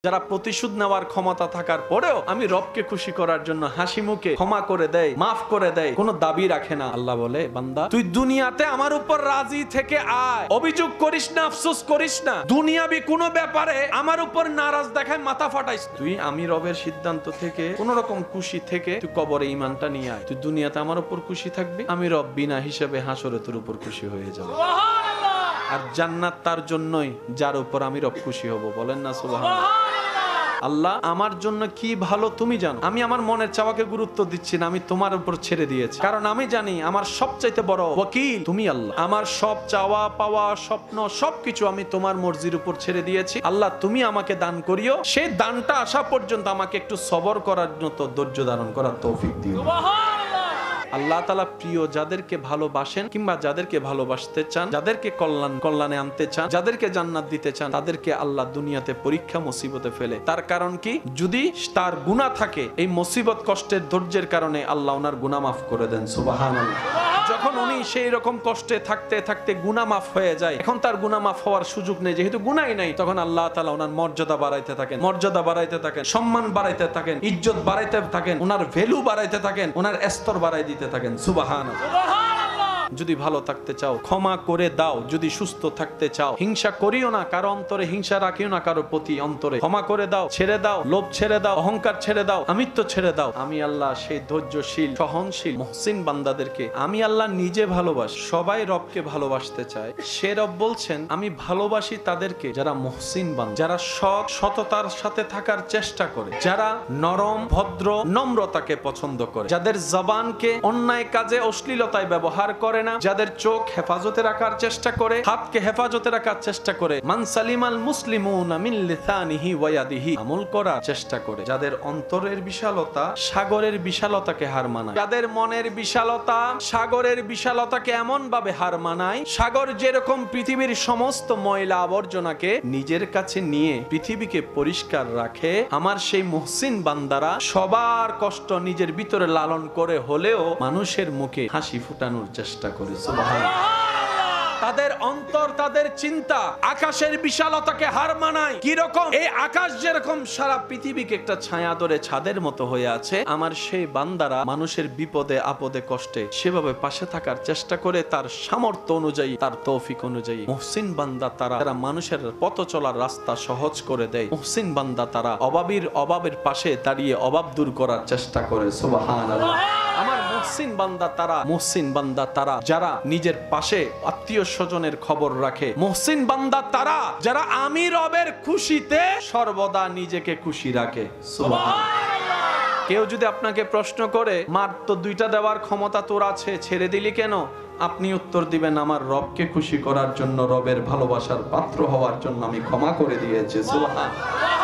যারা প্রতিশোধ নেওয়ার ক্ষমতা থাকার পরেও আমি রবকে খুশি করার জন্য হাসি মুখে ক্ষমা করে দেয়, মাফ করে দেয়, কোনো দাবি রাখে না। আল্লাহ বলে, বান্দা তুই দুনিয়াতে আমার উপর রাজি থেকে আয়, অভিযোগ করিস না, আফসোস করিস না, দুনিয়াবি কোনো ব্যাপারে আমার উপর নারাজ দেখায় মাথা ফাটাইস। তুই আমি রবের সিদ্ধান্ত থেকে কোন রকম খুশি থেকে তুই কবরে ঈমানটা নিয়ে আয়। তুই দুনিয়াতে আমার উপর খুশি থাকবি, আমি রব বিনা হিসেবে হাসরে তোর উপর খুশি হয়ে যাব। আর জান্নাত তার জন্যই যার উপর আমি রব খুশি হব। বলেন না সুবহানাল্লাহ। আল্লাহ আমার জন্য কি ভালো তুমি জানো। আমি আমার মনের চাওয়াকে গুরুত্ব দিচ্ছি না, আমি তোমার উপর ছেড়ে দিয়েছি, কারণ আমি জানি আমার সবচাইতে বড় ওয়াকিল তুমি আল্লাহ। আমার সব চাওয়া পাওয়া স্বপ্ন সবকিছু আমি তোমার মর্জির উপর ছেড়ে দিয়েছি। আল্লাহ তুমি আমাকে দান করিও, সেই দানটা আসা পর্যন্ত আমাকে একটু সবর করার মতো ধৈর্য ধারণ করার তৌফিক দিও। আল্লাহ তাআলা প্রিয় যাদেরকে ভালোবাসেন কিংবা যাদেরকে ভালোবাসতে চান, যাদেরকে কল্যাণে আনতে চান, যাদেরকে জান্নাত দিতে চান, তাদেরকে আল্লাহ দুনিয়াতে পরীক্ষা মুসিবতে ফেলে। তার কারণ কি? যদি তার গুনাহ থাকে, এই মুসিবত কষ্টের ধৈর্যের কারণে আল্লাহ ওনার গুনাহ মাফ করে দেন। সুবহানাল্লাহ। যখন উনি সেই রকম কষ্টে থাকতে থাকতে গুনাহ মাফ হয়ে যায়, এখন তার গুনাহ মাফ হওয়ার সুযোগ নেই, যেহেতু গুনাহই নাই, তখন আল্লাহ তাআলা ওনার মর্যাদা বাড়াইতে থাকেন, মর্যাদা বাড়াইতে থাকেন, সম্মান বাড়াইতে থাকেন, ইজ্জত বাড়াইতে থাকেন, ওনার ভ্যালু বাড়াইতে থাকেন, ওনার স্তর বাড়াই দিতে থাকেন। সুবহানাল্লাহ। যদি ভালো থাকতে চাও ক্ষমা করে দাও, যদি সুস্থ থাকতে চাও হিংসা করিও না, কারো অন্তরে হিংসা রাখিও না, কারো প্রতি অন্তরে ক্ষমা করে দাও, ছেড়ে দাও, লোভ ছেড়ে দাও, অহংকার ছেড়ে দাও, আমিত্ব ছেড়ে দাও। আমি আল্লাহ সেই ধৈর্যশীল সহনশীল মুহসিন বান্দাদেরকে আমি আল্লাহ নিজে ভালোবাসি। সবাই রবকে ভালোবাসতে চায়, সে রব বলছেন আমি ভালোবাসি তাদেরকে যারা মুহসিন বান্দা, যারা সততার সাথে থাকার চেষ্টা করে, যারা নরম ভদ্র নম্রতাকে পছন্দ করে, যাদের জবানকে অন্যায় কাজে অশ্লীলতায় ব্যবহার করে না, যাদের চোখ হেফাজতে রাখার চেষ্টা করে, হাতকে হেফাজতে রাখার চেষ্টা করে, মান সালিমাল মুসলিমুনা মিন লিসানিহি ওয়া ইয়াদিহি, আমল করার চেষ্টা করে, যাদের অন্তরের বিশালতা সাগরের বিশালতাকে হার মানায়, যাদের মনের বিশালতা সাগরের বিশালতাকে এমন ভাবে হার মানায়, সাগর যেরকম পৃথিবীর সমস্ত ময়লা আবর্জনাকে নিজের কাছে নিয়ে পৃথিবীকে পরিষ্কার রাখে, আমার সেই মুহসিন বান্দারা সবার কষ্ট নিজের ভিতরে লালন করে হলেও মানুষের মুখে হাসি ফুটানোর চেষ্টা করে। সুবহানাল্লাহ। তাদের অন্তর তাদের চিন্তা আকাশের বিশালতাকে হার মানায়। কি রকম? এই আকাশ যেরকম সারা পৃথিবীকে একটা ছায়া ধরে ছাদের মতো হয়ে আছে, আমার সেই বান্দারা মানুষের বিপদে আপদে কষ্টে সেভাবে পাশে থাকার চেষ্টা করে তার সামর্থ্য অনুযায়ী, তার তৌফিক অনুযায়ী। মুহসিন বান্দা তারা মানুষের পথ চলার রাস্তা সহজ করে দেয়। মুহসিন বান্দা তারা অভাবের পাশে দাঁড়িয়ে অভাব দূর করার চেষ্টা করে। সুবহানাল্লাহ। আমার মুহসিন বান্দা তারা যারা নিজের পাশে আত্মীয় স্বজনের খবর রাখে। মুহসিন বান্দা তারা যারা আমি রবের খুশিতে সর্বদা নিজেকে খুশি রাখে। সুবহানাল্লাহ। কেউ যদি আপনাকে প্রশ্ন করে, মার তো দুইটা দেওয়ার ক্ষমতা তোর আছে, ছেড়ে দিলি কেন? আপনি উত্তর দিবেন, আমার রবকে খুশি করার জন্য, রবের ভালোবাসার পাত্র হওয়ার জন্য আমি ক্ষমা করে দিয়েছি। সুবহানাল্লাহ।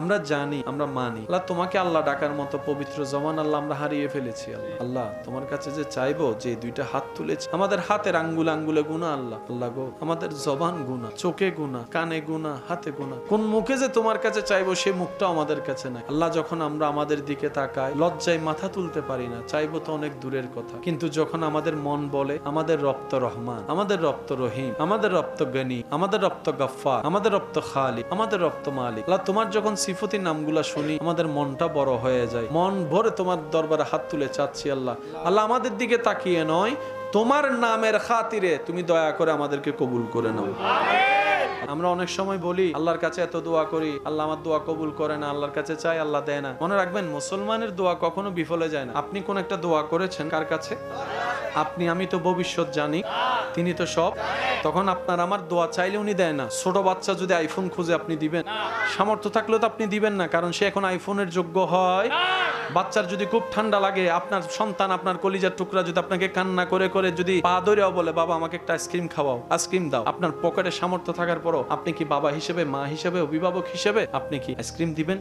আমরা জানি, আমরা মানি, আল্লাহ তোমাকে আল্লাহ ডাকার মতো পবিত্র জবান আল্লাহ আমরা হারিয়ে ফেলেছি। আল্লাহ তোমার কাছে যে চাইবো, যে দুইটা হাত তুলেছি, আমাদের হাতের আঙ্গুলে গুনাহ। আল্লাহ গো, আমাদের জবান গুনাহ, চোখে গুনাহ, কানে গুনাহ, হাতে গুনাহ। কোন মুখে যে তোমার কাছে চাইবো সেই মুখটাও আমাদের কাছে নাই। আল্লাহ যখন আমরা আমাদের দিকে তাকাই লজ্জায় মাথা তুলতে পারি না, চাইবো তো অনেক দূরের কথা। কিন্তু যখন আমাদের মন বলে আমাদের রব তো রহমান, আমাদের রব তো রহিম, আমাদের রব তো গনি, আমাদের রব তো গফফার, আমাদের রব তো খালিক, আমাদের রব তো মালিক। আল্লাহ তোমার যখন সিফতি নামগুলা শুনি আমাদের মনটা বড় হয়ে যায়, মন ভরে তোমার দরবারে হাত তুলে চাচ্ছি আল্লাহ আমাদের দিকে তাকিয়ে নয়, তোমার নামের খাতিরে তুমি দয়া করে আমাদেরকে কবুল করে নাও। আমরা অনেক সময় বলি আল্লাহর কাছে এত দোয়া করি, আল্লাহ আমার দোয়া কবুল করে না, আল্লাহর কাছে চাই আল্লাহ দেয় না। মনে রাখবেন, মুসলমানের দোয়া কখনো বিফলে যায় না। আপনি কোন একটা দোয়া করেছেন কার কাছে? আমি তো ভবিষ্যৎ জানি, তিনি তো সব। তখন আপনার আমার দোয়া চাইলে উনি দেয় না। ছোট বাচ্চা যদি আইফোন খুঁজে আপনি দিবেন? সামর্থ্য থাকলেও তো আপনি দিবেন না, কারণ সে এখন আইফোনের যোগ্য হয়। বাচ্চার যদি খুব ঠান্ডা লাগে, আপনার সন্তান আপনার কলিজার টুকরা যদি আপনাকে কান্না করে করে যদি পা ধরেও বলে বাবা আমাকে একটা আইসক্রিম খাওয়াও, আইসক্রিম দাও, আপনার পকেটে সামর্থ্য থাকার পরও আপনি কি বাবা হিসেবে, মা হিসেবে, অভিভাবক হিসেবে আপনি কি আইসক্রিম দিবেন?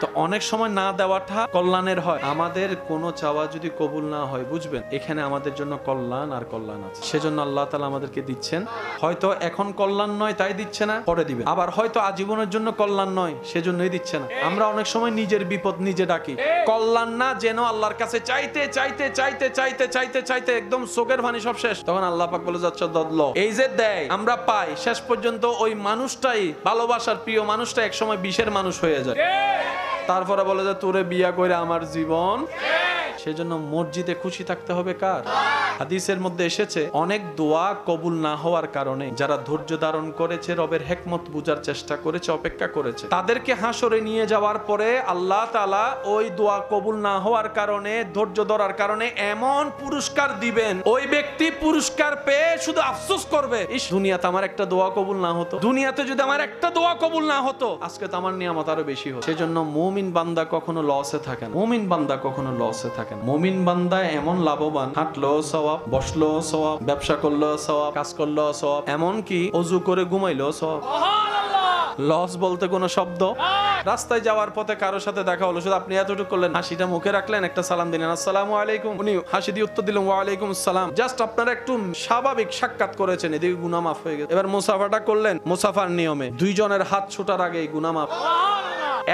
তো অনেক সময় না দেওয়াটা কল্যাণের হয়। আমাদের কোনো চাওয়া যদি কবুল না হয়, বুঝবেন এখানে আমাদের জন্য কল্যাণ আর কল্যাণ আছে। সেজন্য আল্লাহ তাআলা আমাদেরকে দিচ্ছেন। হয়তো এখন কল্যাণ নয় তাই দিচ্ছে না, পরে দিবেন। আবার হয়তো আজীবনের জন্য কল্যাণ নয় সেজন্যই দিচ্ছে না। আমরা অনেক সময় নিজের বিপদ নিজে ডাকি। কল্যাণ না যেন আল্লাহর কাছে চাইতে চাইতে চাইতে চাইতে চাইতে চাইতে একদম চোখের পানি সব শেষ, তখন আল্লাহ পাক বলে যাচ্ছে দদল এই যে দেয় আমরা পাই, শেষ পর্যন্ত ওই মানুষটাই ভালোবাসার প্রিয় মানুষটা একসময় বিষের মানুষ হয়ে যায়। তারপরে বলে যে তোরে বিয়া করে আমার জীবন। সেজন্য মসজিদে খুশি থাকতে হবে কার? হাদিসের মধ্যে এসেছে অনেক দোয়া কবুল না হওয়ার কারণে যারা ধৈর্য ধারণ করেছে, রবের হিকমত বুঝার চেষ্টা করেছে, অপেক্ষা করেছে, তাদেরকে হাসরে নিয়ে যাওয়ার পরে আল্লাহ তাআলা ওই দোয়া কবুল না হওয়ার কারণে, ধৈর্য ধরার কারণে এমন পুরস্কার দিবেন, ওই ব্যক্তি পুরস্কার পেয়ে শুধু আফসোস করবে, ইস দুনিয়াতে আমার একটা দোয়া কবুল না হতো, দুনিয়াতে যদি আমার একটা দোয়া কবুল না হতো, আজকে তো আমার নিয়ামত আরো বেশি হতো। সেজন্য মুমিন বান্দা কখনো লসে থাকে না, মুমিন বান্দা কখনো লসে থাকে না। মুমিন বান্দা এমন লাভবান, হাঁটলো সওয়াব, বসলো সওয়াব, ব্যবসা করলো সওয়াব, কাজ করলো সওয়াব, এমনকি ওযু করে ঘুমাইলো সওয়াব। লস বলতে কোনো শব্দ? রাস্তায় যাওয়ার পথে কারোর সাথে দেখা হলো, শুধু আপনি এতটুকু করলেন, হাসিটা মুখে রাখলেন, একটা সালাম দিলেন, আসসালামু আলাইকুম, উনি হাসি দিয়ে উত্তর দিলেন ওয়া আলাইকুম আসসালাম, জাস্ট আপনারা একটু স্বাভাবিক সাক্ষাৎ করেছেন, এদিকে গুনাহ মাফ হয়ে গেছে। এবার মুসাফাটা করলেন মুসাফার নিয়মে, দুইজনের হাত ছোটার আগেই গুনাহ মাফ।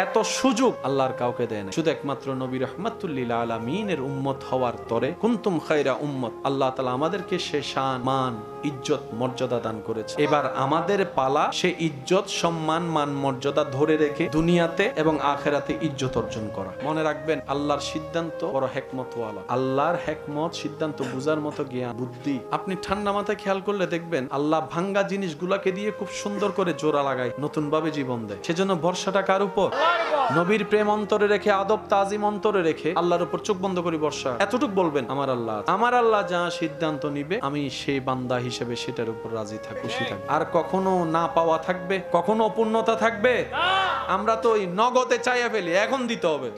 এত সুযোগ আল্লাহর কাউকে দেয় না, শুধু একমাত্র নবী রাহমাতুল লিল আলামিনের উম্মত হওয়ার তরে কুনতুম খায়রা উম্মত, আল্লাহ তাআলা আমাদেরকে সে শান, মান, ইজ্জত, মর্যাদা দান করেছে। এবার আমাদের পালা সে ইজ্জত, সম্মান, মান, মর্যাদা ধরে রেখে দুনিয়াতে এবং আখিরাতে ইজ্জত অর্জন করা। মনে রাখবেন আল্লাহর সিদ্ধান্ত বড় হিকমতওয়ালা, আল্লাহর হিকমত, সিদ্ধান্ত বুঝার মতো জ্ঞান, বুদ্ধি। আপনি ঠান্ডা মাথায় খেয়াল করলে দেখবেন আল্লাহ ভাঙ্গা জিনিসগুলোকে দিয়ে খুব সুন্দর করে জোড়া লাগায়, নতুন ভাবে জীবন দেয়। সেজন্য ভরসাটা কার উপর? নবীর প্রেম অন্তরে রেখে, আদব তাজিম অন্তরে রেখে আল্লাহর উপর চোখ বন্ধ করে বর্ষা। এতটুক বলবেন আমার আল্লাহ যা সিদ্ধান্ত নিবে আমি সেই বান্দা হিসেবে সেটার উপর রাজি থাকি, খুশি থাকি। আর কখনো না পাওয়া থাকবে, কখনো অপূর্ণতা থাকবে, আমরা তো ওই নগদে চাইয়া ফেলি, এখন দিতে হবে।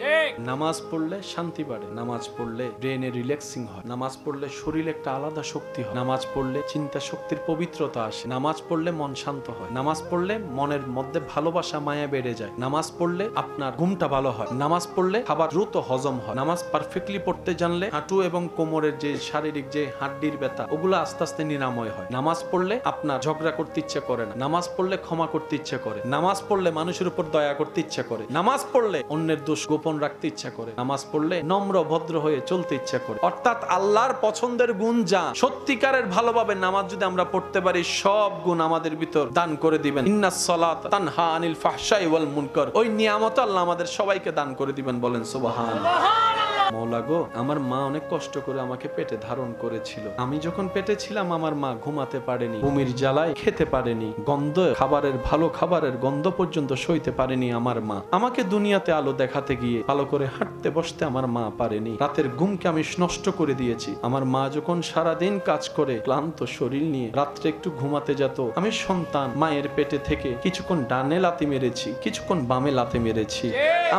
নামাজ পড়লে শান্তি বাড়ে, নামাজ পড়লে ব্রেনে রিল্যাক্সিং হয়, নামাজ পড়লে শরীরে একটা আলাদা শক্তি হয়, নামাজ পড়লে চিন্তা শক্তির পবিত্রতা আসে, নামাজ পড়লে মন শান্ত হয়, নামাজ পড়লে মনের মধ্যে ভালোবাসা, মায়া বেড়ে যায়, নামাজ পড়লে আপনার ঘুমটা ভালো হয়, নামাজ পড়লে খাবার দ্রুত হজম হয়, নামাজ পারফেক্টলি পড়তে জানলে হাঁটু এবং কোমরের যে শারীরিক যে হাড্ডির ব্যথা ওগুলো আস্তে আস্তে নিরাময় হয়, নামাজ পড়লে আপনার ঝগড়া করতে ইচ্ছে করে না, নামাজ পড়লে ক্ষমা করতে ইচ্ছে করে, নামাজ পড়লে মানুষের উপর দয়া করতে ইচ্ছা করে, নামাজ পড়লে অন্যের দোষ গোপন রাখতে ইচ্ছা করে, নামাজ পড়লে নম্র ভদ্র হয়ে চলতে ইচ্ছা করে। অর্থাৎ আল্লাহর পছন্দের গুণ যা, সত্যিকারের ভালোভাবে নামাজ যদি আমরা পড়তে পারি, সব গুণ আমাদের ভিতর দান করে দিবেন। ইন্নাস সালাত তানহা আনিল ফাহশাই ওয়াল মুনকার, ওই নিয়ামত আল্লাহ আমাদের সবাইকে দান করে দিবেন, বলেন সুবহানাল্লাহ। মওলা গো, আমার মা অনেক কষ্ট করে আমাকে পেটে ধারণ করেছিল, আমি যখন পেটে ছিলাম আমার মা ঘুমাতে পারেনি, বমির জ্বালায় খেতে পারেনি, গন্ধ খাবারের, ভালো খাবারের গন্ধ পর্যন্ত সইতে পারেনি আমার মা, আমাকে দুনিয়াতে আলো দেখাতে গিয়ে ভালো করে হাঁটতে বসতে আমার মা পারেনি, রাতের ঘুমকে আমি নষ্ট করে দিয়েছি। আমার মা যখন সারাদিন কাজ করে ক্লান্ত শরীর নিয়ে রাত্রে একটু ঘুমাতে যেত, আমি সন্তান মায়ের পেটে থেকে কিছুক্ষণ ডানে লাথি মেরেছি, কিছুক্ষণ বামে লাথি মেরেছি,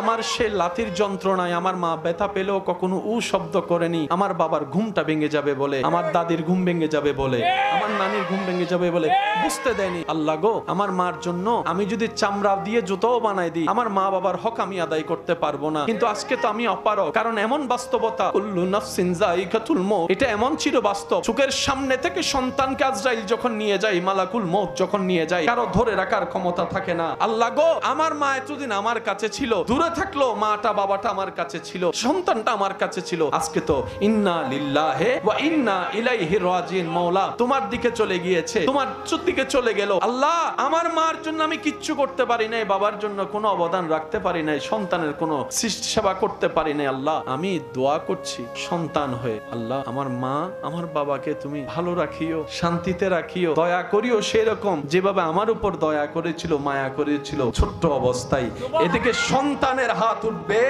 আমার সে লাথির যন্ত্রণায় আমার মা ব্যথা পেলেও কখনো উ শব্দ করেনি, আমার বাবার ঘুমটা ভেঙে যাবে বলে, আমার দাদির ঘুম ভেঙে যাবে বলে, আমার নানির ঘুম ভেঙে যাবে বলে বুঝতে দেয়নি। আল্লাহ গো, আমার মার জন্য আমি যদি চামড়া দিয়ে জুতোও বানাই দিই, আমার মা বাবার হক আমি আদায় করতে পারবো না, কিন্তু আজকে তো আমি অপারগ, কারণ এমন বাস্তবতা, কুল্লু নাফসিন যায়িকাতুল মউত, এটা এমন চির বাস্তব। চোখের সামনে থেকে সন্তানকে আজরাইল যখন নিয়ে যায়, মালাকুল মউত যখন নিয়ে যায়, কারো ধরে রাখার ক্ষমতা থাকে না। আল্লাহ গো, আমার মা এতদিন আমার কাছে ছিল, দূরে থাকলো মাটা বাবাটা আমার কাছে ছিল, সন্তানটা আমার কাছে ছিল, আজকে তো ইন্না লিল্লাহি ওয়া ইন্না ইলাইহি রাজিউন, মাওলা তোমার দিকে চলে গিয়েছে, তোমার দিকে চলে গেল। আল্লাহ, আমার মার জন্য আমি কিচ্ছু করতে পারি নাই, বাবার জন্য কোনো অবদান রাখতে পারি নাই, সন্তানের কোনো সৃষ্টি সেবা করতে পারি নাই। আল্লাহ, আমি দোয়া করছি সন্তান হয়ে, আল্লাহ আমার মা আমার বাবাকে তুমি ভালো রাখিও, শান্তিতে রাখিও, দয়া করিও সেরকম যেভাবে আমার উপর দয়া করেছিল, মায়া করেছিল ছোট্ট অবস্থায়। এদিকে সন্তানের হাত উঠবে,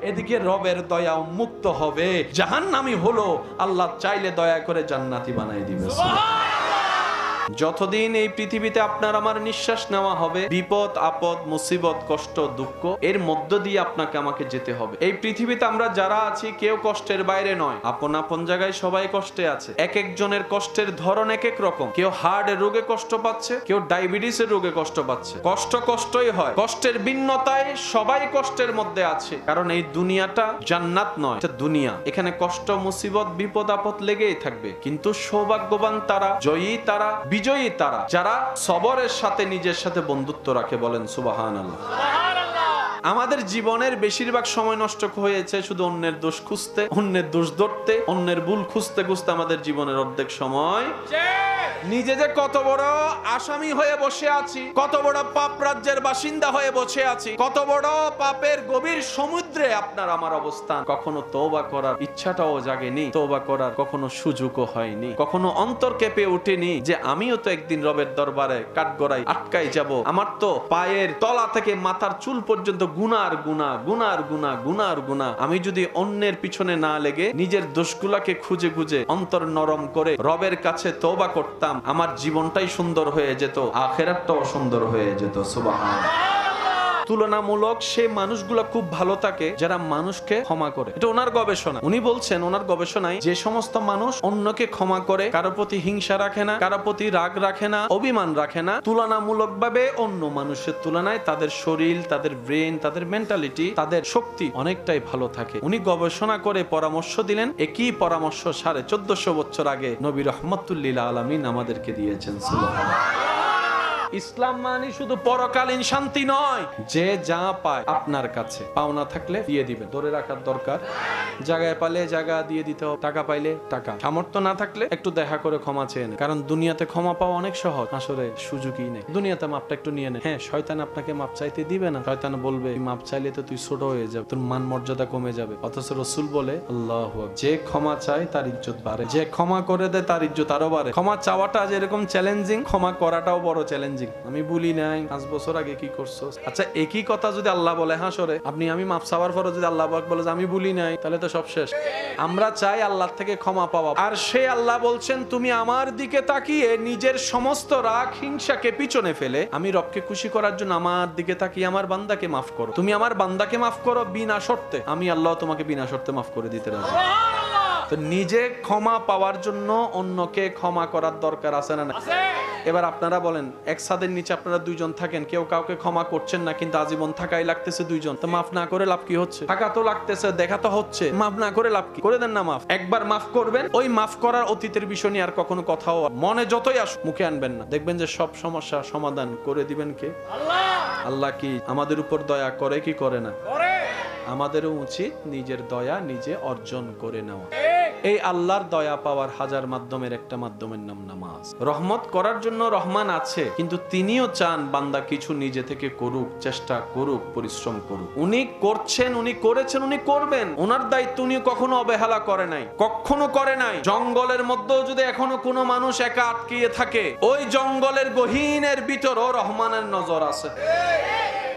এদিকে রবের দয়া মুক্ত হবে, জাহান্নামী হলো আল্লাহ চাইলে দয়া করে জান্নাতি বানাই দিবে। যতদিন এই পৃথিবীতে আপনার আমার নিঃশ্বাস নেওয়া হবে, বিপদ আপদ মুসিবত কষ্ট দুঃখ এর মধ্য দিয়ে আপনাকে আমাকে যেতে হবে। এই পৃথিবীতে আমরা যারা আছি কেউ কষ্টের বাইরে নয়, আপন আপন জায়গায় সবাই কষ্টে আছে। এক একজনের কষ্টের ধরন এক এক রকম, কেউ হার্টের রোগে কষ্ট পাচ্ছে, কেউ ডায়াবেটিসের রোগে কষ্ট পাচ্ছে, কষ্ট কষ্টই হয়, কষ্টের ভিন্নতায় সবাই কষ্টের মধ্যে আছে, কারণ এই দুনিয়াটা জান্নাত নয়, এটা দুনিয়া, এখানে কষ্ট মুসিবত বিপদ আপদ লেগেই থাকবে। কিন্তু সৌভাগ্যবান তারা, জয়ী তারা, বিজয়ী তারা যারা সবরের সাথে নিজের সাথে বন্ধুত্ব রাখে, বলেন সুবহানাল্লাহ। আমাদের জীবনের বেশিরভাগ সময় নষ্ট হয়েছে শুধু অন্যের দোষ খুঁজতে, অন্যের দোষ ধরতে, অন্যের ভুল খুঁজতে খুঁজতে আমাদের জীবনের অর্ধেক সময়। নিজে যে কত বড় আসামি হয়ে বসে আছি, কত বড় পাপ রাজ্যের বাসিন্দা হয়ে বসে আছি, কত বড় পাপের গভীর সমুদ্রে আপনার আমার অবস্থান। কখনো তওবা করার ইচ্ছাটাও জাগেনি, তওবা করার কখনো সুযোগও হয়নি, কখনো অন্তর কেঁপে ওঠেনি যে আমিও তো একদিন রবের দরবারে কাঠগড়ায় আটকাই যাব। আমার তো পায়ের তলা থেকে মাথার চুল পর্যন্ত গুনার গুনাহ, গুনার গুনাহ, গুনার গুনাহ। আমি যদি অন্যের পিছনে না লেগে নিজের দোষগুলাকে খুঁজে খুঁজে অন্তর নরম করে রবের কাছে তওবা করতাম, আমার জীবনটাই সুন্দর হয়ে যেত, আখিরাতটাও সুন্দর হয়ে যেত। সুবহানাল্লাহ। তুলনামূলক সে মানুষগুলো খুব ভালো থাকে যারা মানুষকে ক্ষমা করে। এটা ওনার গবেষণা। উনি বলছেন ওনার গবেষণায় যে সমস্ত মানুষ অন্যকে ক্ষমা করে, কারো প্রতি হিংসা রাখে না, কারো প্রতি রাগ রাখে না, অভিমান রাখে না, তুলনামূলকভাবে অন্য মানুষের তুলনায় তাদের শরীর, তাদের ব্রেন, তাদের মেন্টালিটি, তাদের শক্তি অনেকটাই ভালো থাকে। উনি গবেষণা করে পরামর্শ দিলেন। একই পরামর্শ 1450 বছর আগে নবী রাহমাতুল লিল আলামিন আমাদেরকে দিয়েছেন। সুবহানাল্লাহ। ইসলাম মানে শুধু পরকালীন শান্তি নয়, যে যা পায় আপনার কাছে পাওনা থাকলে দিয়ে দিবেন, ধরে রাখার দরকার। জায়গায় পালে জায়গা দিয়ে দিতে হবে, টাকা পাইলে টাকা, সামর্থ্য না থাকলে একটু দেখা করে ক্ষমা চেয়ে নেন। কারণ দুনিয়াতে ক্ষমা পাওয়া অনেক সহজ, আসলে সুযোগই নেই। দুনিয়াতে মাপটা একটু নিয়ে নেন। হ্যাঁ, শয়তান আপনাকে মাপ চাইতে দিবে না। শয়তান বলবে মাপ চাইলে তো তুই ছোট হয়ে যাবে, তোর মান মর্যাদা কমে যাবে। অথচ রাসূল বলে আল্লাহু আকবার, যে ক্ষমা চায় তার ইজ্জত বাড়ে, যে ক্ষমা করে দেয় তার ইজ্জত আরো বাড়ে। ক্ষমা চাওয়াটা যেরকম চ্যালেঞ্জিং, ক্ষমা করাটাও বড় চ্যালেঞ্জিং। আমি ভুলি নাই 5 বছর আগে কি করছো। আচ্ছা, একই কথা যদি আল্লাহ বলে হাসরে, আমি মাফ চাওয়ার পরে যদি আল্লাহ পাক বলে যে আমি ভুলি নাই, তাহলে তো সব শেষ। আমরা চাই আল্লাহ থেকে ক্ষমা পাওয়া, আর সে আল্লাহ বলছেন তুমি আমার দিকে তাকিয়ে নিজের সমস্ত রাগ হিংসাকে পিছনে ফেলে আমি রবকে খুশি করার জন্য আমার দিকে তাকিয়ে আমার বান্দাকে মাফ করো। তুমি আমার বান্দাকে মাফ করো বিনা শর্তে, আমি আল্লাহ তোমাকে বিনা শর্তে মাফ করে দিতে রাজি। তো নিজে ক্ষমা পাওয়ার জন্য অন্যকে ক্ষমা করার দরকার আছে না? এবার আপনারা বলেন, এক ছাদের নিচে আপনারা দুইজন থাকেন, কেউ কাউকে ক্ষমা করছেন না, কিন্তু আজীবন থাকাই লাগতেছে দুইজন, তো মাফ না করে লাভ কি হচ্ছে? থাকা তো লাগতেছে, দেখা তো হচ্ছে, মাফ না করে লাভ কি? করে দেন না মাফ। একবার মাফ করবেন, ওই মাফ করার অতীতের বিষয় নিয়ে আর কখনো কথাও মনে যতই আসুক মুখে আনবেন না। দেখবেন যে সব সমস্যা সমাধান করে দিবেন কে? আল্লাহ। আল্লাহ কি আমাদের উপর দয়া করে কি করে না? আমাদেরও উচিত নিজের দয়া নিজে অর্জন করে নেওয়া। এই আল্লাহর দয়া পাওয়ার হাজার মাধ্যমের একটা মাধ্যমের নাম নামাজ। রহমত করার জন্য রহমান আছে, কিন্তু তিনিও চান বান্দা কিছু নিজে থেকে করুক, চেষ্টা করুক, পরিশ্রম করুক। উনি করছেন, উনি করেছেন, উনি করবেন। ওনার দায়িত্ব উনি কখনো অবহেলা করে নাই, কখনো করে নাই। জঙ্গলের মধ্যেও যদি এখনো কোনো মানুষ একা আটকিয়ে থাকে, ওই জঙ্গলের গহীনের ভিতরও রহমানের নজর আছে।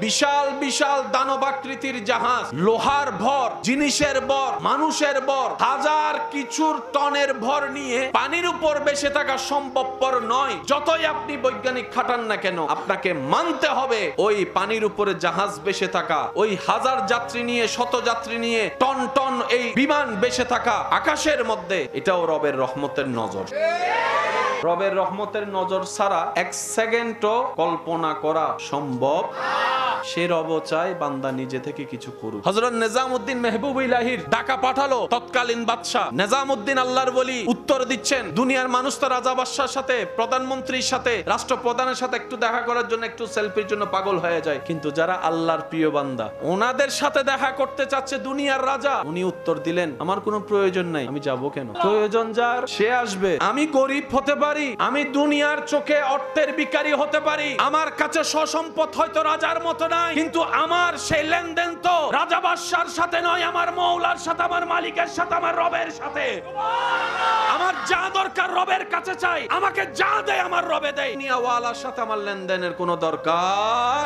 বিশাল বিশাল দানবাকৃতির জাহাজ, লোহার ভর, জিনিসের ভর, মানুষের ভর, হাজার কিছুর টনের ভর নিয়ে পানির উপর ভেসে থাকা সম্ভবপর নয়। যতই আপনি বৈজ্ঞানিক খাটান না কেন, আপনাকে মানতে হবে ওই পানির উপরে জাহাজ ভেসে থাকা, ওই হাজার যাত্রী নিয়ে, শত যাত্রী নিয়ে টন টন এই বিমান ভেসে থাকা আকাশের মধ্যে, এটাও রবের রহমতের নজর। রবের রহমতের নজর ছাড়া এক সেকেন্ডও কল্পনা করা সম্ভব। সে রব চায় বান্দা নিজে থেকে কিছু করুক। হযরত নিজামউদ্দিন মেহবুব ইলাহির ডাকা পাঠালো তৎকালীন বাদশা নিজামউদ্দিন, আল্লাহর ওলি, উত্তর দিচ্ছেন দুনিয়ার মানুষ তো রাজা বাদশার সাথে, প্রধানমন্ত্রীর সাথে, রাষ্ট্রপ্রধানের সাথে একটু দেখা করার জন্য, একটু সেলফির জন্য পাগল হয়ে যায়, কিন্তু যারা আল্লাহর প্রিয় বান্দা ওনাদের সাথে দেখা করতে চাচ্ছে দুনিয়ার রাজা। উনি উত্তর দিলেন আমার কোনো প্রয়োজন নাই, আমি যাব কেন? প্রয়োজন যার সে আসবে। আমি গরিব হতে পারি, আমি দুনিয়ার চোখে অর্থের ভিখারি হতে পারি, আমার কাছে সসম্পদ হয়তো রাজার মতো নাই, কিন্তু আমার সেই লেনদেন তো রাজা বাদশার সাথে নয়, আমার মওলার সাথে, আমার মালিকের সাথে, আমার রবের সাথে। আমার যা দরকার রবের কাছে চাই, আমাকে যা দেয় আমার রবে দেয়। নিয়াওয়ালার সাথে আমার লেনদেনের কোনো দরকার।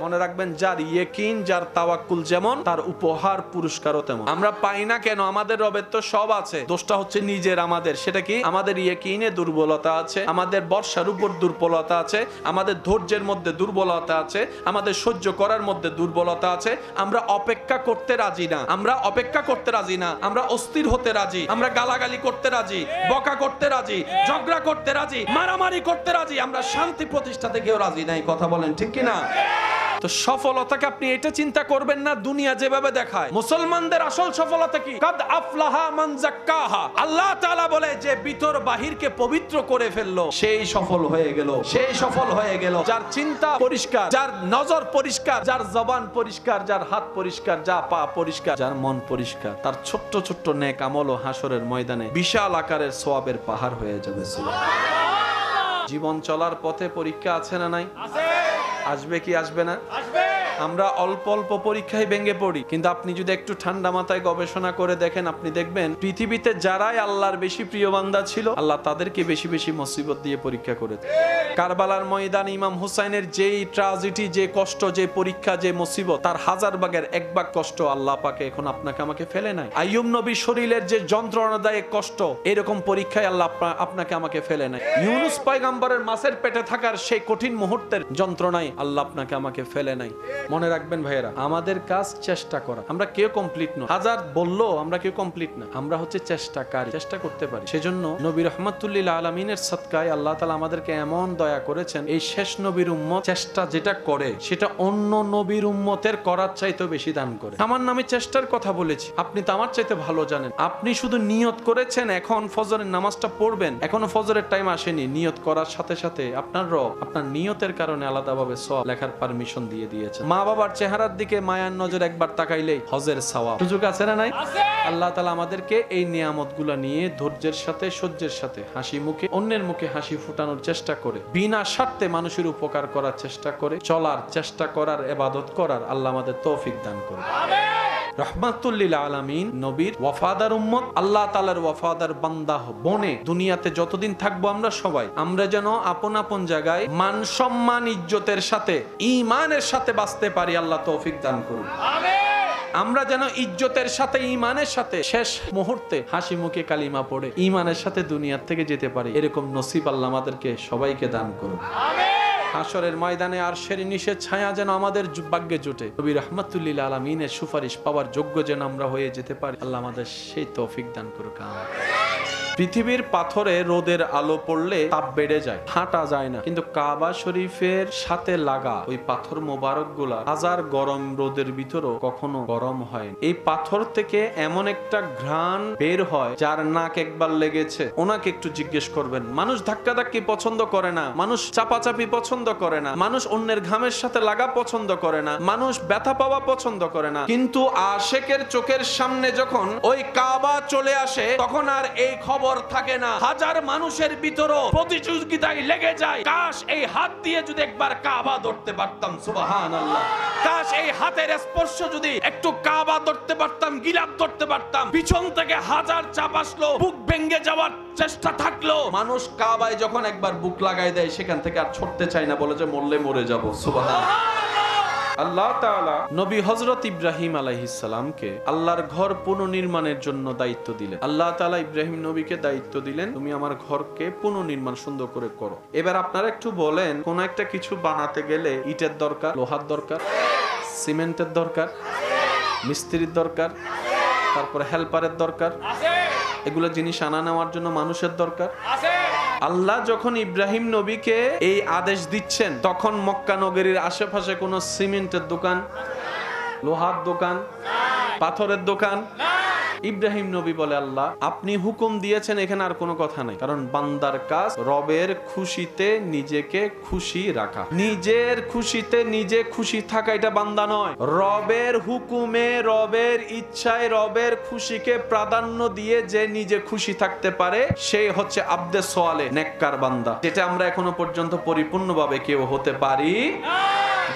মনে রাখবেন, যার ইয়কিন, যার তাওয়াক্কুল যেমন, তার উপহার পুরস্কারও তেমন। আমরা পাই না কেন? আমাদের রবের তো সব আছে, দোষটা হচ্ছে নিজের আমাদের। সেটা কি? আমাদের ইয়কিনে দুর্বলতা আছে, আমাদের বর্ষার উপর দুর্বলতা আছে, আমাদের ধৈর্যের মধ্যে দুর্বলতা আছে, আমাদের সহ্য করার মধ্যে দুর্বলতা আছে। আমরা অপেক্ষা করতে রাজি না, আমরা অপেক্ষা করতে রাজি না, আমরা অস্থির হতে রাজি, আমরা গালাগালি করতে রাজি, বকা করতে রাজি, ঝগড়া করতে রাজি, মারামারি করতে রাজি, আমরা শান্তি প্রতিষ্ঠাতে কেউ রাজি নাই। কথা বলেন ঠিক কিনা? তো সফলতাকে আপনি এটা চিন্তা করবেন না দুনিয়া যেভাবে দেখায়। মুসলমানদের আসল সফলতা কি? কাদ আফলাহা মান যাক্কাহা। আল্লাহ তাআলা বলে যে ভিতর বাহিরকে পবিত্র করে ফেললো সেই সফল হয়ে গেল, সেই সফল হয়ে গেল। যার চিন্তা পরিষ্কার, যার নজর পরিষ্কার, যার জবান পরিষ্কার, যার হাত পরিষ্কার, যা পা পরিষ্কার, যার মন পরিষ্কার, তার ছোট্ট ছোট্ট নেক আমল ও হাসরের ময়দানে বিশাল আকারের সওয়াবের পাহাড় হয়ে যাবে। জীবন চলার পথে পরীক্ষা আছে না নাই? আসবে কি আসবে না? আমরা অল্প অল্প পরীক্ষায় ভেঙে পড়ি, কিন্তু আপনি যদি একটু ঠান্ডা মাথায় গবেষণা করে দেখেন, আপনি দেখবেন পৃথিবীতে যারাই আল্লাহর বেশি প্রিয় বান্দা ছিল, আল্লাহ তাদেরকে বেশি বেশি মুসিবত দিয়ে পরীক্ষা করেছে। কারবালার ময়দান ইমাম হুসাইনের যেই ট্র্যাজেডি, যে কষ্ট, যে পরীক্ষা, যে মুসিবত, তার হাজার ভাগের এক ভাগ কষ্ট আল্লাহ পাকে এখন আপনাকে আমাকে ফেলে নাই। আইয়ুব নবীর শরীরের যে যন্ত্রণাদায়ক কষ্ট, এরকম পরীক্ষায় আল্লাহ আপনাকে আমাকে ফেলে নাই। ইউনুস পয়গম্বরের মাছের পেটে থাকার সেই কঠিন মুহূর্তের যন্ত্রণায় আল্লাহ আপনাকে আমাকে ফেলে নাই। মনে রাখবেন ভাইয়েরা, আমাদের কাজ চেষ্টা করা। আমরা কেউ কমপ্লিট না, হাজার বললো আমরা কেউ কমপ্লিট না, আমরা হচ্ছে চেষ্টাকারী, চেষ্টা করতে পারি। সেজন্য নবী রহমাতুল্লিল আলামিনের সদকায় আল্লাহ তাআলা আমাদেরকে এমন দয়া করেছেন, এই শেষ নবীর উম্মত চেষ্টা যেটা করে সেটা অন্য নবীর উম্মতের করার চাইতে বেশি দান করে। আমার নামে চেষ্টার কথা বলেছি, আপনি তো আমার চাইতে ভালো জানেন। আপনি শুধু নিয়ত করেছেন এখন ফজরের নামাজটা পড়বেন, এখনো ফজরের টাইম আসেনি, নিয়ত করার সাথে সাথে আপনার রব আপনার নিয়তের কারণে আলাদাভাবে সওয়াব লেখার পারমিশন দিয়ে দিয়েছে। মা বাবার চেহারার দিকে মায়ার নজর একবার তাকাইলেই হজের সওয়াব। সুযোগ আছে না নাই? আল্লাহ তাআলা আমাদেরকে এই নিয়ামতগুলো নিয়ে ধৈর্যের সাথে, সহ্যের সাথে, হাসি মুখে, অন্যের মুখে হাসি ফুটানোর চেষ্টা করে, বিনা স্বার্থে মানুষের উপকার করার চেষ্টা করে, চলার চেষ্টা করার, ইবাদত করার আল্লাহ আমাদের তৌফিক দান করুন। রহমাতুল লিল আলামিন নবীর ওয়াফাদার উম্মত, আল্লাহ তাআলার ওয়াফাদার বান্দা বনে দুনিয়াতে যতদিন থাকবো আমরা সবাই, আমরা যেন আপন আপন জায়গায় মান সম্মান ইজ্জতের সাথে, ঈমানের সাথে বাঁচতে পারি। আল্লাহ তৌফিক দান করুন। আমরা যেন ইজ্জতের সাথে, ঈমানের সাথে শেষ মুহূর্তে হাসি মুখে কালিমা পড়ে ঈমানের সাথে দুনিয়ার থেকে যেতে পারি। এরকম নসিব আল্লাহ আমাদেরকে সবাইকে দান করুন। হাসরের ময়দানে আরশের নিচে ছায়া যেন আমাদের ভাগ্যে জুটে, নবী রাহমাতুল্লিল আলামিনের সুপারিশ পাওয়ার যোগ্য যেন আমরা হয়ে যেতে পারি। আল্লাহ আমাদের সেই তৌফিক দান করুক। পৃথিবীর পাথরে রোদের আলো পড়লে তাপ বেড়ে যায়, হাঁটা যায় না, কিন্তু কাবা শরীফের সাথে লাগা ওই পাথর মোবারক গুলা হাজার গরম রোদের ভিতরও কখনো গরম হয়। এই পাথর থেকে এমন একটা ঘ্রাণ বের হয়, যার নাক একবার লেগেছে ওনাকে একটু জিজ্ঞেস করবেন। মানুষ ধাক্কাধাক্কি পছন্দ করে না, মানুষ চাপাচাপি পছন্দ করে না, মানুষ অন্যের ঘামের সাথে লাগা পছন্দ করে না, মানুষ ব্যথা পাওয়া পছন্দ করে না, কিন্তু আশেকের চোখের সামনে যখন ওই কাবা চলে আসে তখন আর এই খবর থাকে না। হাজার মানুষের ভিতরও প্রতিযোগিতায় লেগে যায়, কাশ এই হাত দিয়ে যদি একবার কাবা ধরতে পারতাম, সুবহানাল্লাহ, কাশ এই হাতের স্পর্শ যদি একটু কাবা ধরতে পারতাম, গিলাফ ধরতে পারতাম। পিছন থেকে হাজার চাপ আসলো, বুক ভেঙে যাওয়ার চেষ্টা থাকলো, মানুষ কাবায় যখন একবার বুক লাগাই দেয় সেখান থেকে আর ছুটতে চায় না, বলে যে মরলে মরে যাব। সুবহানাল্লাহ। আল্লাহ তাআলা নবী হযরত ইব্রাহিম আলাইহিস সালামকে আল্লাহর ঘর পুনর্নির্মাণের জন্য দায়িত্ব দিলেন। আল্লাহ তাআলা ইব্রাহিম নবীকে দায়িত্ব দিলেন, তুমি আমার ঘরকে পুনর্নির্মাণ সুন্দর করে করো। এবার আপনারা একটু বলেন, কোন একটা কিছু বানাতে গেলে ইটের দরকার, লোহার দরকার, সিমেন্টের দরকার, মিস্ত্রির দরকার, তারপরে হেল্পারের দরকার, এগুলো জিনিস আনা নেওয়ার জন্য মানুষের দরকার। আল্লাহ যখন ইব্রাহিম নবীকে এই আদেশ দিচ্ছেন তখন মক্কা নগরীর আশেপাশে কোনো সিমেন্টের দোকান, লোহার দোকান, পাথরের দোকান। ইব্রাহিম নবী বলে, আল্লাহ আপনি হুকুম দিয়েছেন, এখানে আর কোনো কথা নাই, কারণ বান্দার কাজ রবের খুশিতে নিজেকে খুশি রাখা। নিজের খুশিতে নিজে খুশি থাকা এটা বান্দা নয়, রবের হুকুমে, রবের ইচ্ছায়, রবের খুশিকে প্রাধান্য দিয়ে যে নিজে খুশি থাকতে পারে সেই হচ্ছে আব্দে সোয়ালে, নেককার বান্দা, যেটা আমরা এখনো পর্যন্ত পরিপূর্ণভাবে কেউ হতে পারি।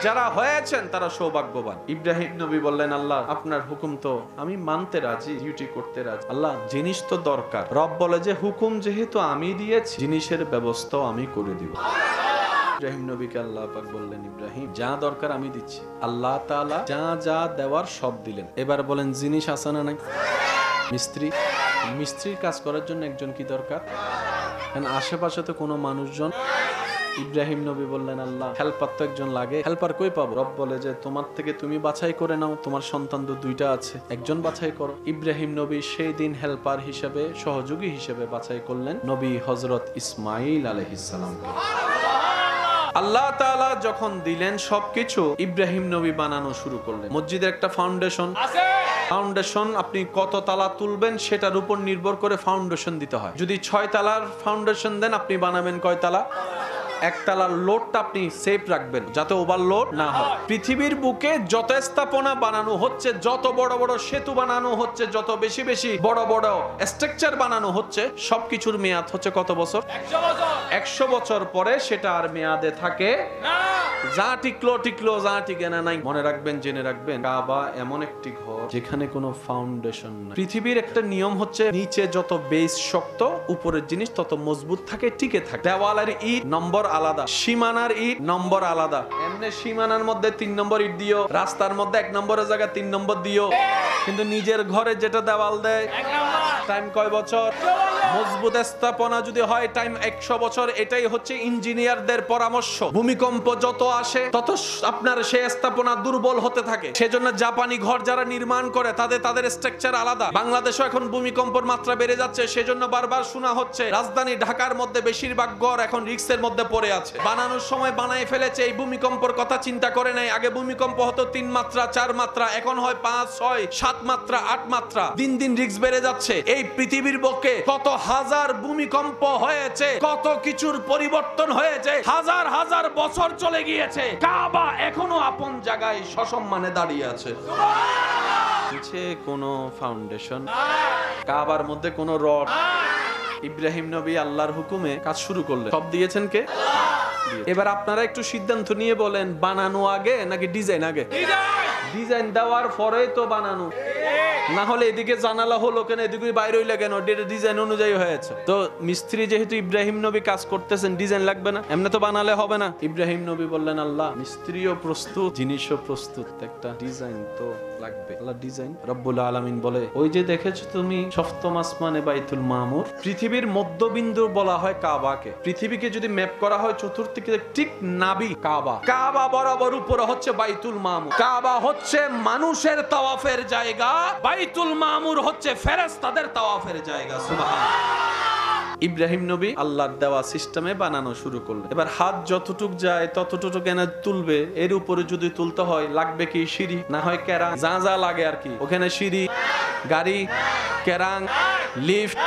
যারা হয়েছেন তারা সৌভাগ্যবান। ইব্রাহিম নবী বললেন, আল্লাহ আপনার হুকুম তো আমি মানতে রাজি, ডিউটি করতে রাজি। আল্লাহ জিনিস তো দরকার। রব বলে যে হুকুম যেহেতু আমি দিয়েছি, জিনিসের ব্যবস্থাও আমি করে দিব। ইব্রাহিম নবীকে আল্লাহ পাক বললেন, ইব্রাহিম যা দরকার আমি দিচ্ছি। আল্লাহ তাআলা যা যা দেওয়ার সব দিলেন। এবার বলেন জিনিস আছে না নাই? মিস্ত্রি, মিস্ত্রির কাজ করার জন্য একজন কি দরকার? কারণ আশেপাশে তো কোনো মানুষজন। ইব্রাহিম নবী বললেন, আল্লাহ হেল্পার তো একজন লাগে, হেল্পার কই পাবো? রব বলে যে তোমার থেকে তুমি বাছাই করে নাও, তোমার সন্তান তো দুইটা আছে, একজন বাছাই করো। ইব্রাহিম নবী সেই দিন হেল্পার হিসেবে, সহযোগী হিসেবে বাছাই করলেন নবী হযরত ইসমাঈল আলাইহিস সালামকে। আল্লাহ তাআলা যখন দিলেন সবকিছু, ইব্রাহিম নবী বানানো শুরু করলেন। মসজিদের একটা ফাউন্ডেশন আছে, ফাউন্ডেশন আপনি কত তালা তুলবেন সেটার উপর নির্ভর করে ফাউন্ডেশন দিতে হয়। যদি 6 তালার ফাউন্ডেশন দেন, আপনি বানাবেন কয় তালা? 1 তালার লোডটা আপনি সেফ রাখবেন যাতে ওভারলোড না হয়। পৃথিবীর বুকে যত স্থাপনা বানানো হচ্ছে, যত বড় বড় সেতু বানানো হচ্ছে, যত বেশি বেশি বড় বড় স্ট্রাকচার বানানো হচ্ছে, সবকিছুর মেয়াদ হচ্ছে কত বছর? 100 বছর পরে সেটা আর মেয়াদে থাকে না। যা টিকলো টিকলো, যা টিকে না নাই। মনে রাখবেন, জেনে রাখবেন, কাবা এমন একটি ঘর যেখানে কোনো ফাউন্ডেশন নাই। পৃথিবীর একটা নিয়ম হচ্ছে নিচে যত বেস শক্ত, উপরের জিনিস তত মজবুত থাকে, টিকে থাকে। দেওয়ালের ইট নম্বর আলাদা, সীমানার ইট নম্বর আলাদা। এমনি সীমানার মধ্যে 3 নম্বর ইট দিও, রাস্তার মধ্যে 1 নম্বরের জায়গায় 3 নম্বর দিও, কিন্তু নিজের ঘরে যেটা দেওয়াল দেয় টাইম কয় বছর? মজবুত স্থাপনা যদি হয় টাইম 100 বছর। এটাই হচ্ছে ইঞ্জিনিয়ারদের পরামর্শ। ভূমিকম্প যত আসে তত আপনার সেই স্থাপনা দুর্বল হতে থাকে। সেজন্য জাপানি ঘর যারা নির্মাণ করে তাদের স্ট্রাকচার আলাদা। বাংলাদেশও এখন ভূমিকম্পের মাত্রা বেড়ে যাচ্ছে, সেজন্য বারবার শোনা হচ্ছে রাজধানী ঢাকার মধ্যে বেশিরভাগ ঘর এখন রিস্কের মধ্যে পড়ে আছে। বানানোর সময় বানায় ফেলেছে, এই ভূমিকম্পের কথা চিন্তা করে নাই। আগে ভূমিকম্প হতো 3 মাত্রা 4 মাত্রা, এখন হয় 5 6 7 মাত্রা 8 মাত্রা। দিন দিন রিস্ক বেড়ে যাচ্ছে। এই পৃথিবীর বুকে কত হাজার ভূমিকম্প হয়েছে, কত কিছুর পরিবর্তন হয়েছে, হাজার হাজার বছর চলে গিয়েছে, কাবা এখনো আপন জায়গায় সসম্মানে দাঁড়িয়ে আছে। নিচে কোনো ফাউন্ডেশন, কাবার মধ্যে কোনো রড। ইব্রাহিম নবী আল্লাহর হুকুমে কাজ শুরু করলেন। সব দিয়েছেন কে? এবার আপনারা একটু সিদ্ধান্ত নিয়ে বলেন, বানানো আগে নাকি ডিজাইন আগে? ডিজাইন দেওয়ার পরেই তো বানানো। না হলে এদিকে জানালা হলো কেন, এদিকে বাইরে হইলে কেন? ডিজাইন অনুযায়ী হয়েছে। তো মিস্ত্রি যেহেতু ইব্রাহিম নবী কাজ করতেছেন, ডিজাইন লাগবে না? এমনি তো বানালে হবে না। ইব্রাহিম নবী বললেন, আল্লাহ মিস্ত্রিও প্রস্তুত, জিনিসও প্রস্তুত, একটা ডিজাইন তো লাগবে। আল্লাহ ডিজাইন, রব্বুল আলামিন বলে, ওই যে দেখেছো তুমি সপ্তম আসমানে বাইতুল মামুর, পৃথিবীর মধ্যবিন্দু বলা হয় কাবাকে। পৃথিবীকে যদি ম্যাপ করা হয় চতুর্দিকে ঠিক নাবি কাবা, কাবা বরাবর উপরে হচ্ছে বাইতুল মামুর। কাবা হচ্ছে মানুষের তাওয়াফের জায়গা, বাইতুল মামুর হচ্ছে ফেরেশতাদের তাওয়াফের জায়গা। সুবহানাল্লাহ। ইব্রাহিম নবী আল্লাহর দেওয়া সিস্টেমে বানানো শুরু করলেন। এবার হাত যতটুক যায় ততটুকু কেন তুলবে। এর উপরে যদি তুলতে হয় লাগবে কি সিঁড়ি, না হয় কেরাং, যা যা লাগে আর কি। ওখানে সিঁড়ি, গাড়ি, কেরাং, লিফট।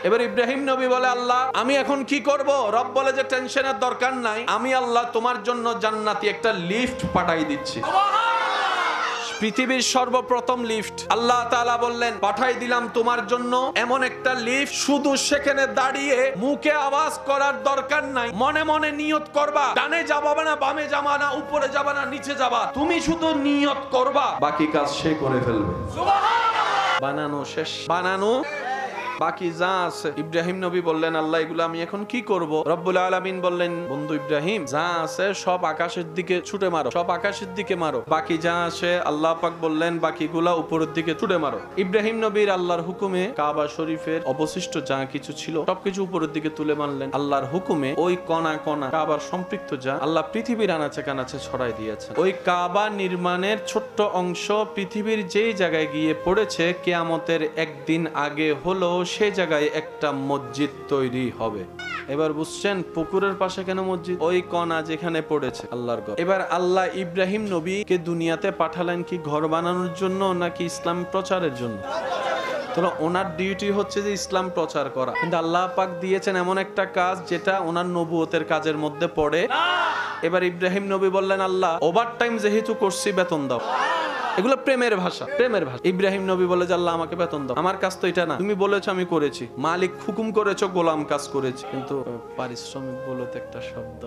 এবার ইব্রাহিম নবী বলে, আল্লাহ আমি এখন কি করব? রব বলে যে টেনশনের দরকার নাই, আমি আল্লাহ তোমার জন্য জান্নাতি একটা লিফট পাঠাই দিচ্ছি। পৃথিবীর সর্বপ্রথম লিফট আল্লাহ তাআলা বললেন, পাঠাই দিলাম তোমার জন্য এমন একটা লিফট, শুধু সেখানে দাঁড়িয়ে মুখে আওয়াজ করার দরকার নাই, মনে মনে নিয়ত করবা। ডানে যাবা না, বামে যাবা না, উপরে যাবা না, নিচে যাবা, তুমি শুধু নিয়ত করবা, বাকি কাজ সে করে ফেলবে। সুবহানাল্লাহ। বানানো শেষ, বানানো বাকি যা আছে। ইব্রাহিম নবী বললেন, আল্লাহ এগুলো আমি এখন কি করব? রব্বুল আলামিন বললেন, বন্ধু ইব্রাহিম যা আছে সব আকাশের দিকে ছুটে মারো, সব আকাশের দিকে মারো। বাকি যা আছে আল্লাহ পাক বললেন বাকিগুলা উপরের দিকে ছুটে মারো। ইব্রাহিম নবীর আল্লাহর হুকুমে কাবা শরীফের অবশিষ্ট যা কিছু ছিল সবকিছু উপরের দিকে তুলে মারলেন। আল্লাহর হুকুমে ওই কণা কণা কাবার সম্পৃক্ত যা আল্লাহ পৃথিবীর আনাচে কানাচে ছড়াই দিয়েছেন। ওই কাবা নির্মাণের ছোট্ট অংশ পৃথিবীর যেই জায়গায় গিয়ে পড়েছে, কিয়ামতের একদিন আগে হলো সে জায়গায় একটা মসজিদ তৈরি হবে। এবার বুঝছেন পুকুরের পাশে কেন মসজিদ? ওই কণা যেখানে পড়েছে আল্লাহর ঘর। এবার আল্লাহ ইব্রাহিম নবীকে দুনিয়াতে পাঠালেন কি ঘর বানানোর জন্য নাকি ইসলাম প্রচারের জন্য? তাহলে ওনার ডিউটি হচ্ছে যে ইসলাম প্রচার করা, কিন্তু আল্লাহ পাক দিয়েছেন এমন একটা কাজ যেটা ওনার নবুয়তের কাজের মধ্যে পড়ে। এবার ইব্রাহিম নবী বললেন, আল্লাহ ওভার টাইম যেহেতু করছি বেতন দাও। এগুলো প্রেমের ভাষা, প্রেমের ভাষা। ইব্রাহিম নবী বলে যে আল্লাহ আমাকে বেতন দাও, আমার কাজ তো এটা না, তুমি বলেছো আমি করেছি, মালিক হুকুম করেছো গোলাম কাজ করেছি, কিন্তু পারিশ্রমিক বলতে একটা শব্দ।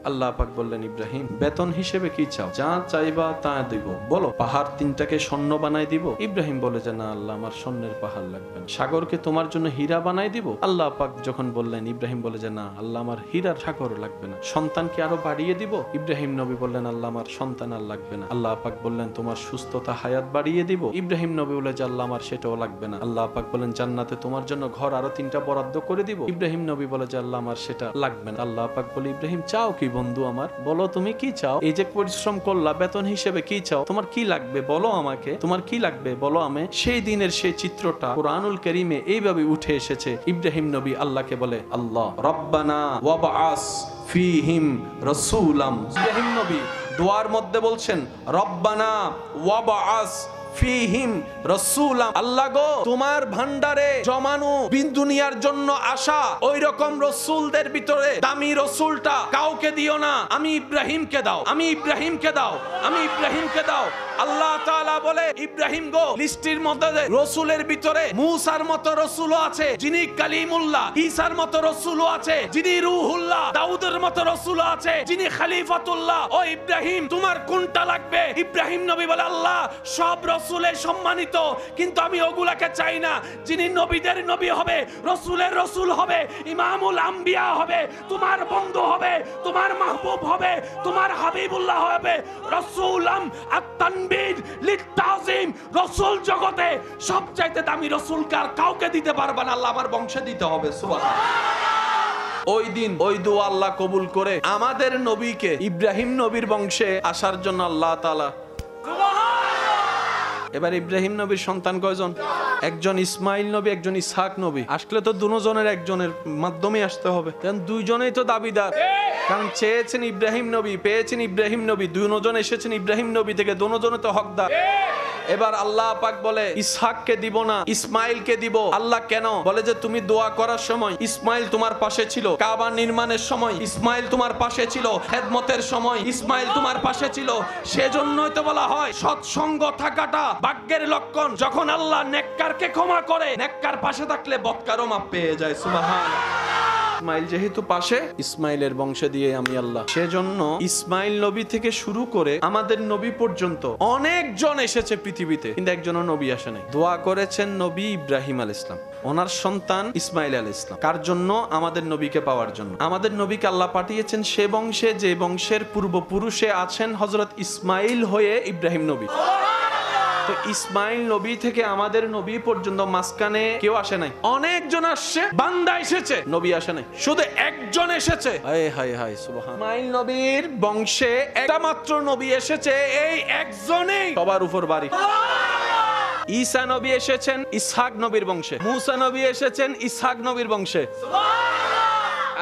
আল্লাহ পাক বললেন, ইব্রাহিম বেতন হিসেবে কি চাও? যা চাইবা তা দিব, বলো। পাহাড় 3টাকে স্বর্ণ বানাই দিব? ইব্রাহিম বলে যে না আল্লাহ আমার স্বর্ণের পাহাড় লাগবে না। সাগরকে তোমার জন্য হীরা বানাই দিব? আল্লাহ পাক যখন বললেন, ইব্রাহিম বলে যে না আল্লাহ আমার হীরার সাগর লাগবে না। সন্তানকে আরো বাড়িয়ে দিব? ইব্রাহিম নবী বললেন, আল্লাহ আমার সন্তান আর লাগবে না। আল্লাহ পাক বললেন, তোমার সুস্থ সুস্থতা হায়াত বাড়িয়ে দিব। ইব্রাহিম নবী বলে যে আল্লাহ আমার সেটাও লাগবে না। আল্লাহ পাক বলেন জান্নাতে তোমার জন্য ঘর আরো 3টা বরাদ্দ করে দিব। ইব্রাহিম নবী বলে যে আল্লাহ আমার সেটা লাগবে না। আল্লাহ পাক বলে ইব্রাহিম চাও কি বন্ধু আমার, বলো তুমি কি চাও? এই যে পরিশ্রম করলা বেতন হিসেবে কি চাও? তোমার কি লাগবে বলো আমাকে, তোমার কি লাগবে বলো আমি। সেই দিনের সেই চিত্রটা কুরআনুল কারীমে এইভাবে উঠে এসেছে। ইব্রাহিম নবী আল্লাহকে বলে আল্লাহ রব্বানা ওয়াবআস ফীহিম রাসূলাম। ইব্রাহিম নবী দোয়ার মধ্যে বলছেন রব্বানা ওয়াবআস ফীহিম রাসূলাম। আল্লাহ গো তোমার ভান্ডারে জমানো দুনিয়ার জন্য আসা ওই রকম রাসূলদের ভিতরে দামি রাসূলটা কাউকে দিও না, আমি ইব্রাহিমকে দাও, আমি ইব্রাহিমকে দাও, আমি ইব্রাহিমকে দাও। আল্লাহ তাআলা বলে ইব্রাহিম গো লিস্টির মধ্যে রাসূলের ভিতরে মূসার মতো রাসূলও আছে যিনি কালিমুল্লাহ, ঈসার মতো রাসূলও আছে যিনি রূহুল্লাহ, দাউদের মতো রাসূলও আছে যিনি খলিফাতুল্লাহ। ও ইব্রাহিম তোমার কোনটা লাগবে? ইব্রাহিম নবী বলে আল্লাহ সব রাসূলের সম্মানিত, কিন্তু আমি ওগুলাকে চাই না। যিনি নবীদের নবী হবে, রাসূলের রাসূল হবে, ইমামুল আম্বিয়া হবে, তোমার বন্ধু হবে, তোমার মাহবুব হবে, তোমার হাবিবুল্লাহ হবে। রাসূলাম আত-তানবীর লিত-তাযীম, রাসূল জগতে সবচাইতে দামি রাসূল কাউকে দিতে পারবে না, আল্লাহ আমার বংশে দিতে হবে। সুবহানাল্লাহ। ওই দিন ওই দোয়া আল্লাহ কবুল করে আমাদের নবীকে ইব্রাহিম নবীর বংশে আসার জন্য আল্লাহ তাআলা। এবার ইব্রাহিম নবীর সন্তান কয়জন? একজন ইসমাইল নবী, একজন ইসহাক নবী। আসলে তো দুজনের একজনের মাধ্যমে আসতে হবে, কারণ দুইজনেই তো দাবিদার। কারণ চেয়েছেন ইব্রাহিম নবী, পেয়েছেন ইব্রাহিম নবী, দুজন এসেছেন ইব্রাহিম নবী থেকে, দুজনে তো হকদার। এবার আল্লাহ পাক বলে ইসহাককে দিব না, ইসমাইলকে দিব। আল্লাহ কেন? বলে যে তুমি দোয়া করার সময় ইসমাইল তোমার পাশে ছিল, কাবা নির্মাণের সময় ইসমাইল তোমার পাশে ছিল, খেদমতের সময় ইসমাইল তোমার পাশে ছিল। সেজন্যই তো বলা হয় সৎসঙ্গ থাকাটা ভাগ্যের লক্ষণ। যখন আল্লাহ নেককারকে ক্ষমা করে, নেককার পাশে থাকলে বদকারও মাপ পেয়ে যায়। সুবহানাল্লাহ। ইসমাইল যেহেতু পাশে, ইসমাইলের বংশে দিয়ে আমি আল্লাহ। সেজন্য ইসমাইল নবী থেকে শুরু করে আমাদের নবী পর্যন্ত অনেকজন এসেছে পৃথিবীতে, কিন্তু একজনও নবী আসে নাই। দোয়া করেছেন নবী ইব্রাহিম আলাইহিস সালাম, ওনার সন্তান ইসমাইল আলাইহিস সালাম। কার জন্য? আমাদের নবীকে পাওয়ার জন্য। আমাদের নবীকে আল্লাহ পাঠিয়েছেন সে বংশে যে বংশের পূর্বপুরুষে আছেন হযরত ইসমাইল হয়ে ইব্রাহিম নবী। তো ইসমাইল নবী থেকে আমাদের নবী পর্যন্ত মাঝখানে কেউ আসে নাই, অনেকজন আসছে। বান্দা এসেছে, নবী আসে নাই, শুধু একজন এসেছে। হায় হায় হায় সুবহান। ইসমাইল নবীর বংশে একটা মাত্র নবী এসেছে, এই একজনেই সবার উপর বাড়ি। ঈসা নবী এসেছেন ইসহাক নবীর বংশে, মুসা নবী এসেছেন ইসহাক নবীর বংশে।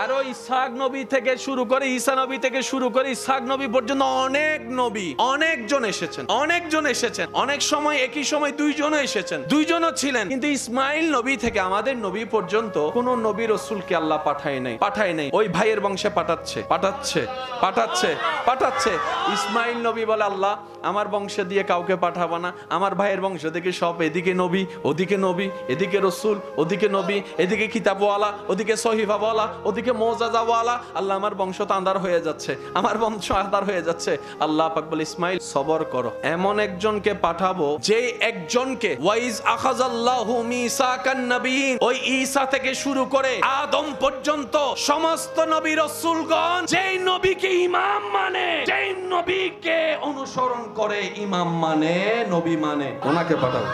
আরো ইসহাক নবী থেকে শুরু করে, ঈসা নবী থেকে শুরু করে ইসহাক নবী পর্যন্ত অনেক নবী, অনেকজন এসেছেন, অনেকজন এসেছেন। অনেক সময় একই সময় দুইজনও এসেছেন, দুইজনও ছিলেন। কিন্তু ইসমাইল নবী থেকে আমাদের নবী পর্যন্ত কোন নবী রাসূলকে আল্লাহ পাঠায় নাই। ওই ভাইয়ের বংশে পাঠাচ্ছে। ইসমাইল নবী বলে আল্লাহ আমার বংশ দিয়ে কাউকে পাঠাবো না, আমার ভাইয়ের বংশ থেকে সব, এদিকে নবী, ওদিকে নবী, এদিকে রাসূল, ওদিকে নবী, এদিকে কিতাবওয়ালা, ওদিকে সহিফাওয়ালা, ওদিকে মুআজিজাওয়ালা। আল্লাহ আমার বংশ তো আন্ধার হয়ে যাচ্ছে, আমার বংশ আন্ধার হয়ে যাচ্ছে। আল্লাহ পাক বলে ইসমাইল সবর করো, এমন একজনকে পাঠাবো যে একজনকে ওয়াইজ আখাযাল্লাহু মিসাকান নবিয়্যিন, ওই ঈসা থেকে শুরু করে আদম পর্যন্ত সমস্ত নবী রাসূলগণ যেই নবীকে ইমাম মানে, যেই নবীকে অনুসরণ করে, ইমাম মানে, নবী মানে, ওনাকে পাঠাবো।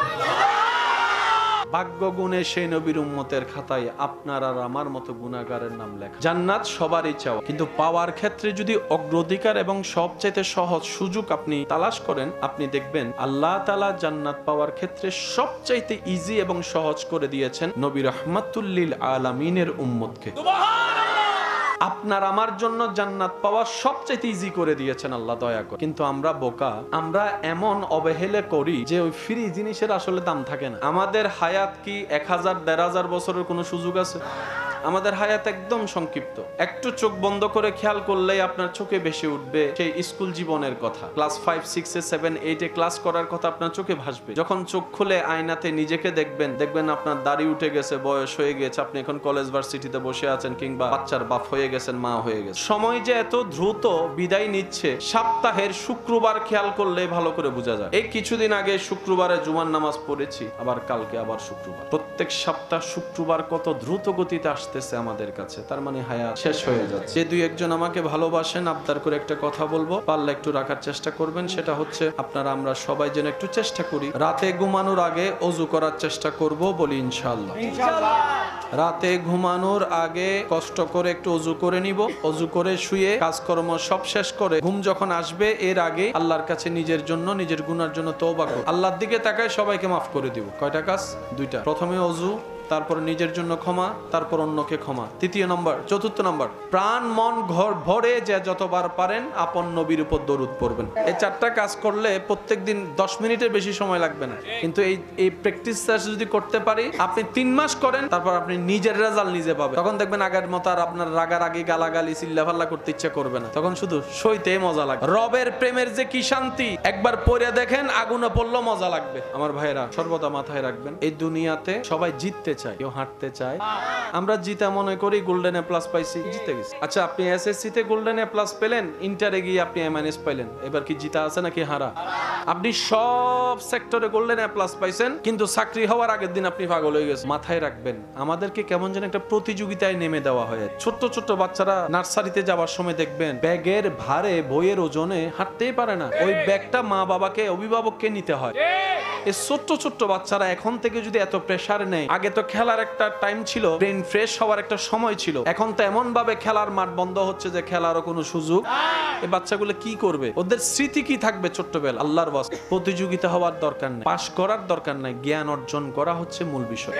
ভাগ্য গুণে সেই নবীর উম্মতের খাতায় আপনার আর আমার মতো গুনাহগারের নাম লেখা। জান্নাত সবারই চাও, কিন্তু পাওয়ার ক্ষেত্রে যদি অগ্রাধিকার এবং সবচেয়ে সহজ সুযোগ আপনি তালাশ করেন, আপনি দেখবেন আল্লাহ তাআলা জান্নাত পাওয়ার ক্ষেত্রে সবচাইতে ইজি এবং সহজ করে দিয়েছেন নবী রাহমাতুল লিল আলামিনের উম্মতকে। আপনার আমার জন্য জান্নাত পাওয়া সবচেয়ে ইজি করে দিয়েছেন আল্লাহ, দয়া করে। কিন্তু আমরা বোকা, আমরা এমন অবহেলা করি যে ওই ফ্রি জিনিসের আসলে দাম থাকে না। আমাদের হায়াত কি 1000-1500 বছরের কোনো সুযোগ আছে? আমাদের হায়াত একদম সংক্ষিপ্ত। একটু চোখ বন্ধ করে খেয়াল করলেই আপনার চোখে ভেসে উঠবে সেই স্কুল জীবনের কথা। ক্লাস 5, 6, 7, 8 ক্লাস করার কথা আপনার চোখে ভাসবে। যখন চোখ খুলে আয়নাতে নিজেকে দেখবেন আপনার দাড়ি উঠে গেছে, বয়স হয়ে গেছে, আপনি এখন কলেজ ভার্সিটিতে বসে আছেন, কিংবা বাচ্চার বাপ হয়ে গেছেন, মা হয়ে গেছে। সময় যে এত দ্রুত বিদায় নিচ্ছে, সপ্তাহের শুক্রবার খেয়াল করলে ভালো করে বোঝা যায়। এই কিছুদিন আগে শুক্রবারে জুমার নামাজ পড়েছি, আবার কালকে আবার শুক্রবার। প্রত্যেক সপ্তাহ শুক্রবার কত দ্রুত গতিতে আসতে আসতেছে আমাদের কাছে, তার মানে হায়াত শেষ হয়ে যাচ্ছে। যে দুই একজন আমাকে ভালোবাসেন, আবদার করে একটা কথা বলবো, পারলে একটু রাখার চেষ্টা করবেন। সেটা হচ্ছে আপনারা আমরা সবাই যেন একটু চেষ্টা করি রাতে ঘুমানোর আগে অজু করার চেষ্টা করব, বলি ইনশাআল্লাহ। রাতে ঘুমানোর আগে কষ্ট করে একটু অজু করে নিব, অজু করে শুয়ে কাজকর্ম সব শেষ করে ঘুম যখন আসবে এর আগে আল্লাহর কাছে নিজের জন্য, নিজের গুনার জন্য তওবা করব। আল্লাহর দিকে তাকায় সবাইকে মাফ করে দিব। কয়টা কাজ? দুইটা। প্রথমে অজু, তারপর নিজের জন্য ক্ষমা, তারপর অন্যকে ক্ষমা। চতুর্থ নম্বর, প্রাণ মন ঘর ভরে যে যতবার পারেন আপন নবীর উপর দরুদ পড়বেন। এই চারটা কাজ করলে প্রত্যেকদিন 10 মিনিটের বেশি সময় লাগবে না। কিন্তু এই প্র্যাকটিসটা যদি করতে পারি, আপনি 3 মাস করেন, তারপর আপনি নিজের রেজাল্ট নিজে পাবেন। তখন দেখবেন আগের মতো আর আপনার রাগারাগি গালাগালি চিল্লাফাল্লা করতে ইচ্ছা করবে না, তখন শুধু সইতে মজা লাগবে। রবের প্রেমের যে কি শান্তি, একবার পড়ে দেখেন, আগুনে পড়লেও মজা লাগবে। আমার ভাইরা সর্বদা মাথায় রাখবেন, এই দুনিয়াতে সবাই জিততে চায়, কেউ হাঁটতে চায়। আমরা জিতা মনে করি গোল্ডেন এ প্লাস পাইছি, জিতে গেছি। আচ্ছা, আপনি এসএসসি তে গোল্ডেন এ প্লাস পেলেন, ইন্টারে গিয়ে আপনি এ মাইনাস পাইলেন, এবার কি জিতা আছে নাকি হারা? আপনি সব সেক্টরে গোল্ডেন এ প্লাস পাইছেন, কিন্তু চাকরি হওয়ার আগের দিন আপনি পাগল হয়ে গেছেন। মাথায় রাখবেন, আমাদেরকে কেমন যেন একটা প্রতিযোগিতায় নেমে দেওয়া হয়। ছোট্ট ছোট্ট বাচ্চারা নার্সারিতে যাওয়ার সময় দেখবেন ব্যাগের ভারে, বইয়ের ওজনে হাঁটতেই পারে না, ওই ব্যাগটা মা বাবাকে, অভিভাবককে নিতে হয়। এই ছোট্ট ছোট্ট বাচ্চারা এখন থেকে যদি এত প্রেসার নেই, আগে তো খেলার একটা টাইম ছিল, ব্রেন ফ্রেশ হওয়ার একটা সময় ছিল, এখন তো এমন ভাবে খেলার মাঠ বন্ধ হচ্ছে যে খেলারও কোনো সুযোগ। এই বাচ্চাগুলো কি করবে? ওদের স্মৃতি কি থাকবে ছোট্টবেলা? আল্লাহর ওয়াস্তে প্রতিযোগিতা হওয়ার দরকার নেই, পাশ করার দরকার নাই, জ্ঞান অর্জন করা হচ্ছে মূল বিষয়।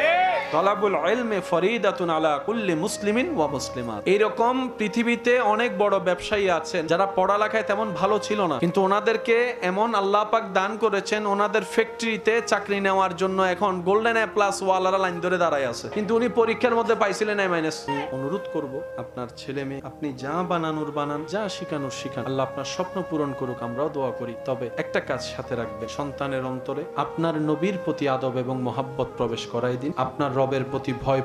তলাবুল ইলমি ফরিদাতুন আলা কুল্লি মুসলিমিন ওয়া মুসলিমাত। এইরকম পৃথিবীতে অনেক বড় ব্যবসায়ী আছেন যারা পড়ালেখায় তেমন ভালো ছিল না, কিন্তু ওনাদেরকে এমন আল্লাহ পাক দান করেছেন, ওনাদের ফ্যাক্টরিতে চাকরি নেওয়ার জন্য এখন গোল্ডেন এ প্লাস ওয়ালারা লাইন ধরে দাঁড়ায় আছে, কিন্তু উনি পরীক্ষার মধ্যে পাইছিলেন এ মাইনাস। অনুরোধ করব, আপনার ছেলে মেয়ে আপনি যা বানানোর বানান, যা শিখানোর শিখান, আল্লাহ আপনার স্বপ্ন পূরণ করুক, আমরাও দোয়া করি। তবে একটা কাজ সাথে রাখবেন, সন্তানের অন্তরে আপনার নবীর প্রতি আদব এবং মহাব্বত প্রবেশ করাই দিন, আপনার রবের প্রতি ভয়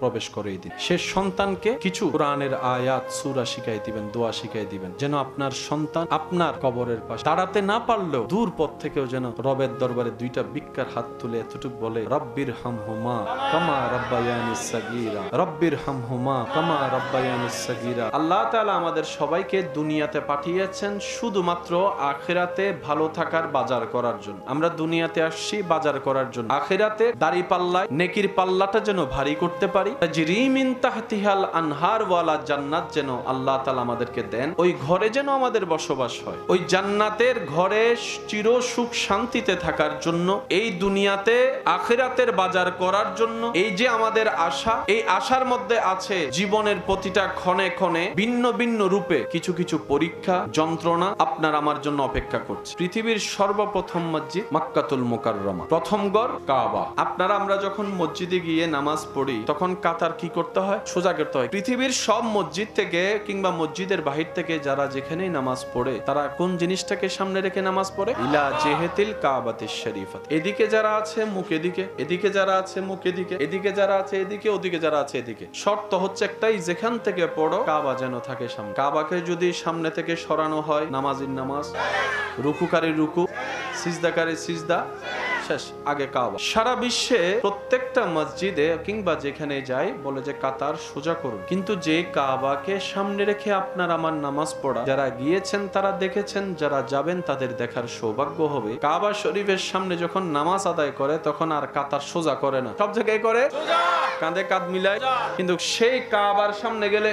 প্রবেশ করিয়ে দিন। সে সন্তানকে কিছু কোরআনের আয়াত সূরা শিখাই দিবেন, দোয়া শিখাই দিবেন, যেন আপনার সন্তান আপনার কবরের পাশে দাঁড়াতে না পারলেও দূর পথ থেকেও যেন রবের দরবারে দুইটা ভিক্ষার হাত তুলে এতটুকু বলে, রব্বির হামহুমা কামা রাব্বায়ানিস সাগীরা, রব্বির হামহুমা কামা রাব্বায়ানিস সাগীরা। আল্লাহ তাআলা আমাদের সবাইকে দুনিয়াতে পাঠিয়েছেন শুধুমাত্র আখিরাতে ভালো থাকার বাজার করার জন্য। আমরা দুনিয়াতে আসছি বাজার করার জন্য, আখিরাতে দাড়িপাল্লায় নেকির পাল্লাটা যেন ভারী করতে পারি, তাজরি মিন তাহতিহাল আনহার ওয়ালা জান্নাত যেন আল্লাহ তাআলা আমাদেরকে দেন, ওই ঘরে যেন আমাদের বসবাস হয়। ওই জান্নাতের ঘরে চির সুখ শান্তিতে থাকার জন্য, এই দুনিয়াতে আখিরাতের বাজার করার জন্য এই যে আমাদের আশা, এই আশার মধ্যে আছে জীবনের প্রতিটা ক্ষণে ক্ষণে ভিন্ন ভিন্ন রূপে কিছু কিছু পরীক্ষা, যন্ত্রণা আপনার আমার জন্য অপেক্ষা করছে। পৃথিবীর সর্বপ্রথম মসজিদ মক্কাতুল মুকাররমা, প্রথম ঘর কাবা। আপনারা আমরা যখন মসজিদে গিয়ে নামাজ পড়ি তখন কাতার কি করতে হয়? সোজা করতে হয়। পৃথিবীর সব মসজিদ থেকে কিংবা মসজিদের বাহির থেকে যারা যেখানেই নামাজ পড়ে, তারা কোন জিনিসটাকে সামনে রেখে নামাজ পড়ে? ইলা জেহেতিল কাবাতিশ শরীফাত। এদিকে যারা আছে মুখ এদিকে, এদিকে যারা আছে মুখ এদিকে, এদিকে যারা আছে এদিকে, ওদিকে যারা আছে এদিকে। শর্ত হচ্ছে একটাই, যেখান থেকে পড়ো কাবা যেন থাকে সামনে। কাবাকে যদি সামনে থেকে সরানো হয়, নামাজির নামাজ, রুকুকারীর রুকু, সিজদাকারীর সিজদা, শেষ, আগে কাবা। সারা বিশ্বে প্রত্যেকটা মসজিদে কিংবা যেখানে যাই বলে যে কাতার সোজা করুন, কিন্তু যে কাবাকে সামনে রেখে আপনার আমার নামাজ পড়া, যারা গিয়েছেন তারা দেখেছেন, যারা যাবেন তাদের দেখার সৌভাগ্য হবে। কাবা শরীফের সামনে যখন নামাজ আদায় করে তখন আর কাতার সোজা করে না, সব জায়গায় করে কাঁধে কাঁধ মিলায়। কিন্তু সেই কাবার সামনে গেলে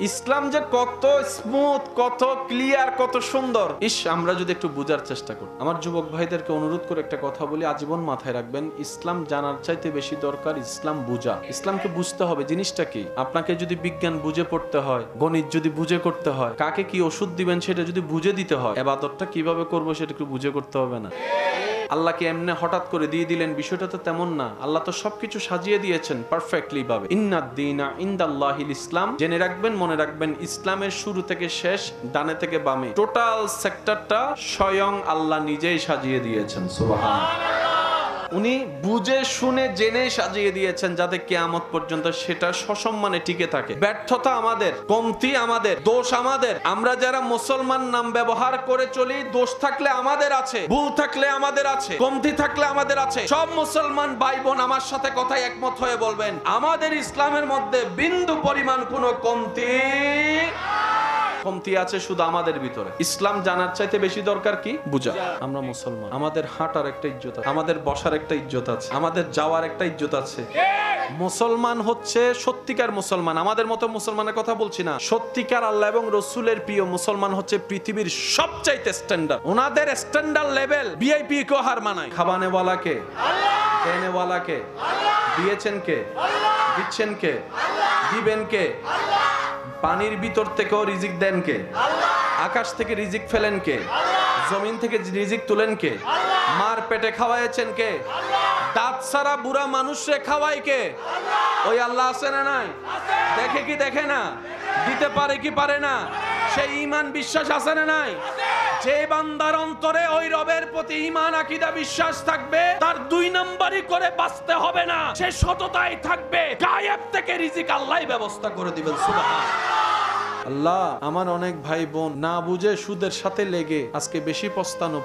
ইসলাম যে কত স্মুথ, কত ক্লিয়ার, কত সুন্দর, ইস আমরা যদি একটু বোঝার চেষ্টা করি। আমার যুবক ভাইদেরকে অনুরোধ করে একটা কথা বলি, আজীবন মাথায় রাখবেন, ইসলাম জানার চাইতে বেশি দরকার ইসলাম বুঝা। ইসলামকে বুঝতে হবে জিনিসটা কি। আপনাকে যদি বিজ্ঞান বুঝে পড়তে হয়, গণিত যদি বুঝে করতে হয়, কাকে কি ওষুধ দিবেন সেটা যদি বুঝে দিতে হয়, ইবাদতটা কিভাবে করবো সেটা একটু বুঝে করতে হবে না? আল্লাহকে এমনি হঠাৎ করে দিয়ে দিলেন, বিষয়টা তো তেমন না। আল্লাহ তো সবকিছু সাজিয়ে দিয়েছেন পারফেক্টলি ভাবে। ইন্নাদ-দীনা ইনদাল্লাহিল ইসলাম। জেনে রাখবেন, মনে রাখবেন, ইসলামের শুরু থেকে শেষ, ডানে থেকে বামে, টোটাল সেক্টরটা স্বয়ং আল্লাহ নিজেই সাজিয়ে দিয়েছেন। সুবহানাল্লাহ। উনি বুঝে শুনে জেনে সাজিয়ে দিয়েছেন যাতে কিয়ামত পর্যন্ত সেটা সসম্মানে টিকে থাকে। ব্যর্থতা আমাদের, কমতি আমাদের, দোষ আমাদের। আমরা যারা মুসলমান নাম ব্যবহার করে চলি, দোষ থাকলে আমাদের আছে, ভুল থাকলে আমাদের আছে, কমতি থাকলে আমাদের আছে। সব মুসলমান ভাই বোন আমার সাথে কথায় একমত হয়ে বলবেন, আমাদের ইসলামের মধ্যে বিন্দু পরিমাণ কোনো কমতি আছে শুধু আমাদের ভিতরে। ইসলাম জানার চাইতে বেশি দরকার কি? বুঝা। আমরা মুসলমান, আমাদের হাঁটার একটা ইজ্জত আছে, আমাদের বসার একটা ইজ্জত আছে, আমাদের যাওয়ার একটা ইজ্জত আছে। মুসলমান হচ্ছে সত্যিকার মুসলমান, আমাদের মতো মুসলমানের কথা বলছি না, সত্যিকার আল্লাহ এবং রসুলের প্রিয় মুসলমান হচ্ছে পৃথিবীর সবচাইতে স্ট্যান্ডার্ড। ওনাদের স্ট্যান্ডার্ড লেভেল ভিআইপি কো হার মানায়। খাবানেওয়ালা কে? দেনেওয়ালা কে? দিয়েছেন কে? দিচ্ছেন কে? দিবেন কে? পানির ভিতর থেকেও রিজিক দেন কে? আকাশ থেকে রিজিক ফেলেন কে? জমিন থেকে রিজিক তুলেন কে? মার পেটে খাওয়াইছেন কে? দাঁত ছাড়া বুড়া মানুষরে খাওয়ায় কে? ওই আল্লাহ আছে না নাই? দেখে কি দেখে না? দিতে পারে কি পারে না? সেই ঈমান বিশ্বাস আছে না নাই? যে বান্দার অন্তরে ওই রবের প্রতি ঈমান আকীদা বিশ্বাস থাকবে, তার দুই নম্বরই করে বাঁচতে হবে না, সে সততায় থাকবে, গায়েব থেকে রিজিক আল্লাহই ব্যবস্থা করে দিবেন। সুবহানাল্লাহ। আল্লাহ, আমার অনেক ভাই বোন না বুঝে সুদের সাথে লেগে আজকে বেশি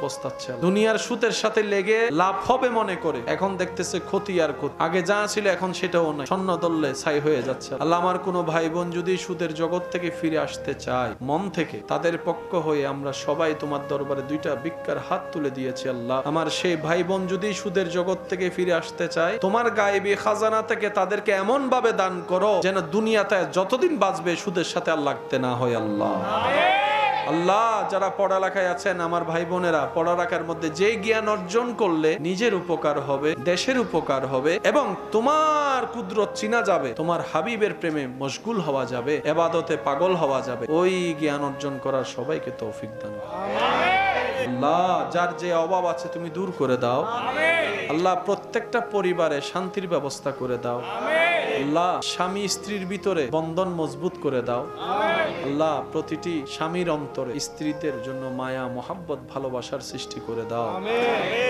পস্তাচ্ছে। দুনিয়ার সুদের সাথে লেগে লাভ হবে মনে করে এখন দেখতেছে ক্ষতি আর ক্ষতি। আগে যা ছিল এখন সেটাও নাই, স্বর্ণ দললে ছাই হয়ে যাচ্ছে। আল্লাহ, আমার কোনো ভাই বোন যদি সুদের জগৎ থেকে ফিরে আসতে চায় মন থেকে, তাদের পক্ষ হয়ে আমরা সবাই তোমার দরবারে দুইটা ভিক্ষার হাত তুলে দিয়েছি। আল্লাহ, আমার সেই ভাই বোন যদি সুদের জগৎ থেকে ফিরে আসতে চায়, তোমার গায়েবী খাজানা থেকে তাদেরকে এমন ভাবে দান করো যেন দুনিয়াতে যতদিন বাঁচবে সুদের সাথে আল্লাহ না হয়। আল্লাহ আল্লাহ, যারা পড়ালেখায় আছেন আমার ভাই বোনেরা, পড়ালেখার মধ্যে যে জ্ঞান অর্জন করলে নিজের উপকার হবে, দেশের উপকার হবে এবং তোমার কুদরত চিনা যাবে, তোমার হাবিবের প্রেমে মশগুল হওয়া যাবে, ইবাদতে পাগল হওয়া যাবে, ওই জ্ঞান অর্জন করার সবাইকে তৌফিক দান করো। আল্লাহ, যার যে অভাব আছে তুমি দূর করে দাও। আল্লাহ, প্রত্যেকটা পরিবারে শান্তির ব্যবস্থা করে দাও। আল্লাহ, স্বামী স্ত্রীর ভিতরে বন্ধন মজবুত করে দাও। আল্লাহ, প্রতিটি স্বামীর অন্তরে স্ত্রীদের জন্য মায়া, মোহাব্বত, ভালোবাসার সৃষ্টি করে দাও।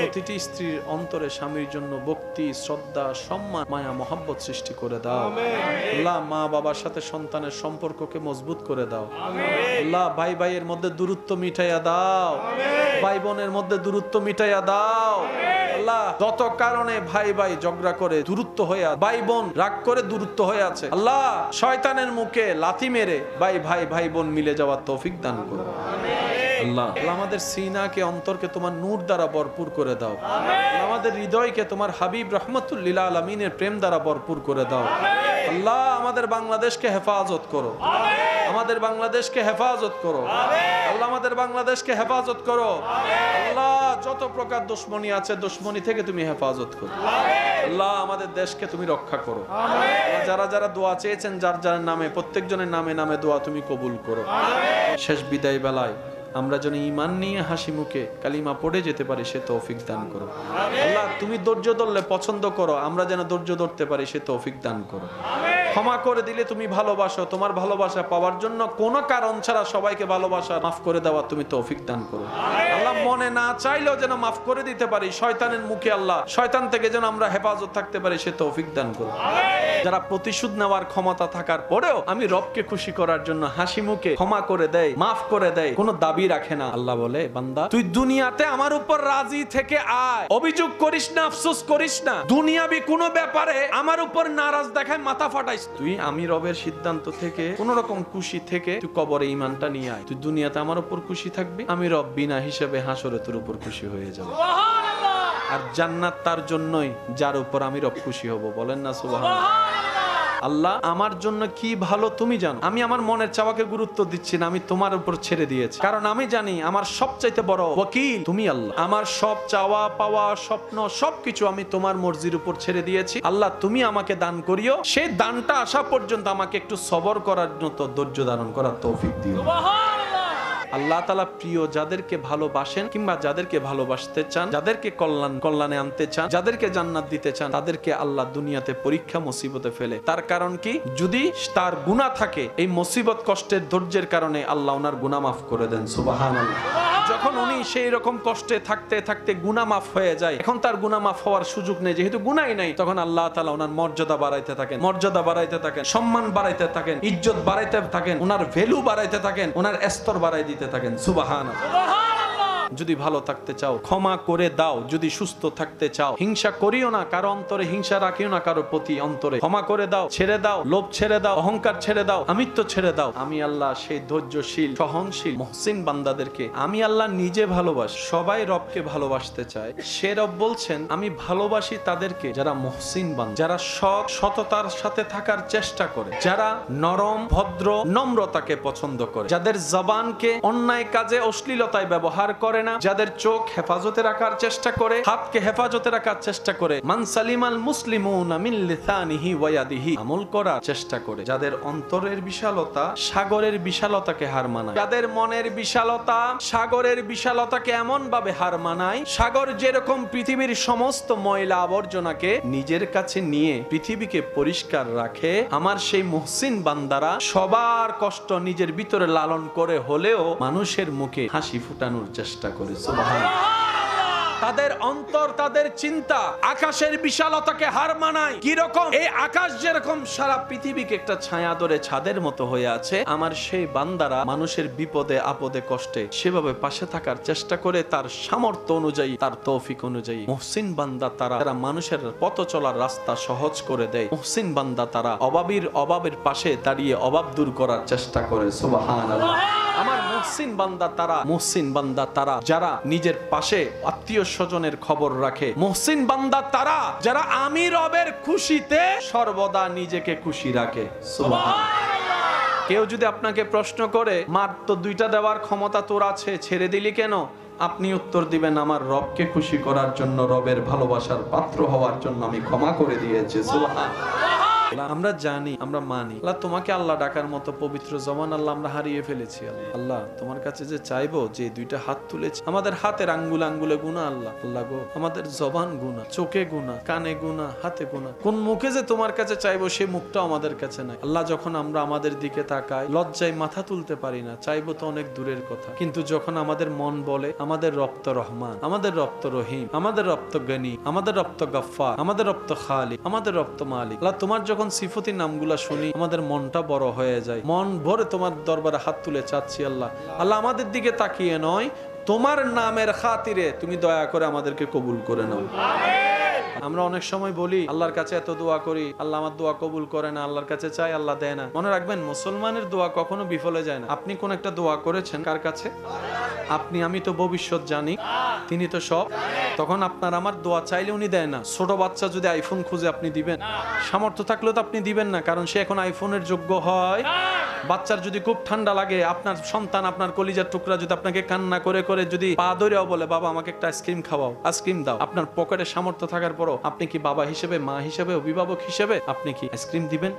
প্রতিটি স্ত্রীর অন্তরে স্বামীর জন্য ভক্তি, শ্রদ্ধা, সম্মান, মায়া, মোহাব্বত সৃষ্টি করে দাও। আল্লাহ, মা বাবার সাথে সন্তানের সম্পর্ককে মজবুত করে দাও। আল্লাহ, ভাই ভাইয়ের মধ্যে দূরত্ব মিটাইয়া দাও, ভাই বোনের মধ্যে দূরত্ব মিটাইয়া দাও। আল্লাহ, যত কারণে ভাই ভাই ঝগড়া করে দূরত্ব হয়ে, ভাই বোন রাগ করে দূরত্ব হয়ে আছে, আল্লাহ শয়তানের মুখে লাথি মেরে ভাই বোন মিলে যাওয়ার তৌফিক দান করো। আল্লাহ, আমাদের সিনাকে, অন্তরকে তোমার নূর দ্বারা ভরপুর করে দাও। আমাদের হৃদয়কে তোমার হাবিব রাহমাতুল লিল আলামিনের প্রেম দ্বারা ভরপুর করে দাও। আল্লাহ, আমাদের বাংলাদেশকে হেফাজত করো, আমাদের বাংলাদেশকে হেফাজত করো। আল্লাহ, আমাদের বাংলাদেশকে হেফাজত করো। আল্লাহ, যত প্রকার দুশমনী আছে দুশমনী থেকে তুমি হেফাজত করো। আল্লাহ, আমাদের দেশকে তুমি রক্ষা করো। যারা যারা দোয়া চেয়েছেন যার যার নামে, প্রত্যেকজনের নামে নামে দোয়া তুমি কবুল করো। শেষ বিদায় বেলায় আমরা যেন ঈমান নিয়ে হাসি মুখে কালিমা পড়ে যেতে পারি সে তৌফিক দান করো। আল্লাহ, তুমি ধৈর্য ধরলে পছন্দ করো, আমরা যেন ধৈর্য ধরতে পারি সে তৌফিক দান করো। ক্ষমা করে দিলে তুমি ভালোবাসো, তোমার ভালোবাসা পাওয়ার জন্য কোনো কারণ ছাড়া সবাইকে ভালোবাসা, মাফ করে দেওয়া তুমি তৌফিক দান করো। আল্লাহ, মনে না চাইলেও যেন মাফ করে দিতে পারি, শয়তানের মুখে আল্লাহ শয়তান থেকে যেন আমরা হেফাজত থাকতে পারি সে তৌফিক দান করো। যারা প্রতিশোধ নেওয়ার ক্ষমতা থাকার পরেও আমি রবকে খুশি করার জন্য হাসি মুখে ক্ষমা করে দেয়, মাফ করে দেয়, কোনো দাবি রাখে না, আল্লাহ বলে, বান্দা তুই দুনিয়াতে আমার উপর রাজি থেকে আয়, অভিযোগ করিস না, আফসোস করিস না, দুনিয়াবি কোনো ব্যাপারে আমার উপর নারাজ দেখায় মাথা ফাটাইস, তুই আমি রবের সিদ্ধান্ত থেকে কোন রকম খুশি থেকে তুই কবরে ঈমানটা নিয়ে আয়, তুই দুনিয়াতে আমার উপর খুশি থাকবি, আমি রব বিনা হিসেবে হাসরে তোর উপর খুশি হয়ে যাব। আর জান্নাত তার জন্যই যার উপর আমি রব খুশি হব। বলেন না সুবহানাল্লাহ। আল্লাহ, আমার জন্য কি ভালো তুমি জানো, আমি আমার মনের চাওয়াকে গুরুত্ব দিচ্ছি না, আমি তোমার উপর ছেড়ে দিয়েছি, কারণ আমি জানি আমার সবচাইতে বড় ওয়াকিল তুমি আল্লাহ। আমার সব চাওয়া পাওয়া, স্বপ্ন, সবকিছু আমি তোমার মর্জির উপর ছেড়ে দিয়েছি। আল্লাহ, তুমি আমাকে দান করিও, সেই দানটা আসা পর্যন্ত আমাকে একটু সবর করার মতো ধৈর্য ধারণ করার তৌফিক দিও। আল্লাহ তাআলা প্রিয় যাদেরকে ভালোবাসেন কিংবা যাদেরকে ভালোবাসতে চান, যাদেরকে কল্যাণে আনতে চান, যাদেরকে জান্নাত দিতে চান, তাদেরকে আল্লাহ দুনিয়াতে পরীক্ষা মুসিবতে ফেলে। তার কারণ কি? যদি তার গুনাহ থাকে, এই মুসিবত কষ্টের ধৈর্যের কারণে আল্লাহ ওনার গুনাহ মাফ করে দেন। সুবহানাল্লাহ। যখন উনি সেই রকম কষ্টে থাকতে থাকতে গুনাহ মাফ হয়ে যায়, এখন তার গুনাহ মাফ হওয়ার সুযোগ নেই, যেহেতু গুনাহই নাই, তখন আল্লাহ তাআলা ওনার মর্যাদা বাড়াইতে থাকেন, মর্যাদা বাড়াইতে থাকেন, সম্মান বাড়াইতে থাকেন, ইজ্জত বাড়াইতে থাকেন, ওনার ভ্যালু বাড়াইতে থাকেন, ওনার স্তর বাড়াই দিতে থাকেন। সুবহানাল্লাহ। যদি ভালো থাকতে চাও ক্ষমা করে দাও, যদি সুস্থ থাকতে চাও হিংসা করিও না, কারো অন্তরে হিংসা রাখিও না, কারো প্রতি অন্তরে ক্ষমা করে দাও, ছেড়ে দাও, লোভ ছেড়ে দাও, অহংকার ছেড়ে দাও, আমিত্ব ছেড়ে দাও। আমি আল্লাহ সেই ধৈর্যশীল সহনশীল মুহসিন বান্দাদেরকে আমি আল্লাহ নিজে ভালোবাসি। সবাই রবকে ভালোবাসতে চায়, সে রব বলছেন আমি ভালোবাসি তাদেরকে যারা মুহসিন বান্দা, যারা সৎ সততার সাথে থাকার চেষ্টা করে, যারা নরম ভদ্র নম্রতাকে পছন্দ করে, যাদের জবানকে অন্যায় কাজে অশ্লীলতায় ব্যবহার করে না, যাদের চোখ হেফাজতে রাখার চেষ্টা করে, হাতকে হেফাজতে রাখার চেষ্টা করে, মান সালিমাল মুসলিমুনা মিন লিসানিহি ওয়া ইয়াদিহি, আমল করার চেষ্টা করে, যাদের অন্তরের বিশালতা সাগরের বিশালতাকে হার মানায়, যাদের মনের বিশালতা সাগরের বিশালতাকে এমন ভাবে হার মানায়, সাগর যেরকম পৃথিবীর সমস্ত ময়লা আবর্জনাকে নিজের কাছে নিয়ে পৃথিবীকে পরিষ্কার রাখে, আমার সেই মুহসিন বান্দারা সবার কষ্ট নিজের ভিতরে লালন করে হলেও মানুষের মুখে হাসি ফুটানোর চেষ্টা করে। তাদের অন্তর তাদের চিন্তা আকাশের বিশালতাকে হার মানায়। কিরকম? এই আকাশ যেরকম সারা পৃথিবীকে একটা ছায়া ধরে ছাদের মতো হয়ে আছে, আমার সেই বান্দারা মানুষের বিপদে আপদে কষ্টে সেভাবে পাশে থাকার চেষ্টা করে তার সামর্থ্য অনুযায়ী, তার তৌফিক অনুযায়ী। মুহসিন বান্দা তারা যারা মানুষের পথ চলার রাস্তা সহজ করে দেয়। মুহসিন বান্দা তারা অভাবের পাশে দাঁড়িয়ে অভাব দূর করার চেষ্টা করে। সুবহানাল্লাহ। আমার মুহসিন বান্দা তারা যারা নিজের পাশে আত্মীয় স্বজনের খবর রাখে। মুহসিন বান্দা তারা যারা আমি রবের খুশিতে সর্বদা নিজেকে খুশি রাখে। সুবহানাল্লাহ। কেউ যদি আপনাকে প্রশ্ন করে মার তো দুইটা দেওয়ার ক্ষমতা তোর আছে, ছেড়ে দিলি কেন? আপনি উত্তর দিবেন আমার রবকে খুশি করার জন্য, রবের ভালোবাসার পাত্র হওয়ার জন্য আমি ক্ষমা করে দিয়েছি। সুবহানাল্লাহ। আমরা জানি, আমরা মানি আল্লাহ তোমাকে আল্লাহ ডাকার মতো পবিত্র জবান আল্লাহ আমরা হারিয়ে ফেলেছি। আল্লাহ তোমার কাছে যে চাইবো, যে দুইটা হাত তুলেছি, আমাদের হাতের আঙ্গুলে গুনাহ। আল্লাহ গো, আমাদের জবান গুনাহ, চোখে গুনাহ, কানে গুনাহ, হাতে গুনাহ। কোন মুখে যে তোমার কাছে চাইবো সে মুখটাও আমাদের কাছে নাই। আল্লাহ যখন আমরা আমাদের দিকে তাকাই লজ্জায় মাথা তুলতে পারি না, চাইবো তো অনেক দূরের কথা। কিন্তু যখন আমাদের মন বলে আমাদের রব তো রহমান, আমাদের রব তো রহিম, আমাদের রব তো গনি, আমাদের রব তো গফফার, আমাদের রব তো খালিক, আমাদের রব তো মালিক। আল্লাহ তোমার যখন সিফতি নামগুলা শুনি আমাদের মনটা বড় হয়ে যায়, মন ভরে তোমার দরবারে হাত তুলে চাচ্ছি আল্লাহ আমাদের দিকে তাকিয়ে নয়, তোমার নামের খাতিরে তুমি দয়া করে আমাদেরকে কবুল করে নাও। আমরা অনেক সময় বলি আল্লাহর কাছে এত দোয়া করি, আল্লাহ আমার দোয়া কবুল করে না, আল্লাহর কাছে চাই আল্লাহ দেয় না। মনে রাখবেন মুসলমানের দোয়া কখনো বিফলে যায় না। আপনি কোন একটা দোয়া করেছেন কার কাছে? আমি তো ভবিষ্যৎ জানি, তিনি তো সব। তখন আপনার আমার দোয়া চাইলে উনি দেয় না। ছোট বাচ্চা যদি আইফোন খুঁজে আপনি দিবেন? সামর্থ্য থাকলেও তো আপনি দিবেন না, কারণ সে এখন আইফোনের যোগ্য হয়। বাচ্চার যদি খুব ঠান্ডা লাগে, আপনার সন্তান আপনার কলিজার টুকরা যদি আপনাকে কান্না করে করে যদি পা ধরেও বলে বাবা আমাকে একটা আইসক্রিম খাওয়াও, আইসক্রিম দাও, আপনার পকেটে সামর্থ্য থাকার পরও আপনি কি বাবা হিসেবে, মা হিসেবে, অভিভাবক হিসেবে আপনি কি আইসক্রিম দিবেন?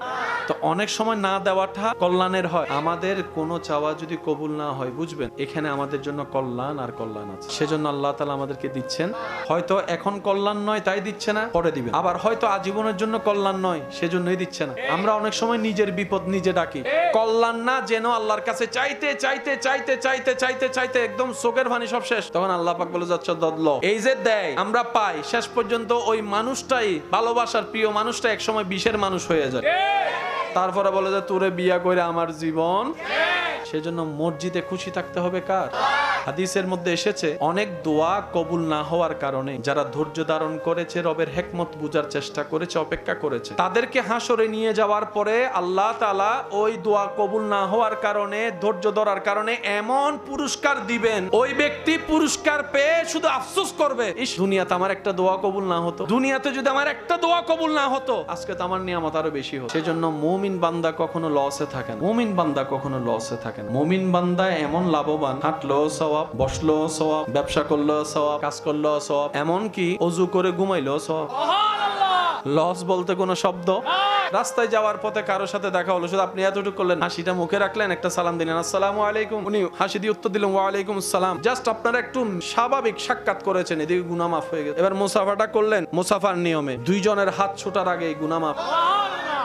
তো অনেক সময় না দেওয়াটা কল্যাণের হয়। আমাদের কোনো চাওয়া যদি কবুল না হয়, বুঝবেন এখানে আমাদের জন্য কল্যাণ আর কল্যাণ আছে। সেজন্য আল্লাহ তাআলা আমাদেরকে দিচ্ছেন। হয়তো এখন কল্যাণ নয় তাই দিচ্ছে না, পরে দিবেন। আবার হয়তো আজীবনের জন্য কল্যাণ নয় সেজন্যই দিচ্ছে না। আমরা অনেক সময় নিজের বিপদ নিজে ডাকি, কল্যাণ না যেন আল্লাহর কাছে চাইতে চাইতে চাইতে চাইতে চাইতে চাইতে একদম চোখের পানি সব শেষ। তখন আল্লাহ পাক বলে যাচ্ছে দদলো, এই যে দেয় আমরা পাই, শেষ পর্যন্ত ওই মানুষটাই, ভালোবাসার প্রিয় মানুষটা একসময় বিষের মানুষ হয়ে যায়। তারপরে বলে যে তোরে বিয়া করে আমার জীবন। সেজন্য মসজিদে খুশি থাকতে হবে কার? হাদিসের মধ্যে এসেছে অনেক দোয়া কবুল না হওয়ার কারণে যারা ধৈর্য ধারণ করেছে, রবের হিকমত বুঝার চেষ্টা করেছে, অপেক্ষা করেছে, তাদেরকে হাসরে নিয়ে যাওয়ার পরে আল্লাহ তাআলা ওই দোয়া কবুল না হওয়ার কারণে, ধৈর্য ধরার কারণে এমন পুরস্কার দিবেন, ওই ব্যক্তি পুরস্কার পেয়ে শুধু আফসোস করবে, ইস দুনিয়াতে আমার একটা দোয়া কবুল না হতো, দুনিয়াতে যদি আমার একটা দোয়া কবুল না হতো, আজকে তো আমার নিয়ামত আরো বেশি হতো। সেজন্য মুমিন বান্দা কখনো লসে থাকে না, মুমিন বান্দা কখনো লসে থাকে না। মুমিন বান্দা এমন লাভবান, হাঁটলো সওয়াব, বসলো সওয়াব, ব্যবসা করলো সওয়াব, কাজ করলো সওয়াব, এমনকি ওযু করে ঘুমাইলো সওয়াব। লস বলতে কোনো শব্দ। রাস্তায় যাওয়ার পথে কারোর সাথে দেখা হলো, শুধু আপনি এতটুকু করলেন, হাসিটা মুখে রাখলেন, একটা সালাম দিলেন, আসসালামু আলাইকুম, উনি হাসি দিয়ে উত্তর দিলেন ওয়া আলাইকুম আসসালাম। জাস্ট আপনারা একটু স্বাভাবিক সাক্ষাৎ করেছেন, এদিকে গুনাহ মাফ হয়ে গেছে। এবার মুসাফাটা করলেন মুসাফার নিয়মে, দুইজনের হাত ছোটার আগে গুনাহ মাফ।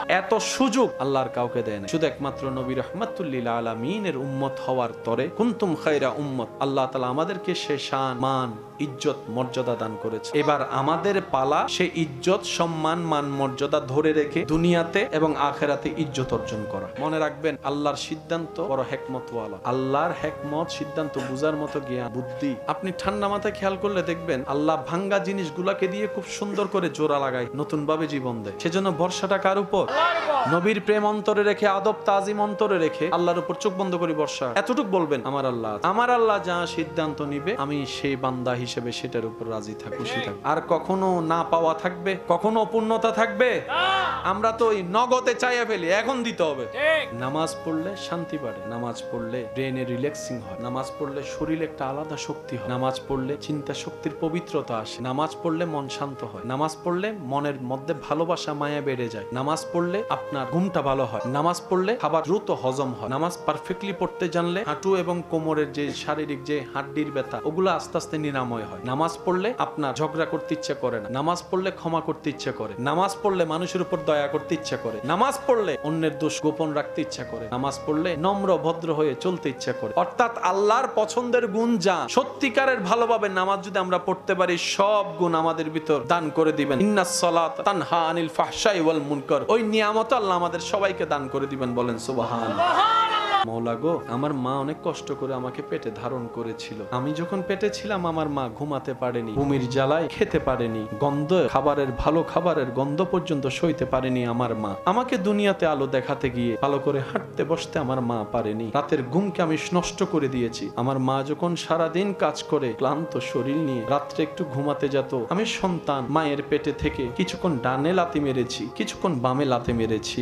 এত সুযোগ আল্লাহর কাউকে দেয় না, শুধু একমাত্র নবী রাহমাতুল লিল আলামিনের উম্মত হওয়ার তরে কুনতুম খায়রা উম্মত আল্লাহ তাআলা আমাদেরকে সে শান, মান, ইজ্জত, মর্যাদা দান করেছে। এবার আমাদের পালা সে ইজ্জত, সম্মান, মান, মর্যাদা ধরে রেখে দুনিয়াতে এবং আখিরাতে ইজ্জত অর্জন করা। মনে রাখবেন আল্লাহর সিদ্ধান্ত বড় হিকমতওয়ালা। আল্লাহর হিকমত, সিদ্ধান্ত বুঝার মতো জ্ঞান, বুদ্ধি আপনি ঠান্ডা মাথায় খেয়াল করলে দেখবেন আল্লাহ ভাঙ্গা জিনিসগুলোকে দিয়ে খুব সুন্দর করে জোড়া লাগায়, নতুন ভাবে জীবন দেয়। সেজন্য ভরসাটা কার উপর? নবীর প্রেম অন্তরে রেখে, আদব তাজিম অন্তরে রেখে আল্লাহর উপর চোখ বন্ধ করে ভরসা। এতটুকু বলবেন আমার আল্লাহ যা সিদ্ধান্ত নিবে আমি সেই বান্দা হিসেবে সেটার উপর রাজি থাকি, খুশি থাকি। আর কখনো না পাওয়া থাকবে, কখনো অপূর্ণতা থাকবে, আমরা তো ওই নগদে চাইয়া ফেলি, এখন দিতে হবে। নামাজ পড়লে শান্তি বাড়ে, নামাজ পড়লে ব্রেনে রিল্যাক্সিং হয়, নামাজ পড়লে শরীরে একটা আলাদা শক্তি হয়, নামাজ পড়লে চিন্তা শক্তির পবিত্রতা আসে, নামাজ পড়লে মন শান্ত হয়, নামাজ পড়লে মনের মধ্যে ভালোবাসা, মায়া বেড়ে যায়, নামাজ পড়লে আপনার ঘুমটা ভালো হয়, নামাজ পড়লে খাবার দ্রুত হজম হয়, নামাজ পারফেক্টলি পড়তে জানলে হাঁটু এবং কোমরের যে শারীরিক যে হাড্ডির ব্যথা ওগুলো আস্তে আস্তে নিরাময় হয়, নামাজ পড়লে আপনার ঝগড়া করতে ইচ্ছে করে না, নামাজ পড়লে ক্ষমা করতে ইচ্ছে করে, নামাজ পড়লে মানুষের উপর দয়া করতে ইচ্ছা করে, নামাজ পড়লে অন্যের দোষ গোপন রাখতে ইচ্ছা করে, নামাজ পড়লে নম্র ভদ্র হয়ে চলতে ইচ্ছা করে। অর্থাৎ আল্লাহর পছন্দের গুণ যা, সত্যিকারের ভালোভাবে নামাজ যদি আমরা পড়তে পারি, সব গুণ আমাদের ভিতর দান করে দিবেন। ইন্নাস সালাত তানহা আনিল ফাহশাই ওয়াল মুনকার, ওই নিয়ামত আল্লাহ আমাদের সবাইকে দান করে দিবেন। বলেন সুবহানাল্লাহ। মওলা গো, আমার মা অনেক কষ্ট করে আমাকে পেটে ধারণ করেছিল। আমি যখন পেটে ছিলাম আমার মা ঘুমাতে পারেনি, ভূমির জ্বালায় খেতে পারেনি, গন্ধ খাবারের, ভালো খাবারের গন্ধ পর্যন্ত সইতে পারেনি আমার মা। আমাকে দুনিয়াতে আলো দেখাতে গিয়ে ভালো করে হাঁটতে বসতে আমার মা পারেনি। রাতের ঘুমকে আমি নষ্ট করে দিয়েছি। আমার মা যখন সারাদিন কাজ করে ক্লান্ত শরীর নিয়ে রাত্রে একটু ঘুমাতে যেত, আমি সন্তান মায়ের পেটে থেকে কিছুক্ষণ ডানে লাথি মেরেছি, কিছুক্ষণ বামে লাথি মেরেছি।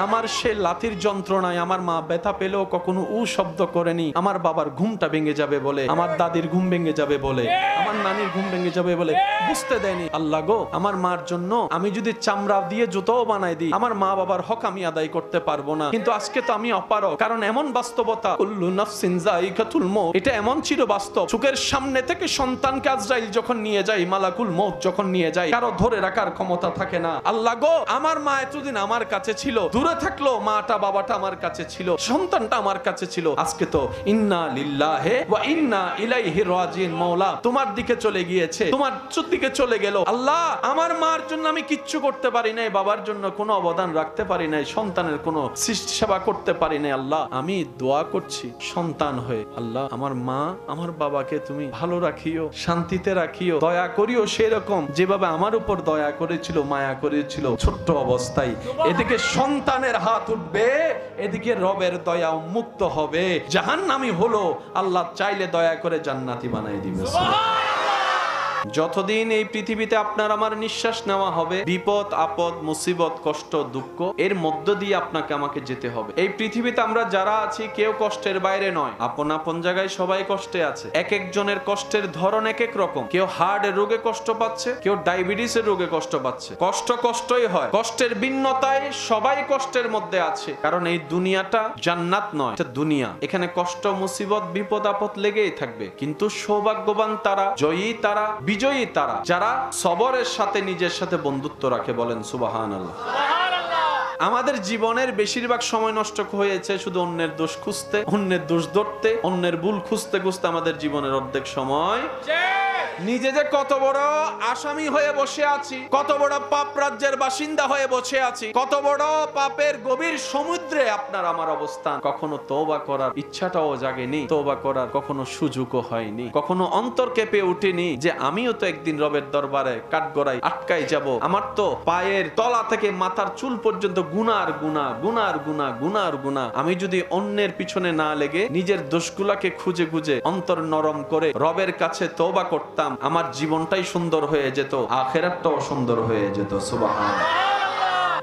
আমার সে লাথির যন্ত্রণায় আমার মা ব্যথা পেলেও কখনো উ শব্দ করেনি। আমার বাবার ঘুমটা ভেঙে যাবে বলে, আমার দাদির ঘুম ভেঙে যাবে বলে, আমার নানির ঘুম ভেঙে যাবে বলে বুঝতে দেয়নি। আল্লাহ গো, আমার মার জন্য আমি যদি চামড়া দিয়ে জুতোও বানাই দিই, আমার মা বাবার হক আমি আদায় করতে পারবো না। কিন্তু আজকে তো আমি অপারগ, কারণ এমন বাস্তবতা, কুল্লু নাফসিন যায়িকাতুল মউত, এটা এমন চির বাস্তব। চোখের সামনে থেকে সন্তানকে আজরাইল যখন নিয়ে যায়, মালাকুল মউত যখন নিয়ে যায়, কারো ধরে রাখার ক্ষমতা থাকে না। আল্লাহ গো, আমার মা এতদিন আমার কাছে ছিল, দূরে থাকলো মাটা বাবাটা আমার কাছে ছিল, সন্তানটা আমার কাছে ছিল। আজকে তো ইন্না লিল্লাহি ওয়া ইন্না ইলাইহি রাজিউন, মওলা তোমার দিকে চলে গিয়েছে, তোমার দিকে চলে গেল। আল্লাহ, আমার মার জন্য আমি কিচ্ছু করতে পারি নাই, বাবার জন্য কোনো অবদান রাখতে পারি নাই, সন্তানের কোনো সৃষ্টি সেবা করতে পারি নাই। আল্লাহ, আমি দোয়া করছি সন্তান হয়ে, আল্লাহ আমার মা আমার বাবাকে তুমি ভালো রাখিও, শান্তিতে রাখিও, দয়া করিও সেরকম যেভাবে আমার উপর দয়া করেছিল, মায়া করেছিল ছোট্ট অবস্থায়। এদিকে সন্তানের হাত উঠবে, এদিকে রবের দয়া মুক্ত হবে, জাহান্নামী হলো আল্লাহ চাইলে দয়া করে জান্নাতি বানাই দিবে। যতদিন এই পৃথিবীতে আপনার আমার নিঃশ্বাস নেওয়া হবে, বিপদ আপদ মুসিবত কষ্ট দুঃখ এর মধ্য দিয়ে আপনাকে আমাকে যেতে হবে। এই পৃথিবীতে আমরা যারা আছি কেউ কষ্টের বাইরে নয়, আপন আপন জায়গায় সবাই কষ্টে আছে। এক একজনের কষ্টের ধরন এক এক রকম। কেউ হার্টের রোগে কষ্ট পাচ্ছে, কেউ ডায়াবেটিসের রোগে কষ্ট পাচ্ছে। কষ্ট কষ্টই হয়, কষ্টের ভিন্নতায় সবাই কষ্টের মধ্যে আছে। কারণ এই দুনিয়াটা জান্নাত নয়, এটা দুনিয়া। এখানে কষ্ট মুসিবত বিপদ আপদ লেগেই থাকবে। কিন্তু সৌভাগ্যবান তারা, জয়ী তারা, বিজয়ী তারা যারা সবরের সাথে নিজের সাথে বন্ধুত্ব রাখে। বলেন সুবহানাল্লাহ। আমাদের জীবনের বেশিরভাগ সময় নষ্ট হয়েছে শুধু অন্যের দোষ খুঁজতে, অন্যের দোষ ধরতে, অন্যের ভুল খুঁজতে খুঁজতে আমাদের জীবনের অর্ধেক সময় নিজে যে কত বড় আসামি হয়ে বসে আছি, কত বড় পাপ রাজ্যের বাসিন্দা হয়ে বসে আছি, কত বড় পাপের গভীর সমুদ্রে আপনার আমার অবস্থান। কখনো তওবা করার ইচ্ছাটাও জাগেনি, তওবা করার কখনো সুযোগও হয়নি, কখনো অন্তর কেঁপে উঠেনি যে আমিও তো একদিন রবের দরবারে কাঠগড়ায় আটকাই যাব। আমার তো পায়ের তলা থেকে মাথার চুল পর্যন্ত গুনার গুনাহ, গুনার গুনাহ, গুনার গুনাহ। আমি যদি অন্যের পিছনে না লেগে নিজের দোষগুলাকে খুঁজে খুঁজে অন্তর নরম করে রবের কাছে তওবা করতাম, আমার জীবনটাই সুন্দর হয়ে যেত, আখিরাতটাও সুন্দর হয়ে যেত। সুবহানাল্লাহ।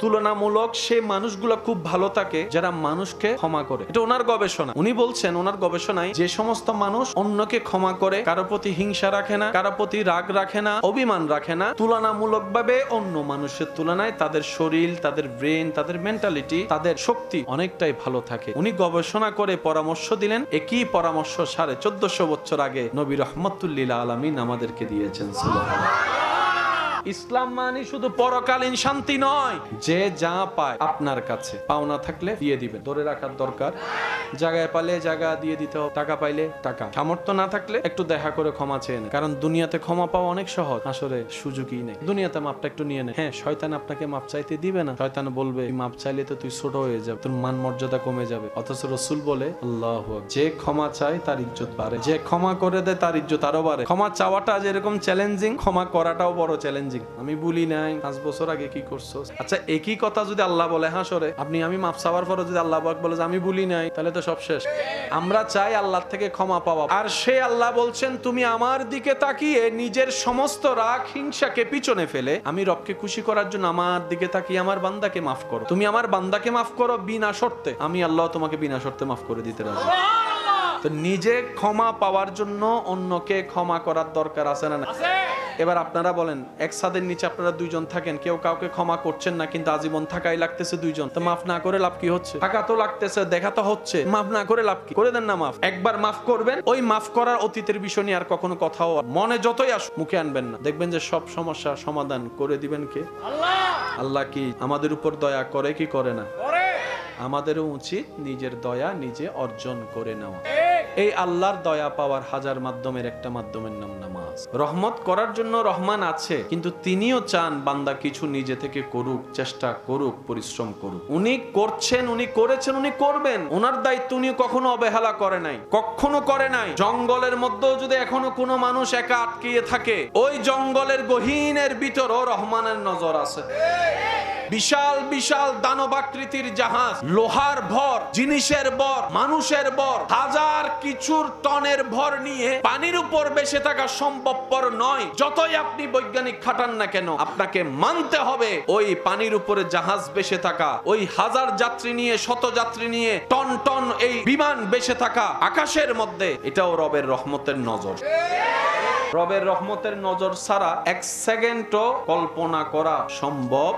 তুলনামূলক সেই মানুষগুলো খুব ভালো থাকে যারা মানুষকে ক্ষমা করে। এটা ওনার গবেষণা। উনি বলছেন ওনার গবেষণায় যে সমস্ত মানুষ অন্যকে ক্ষমা করে, কারো প্রতি হিংসা রাখে না, কারো প্রতি রাগ রাখে না, অভিমান রাখে না, তুলনামূলকভাবে অন্য মানুষের তুলনায় তাদের শরীর, তাদের ব্রেন, তাদের মেন্টালিটি, তাদের শক্তি অনেকটাই ভালো থাকে। উনি গবেষণা করে পরামর্শ দিলেন। একই পরামর্শ 1450 বছর আগে নবী রাহমাতুল লিল আলামিন আমাদেরকে দিয়েছেন। সুবহানাল্লাহ। ইসলাম মানে শুধু পরকালীন শান্তি নয়, যে যা পায় আপনার কাছে পাওনা থাকলে দিয়ে দিবেন, ধরে রাখার দরকার, জায়গায় পালে জায়গা দিয়ে দিতে হবে, টাকা পাইলে টাকা, সামর্থ্য না থাকলে একটু দেখা করে ক্ষমা চেয়ে নেন। কারণ দুনিয়াতে ক্ষমা পাওয়া অনেক সহজ, আসলে সুযোগই নেই। দুনিয়াতে মাপটা একটু নিয়ে নেয়। হ্যাঁ, শয়তান আপনাকে মাপ চাইতে দিবে না, শয়তান বলবে মাপ চাইলে তো তুই ছোট হয়ে যাবে, তোর মান মর্যাদা কমে যাবে। অথচ রাসূল বলে আল্লাহু আকবার, যে ক্ষমা চায় তার ইজ্জত বাড়ে, যে ক্ষমা করে দেয় তার ইজ্জত আরো বাড়ে। ক্ষমা চাওয়াটা যেরকম চ্যালেঞ্জিং, ক্ষমা করাটাও বড় চ্যালেঞ্জিং। আমি বলি নাই 5 বছর আগে কি করছো, আচ্ছা একই কথা যদি আল্লাহ বলে হাসরে, আমি মাপ চাওয়ার পরে যদি আল্লাহ পাক বলে যে আমি বলি নাই, তাহলে তো সব শেষ। আমরা চাই আল্লাহর থেকে ক্ষমা পাওয়া, আর সে আল্লাহ বলছেন তুমি আমার দিকে তাকিয়ে নিজের সমস্ত রাগ হিংসাকে পিছনে ফেলে আমি রবকে খুশি করার জন্য আমার দিকে তাকিয়ে আমার বান্দাকে মাফ করো। তুমি আমার বান্দাকে মাফ করো বিনা শর্তে, আমি আল্লাহ তোমাকে বিনা শর্তে মাফ করে দিতে রাজি। তো নিজে ক্ষমা পাওয়ার জন্য অন্যকে ক্ষমা করার দরকার আছে না? এবার আপনারা বলেন, এক ছাদের নিচে আপনারা দুইজন থাকেন, কেউ কাউকে ক্ষমা করছেন না, কিন্তু আজীবন থাকাই লাগতেছে দুইজন, তো মাফ না করে লাভ কি হচ্ছে? থাকা তো লাগতেছে, দেখা তো হচ্ছে, মাফ না করে লাভ কি? করে দেন না মাফ। একবার মাফ করবেন, ওই মাফ করার অতীতের বিষয় নিয়ে আর কখনো কথাও মনে যতই আসুক মুখে আনবেন না। দেখবেন যে সব সমস্যা সমাধান করে দিবেন কে? আল্লাহ। আল্লাহ কি আমাদের উপর দয়া করে কি করে না? আমাদেরও উচিত নিজের দয়া নিজে অর্জন করে নেওয়া। এই আল্লাহর দয়া পাওয়ার হাজার মাধ্যমের একটা মাধ্যমের নাম নামাজ। রহমত করার জন্য রহমান আছে, কিন্তু তিনিও চান বান্দা কিছু নিজে থেকে করুক, চেষ্টা করুক, পরিশ্রম করুক। উনি করছেন, উনি করেছেন, উনি করবেন, ওনার দায়িত্ব উনি কখনো অবহেলা করে নাই, কখনো করে নাই। জঙ্গলের মধ্যেও যদি এখনো কোনো মানুষ একা আটকিয়ে থাকে, ওই জঙ্গলের গহীনের ভিতরও রহমানের নজর আছে। বিশাল বিশাল দানবাকৃতির জাহাজ, লোহার ভর, জিনিসের ভর, মানুষের ভর, হাজার কিছুর টনের ভর নিয়ে পানির উপর ভেসে থাকা সম্ভবপর নয়। যতই আপনি বৈজ্ঞানিক খাটান না কেন, আপনাকে মানতে হবে ওই পানির উপরে জাহাজ ভেসে থাকা, ওই হাজার যাত্রী নিয়ে, শত যাত্রী নিয়ে টন টন এই বিমান ভেসে থাকা আকাশের মধ্যে, এটাও রবের রহমতের নজর। রবের রহমতের নজর ছাড়া এক সেকেন্ডও কল্পনা করা সম্ভব।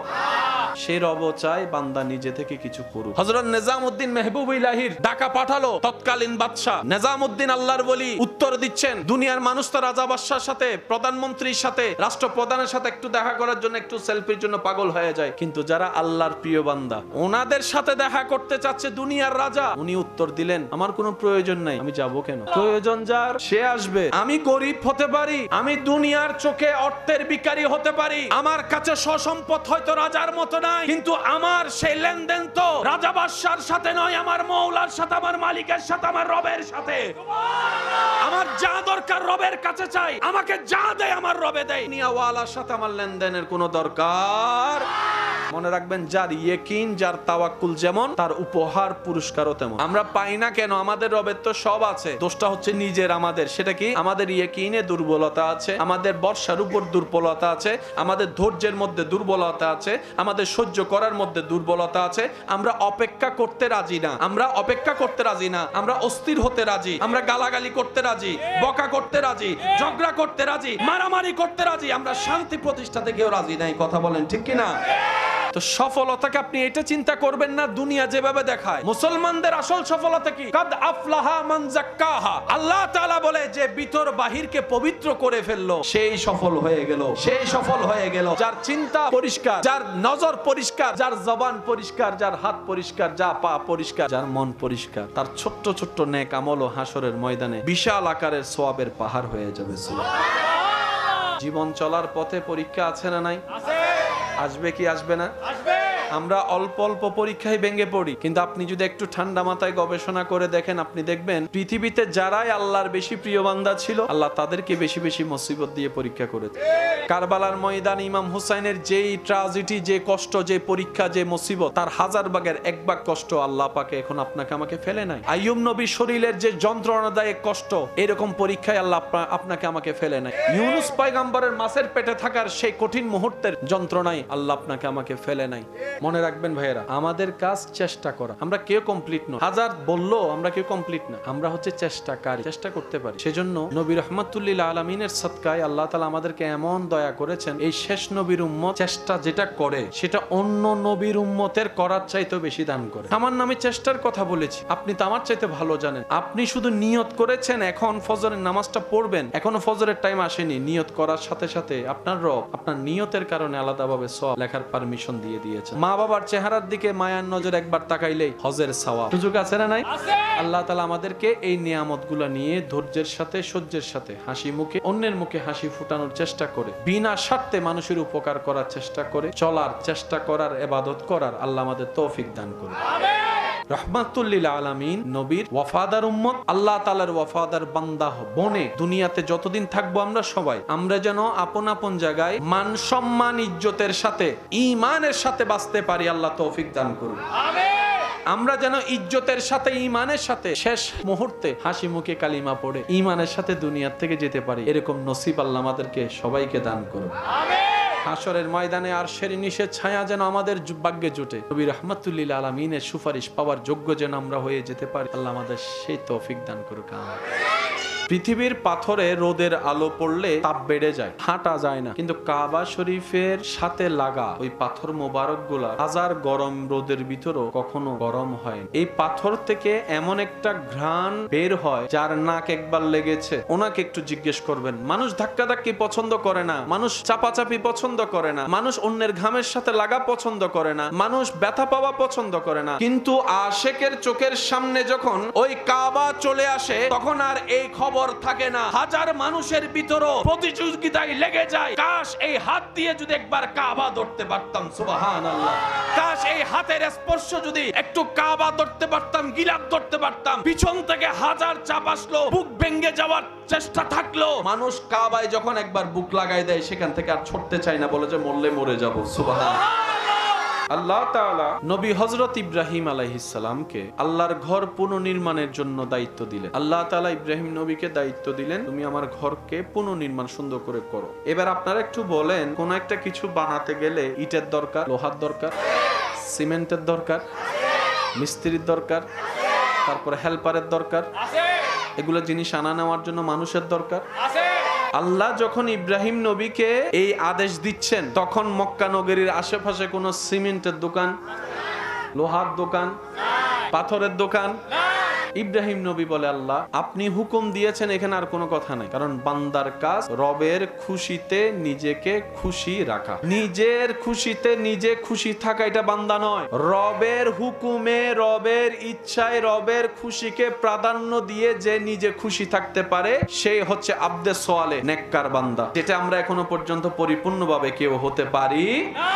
সে রব চাই বান্দা নিজে থেকে কিছু করুক। হযরত নিজামউদ্দিন মেহবুব-ই-ইলাহির ডাকা পাঠালো তৎকালীন বাদশা। নিজামউদ্দিন আল্লাহর ওলি উত্তর দিচ্ছেন, দুনিয়ার মানুষ তো রাজা বাদশার সাথে, প্রধানমন্ত্রীর সাথে, রাষ্ট্রপ্রধানের সাথে একটু দেখা করার জন্য, একটু সেলফির জন্য পাগল হয়ে যায়, কিন্তু যারা আল্লাহর প্রিয় বান্দা ওনাদের সাথে দেখা করতে চাচ্ছে দুনিয়ার রাজা। উনি উত্তর দিলেন, আমার কোনো প্রয়োজন নাই, আমি যাব কেন? প্রয়োজন যার সে আসবে। আমি গরিব হতে পারি, আমি দুনিয়ার চোখে অর্থের ভিখারি হতে পারি, আমার কাছে সসম্পদ হয়তো রাজার মতো নাই, কিন্তু আমার সেই লেনদেন তো রাজা বাদশার সাথে নয়, আমার মওলার সাথে, আমার মালিকের সাথে, আমার রবের সাথে। আমার যা দরকার রবের কাছে চাই, আমাকে যা দেয় আমার রবে দেয়। নিয়াওয়ালার সাথে আমার লেনদেনের কোনো দরকার। মনে রাখবেন, যার ইয়কিন, যার তাওয়াক্কুল যেমন, তার উপহার পুরস্কারও তেমন। আমরা পাই না কেন? আমাদের রবের তো সব আছে, দোষটা হচ্ছে নিজের আমাদের। সেটা কি? আমাদের ইয়কিনে দুর্বলতা আছে, আমাদের বর্ষার উপর দুর্বলতা আছে, আমাদের ধৈর্যের মধ্যে দুর্বলতা আছে, আমাদের সহ্য করার মধ্যে দুর্বলতা আছে। আমরা অপেক্ষা করতে রাজি না, আমরা অপেক্ষা করতে রাজি না, আমরা অস্থির হতে রাজি, আমরা গালাগালি করতে রাজি, বকা করতে রাজি, ঝগড়া করতে রাজি, মারামারি করতে রাজি, আমরা শান্তি প্রতিষ্ঠাতে কেউ রাজি নাই। কথা বলেন ঠিক কিনা? তো সফলতাকে আপনি এটা চিন্তা করবেন না দুনিয়া যেভাবে দেখায়। মুসলমানদের আসল সফলতা কি? কাদ আফলাহা মান যাক্কাহা। আল্লাহ তাআলা বলে, যে ভিতর বাহিরকে পবিত্র করে ফেললো সেই সফল হয়ে গেল, সেই সফল হয়ে গেল। যার চিন্তা পরিষ্কার, যার নজর পরিষ্কার, যার জবান পরিষ্কার, যার হাত পরিষ্কার, যা পা পরিষ্কার, যার মন পরিষ্কার, তার ছোট্ট ছোট্ট নেক আমলও হাসরের ময়দানে বিশাল আকারের সওয়াবের পাহাড় হয়ে যাবে। সুবহানাল্লাহ। জীবন চলার পথে পরীক্ষা আছে না নাই? আছে। আসবে কি আসবে না? আসবে। আমরা অল্প অল্প পরীক্ষায় ভেঙে পড়ি, কিন্তু আপনি যদি একটু ঠান্ডা মাথায় গবেষণা করে দেখেন, আপনি দেখবেন পৃথিবীতে যারাই আল্লাহর বেশি প্রিয় বান্দা ছিল, আল্লাহ তাদেরকে বেশি বেশি মুসিবত দিয়ে পরীক্ষা করেছে। কারবালার ময়দানে ইমাম হুসাইনের যেই ট্র্যাজেডি, যে কষ্ট, যে পরীক্ষা, যে মুসিবত, তার 1000 ভাগের 1 ভাগ কষ্ট আল্লাহ পাকে এখন আপনাকে আমাকে ফেলে নাই। আইয়ুব নবীর শরীরের যে যন্ত্রণাদায়ক কষ্ট, এরকম পরীক্ষায় আল্লাহ আপনাকে আমাকে ফেলে নাই। ইউনুস পয়গম্বরের মাছের পেটে থাকার সেই কঠিন মুহূর্তের যন্ত্রণায় আল্লাহ আপনাকে আমাকে ফেলে নাই। মনে রাখবেন ভাইয়েরা, আমাদের কাজ চেষ্টা করা। আমরা কেউ কমপ্লিট নয়, হাজার বললো আমরা কেউ কমপ্লিট না, আমরা হচ্ছে চেষ্টাকারী, চেষ্টা করতে পারি। সেজন্য নবী রাহমাতুল্লিল আলামিনের সদকায় আল্লাহ তাআলা আমাদেরকে এমন দয়া করেছেন, এই শেষ নবীর উম্মত চেষ্টা যেটা করে সেটা অন্য নবীর উম্মতের করার চাইতেও বেশি দান করে। আমার নামে চেষ্টার কথা বলেছি, আপনি তো আমার চাইতে ভালো জানেন। আপনি শুধু নিয়ত করেছেন এখন ফজরের নামাজটা পড়বেন, এখনো ফজরের টাইম আসেনি, নিয়ত করার সাথে সাথে আপনার রব আপনার নিয়তের কারণে আলাদাভাবে সওয়াব লেখার পারমিশন দিয়ে দিয়েছেন। মা বাবার চেহারার দিকে মায়ার নজর একবার তাকাইলেই হজের সওয়াব। সুযোগ আছে না নাই? আল্লাহ তাআলা আমাদেরকে এই নিয়ামতগুলো নিয়ে ধৈর্যের সাথে সহ্যের সাথে হাসি মুখে অন্যের মুখে হাসি ফুটানোর চেষ্টা করে, বিনা স্বার্থে মানুষের উপকার করার চেষ্টা করে চলার চেষ্টা করার, ইবাদত করার আল্লাহ আমাদের তৌফিক দান করুন। রহমাতুল্লিল আলামিন নবীর ওয়াফাদার উম্মত, আল্লাহ তাআলার ওয়াফাদার বান্দা বনে দুনিয়াতে যতদিন থাকবো আমরা সবাই, আমরা যেন আপন আপন জায়গায় মান সম্মান ইজ্জতের সাথে ঈমানের সাথে বাঁচতে পারি, আল্লাহ তৌফিক দান করুন। আমরা যেন ইজ্জতের সাথে ঈমানের সাথে শেষ মুহূর্তে হাসি মুখে কালিমা পড়ে ঈমানের সাথে দুনিয়ার থেকে যেতে পারি, এরকম নসিব আল্লাহ আমাদেরকে সবাইকে দান করুন। হাশরের ময়দানে আরশের নিচে ছায়া যেন আমাদের ভাগ্যে জুটে, নবী রাহমাতুল্লিল আলামিনের সুপারিশ পাওয়ার যোগ্য যেন আমরা হয়ে যেতে পারি, আল্লাহ আমাদের সেই তৌফিক দান করুক। পৃথিবীর পাথরে রোদের আলো পড়লে তাপ বেড়ে যায়, হাঁটা যায় না, কিন্তু কাবা শরীফের সাথে লাগা ওই পাথর মোবারক গুলা হাজার গরম রোদের ভিতরও কখনো গরম হয় না। এই পাথর থেকে এমন একটা ঘ্রাণ বের হয়, যার নাক একবার লেগেছে ওনাকে একটু জিজ্ঞেস করবেন। মানুষ ধাক্কাধাক্কি পছন্দ করে না, মানুষ চাপাচাপি পছন্দ করে না, মানুষ অন্যের ঘামের সাথে লাগা পছন্দ করে না, মানুষ ব্যথা পাওয়া পছন্দ করে না, কিন্তু আশেকের চোখের সামনে যখন ওই কাবা চলে আসে তখন আর এই খবর থাকে না। হাজার মানুষের ভিতরও প্রতিযোগিতায় লেগে যায়, কাশ এই হাত দিয়ে যদি একবার কাবা ধরতে পারতাম, সুবহানাল্লাহ, কাশ এই হাতের স্পর্শ যদি একটু কাবা ধরতে পারতাম, গিলাফ ধরতে পারতাম, পিছন থেকে হাজার চাপ আসলো, বুক ভেঙে যাওয়ার চেষ্টা থাকলো, মানুষ কাবায় যখন একবার বুক লাগাই দেয় সেখান থেকে আর ছুটতে চায় না, বলে যে মরলে মরে যাব। সুবহানাল্লাহ। আল্লাহ তাআলা নবী হযরত ইব্রাহিম আলাইহিস সালামকে আল্লাহর ঘর পুনর্নির্মাণের জন্য দায়িত্ব দিলেন। আল্লাহ তাআলা ইব্রাহিম নবীকে দায়িত্ব দিলেন, তুমি আমার ঘরকে পুনর্নির্মাণ সুন্দর করে করো। এবার আপনারা একটু বলেন, কোন একটা কিছু বানাতে গেলে ইটের দরকার, লোহার দরকার, সিমেন্টের দরকার, মিস্ত্রির দরকার, তারপরে হেল্পারের দরকার, এগুলো জিনিস আনা নেওয়ার জন্য মানুষের দরকার। আল্লাহ যখন ইব্রাহিম নবীকে এই আদেশ দিচ্ছেন তখন মক্কা নগরীর আশেপাশে কোনো সিমেন্টের দোকান, লোহার দোকান, পাথরের দোকান। ইব্রাহিম নবী বলে, আল্লাহ আপনি হুকুম দিয়েছেন, এখানে আর কোনো কথা নাই, কারণ বান্দার কাজ রবের খুশিতে নিজেকে খুশি রাখা, নিজের খুশিতে নিজে খুশি থাকা, এটা বান্দা নয়। রবের হুকুমে, রবের ইচ্ছায়, রবের খুশিকে প্রাধান্য দিয়ে যে নিজে খুশি থাকতে পারে সেই হচ্ছে আব্দে সোয়ালে, নেককার বান্দা, যেটা আমরা এখনো পর্যন্ত পরিপূর্ণভাবে কেউ হতে পারি না।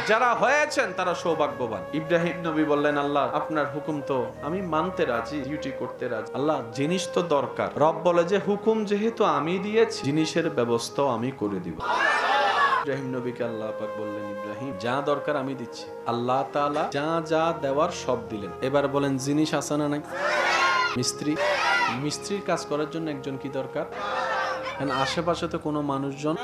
যারা হয়েছেন তারা সৌভাগ্যবান। ইব্রাহিম নবী বললেন, আল্লাহ আপনার হুকুম তো আমি মানতে রাজি, ডিউটি করতে রাজি, আল্লাহ জিনিস তো দরকার। রব বলে যে হুকুম যেহেতু আমি দিয়েছি, জিনিসের ব্যবস্থাও আমি করে দিব। ইব্রাহিম নবীকে আল্লাহ পাক বললেন, ইব্রাহিম যা দরকার আমি দিচ্ছি। আল্লাহ তাআলা যা যা দেওয়ার সব দিলেন। এবার বলেন জিনিস আছে না নাই? মিস্ত্রি, মিস্ত্রির কাজ করার জন্য একজন কি দরকার? আশেপাশে তো কোনো মানুষজন।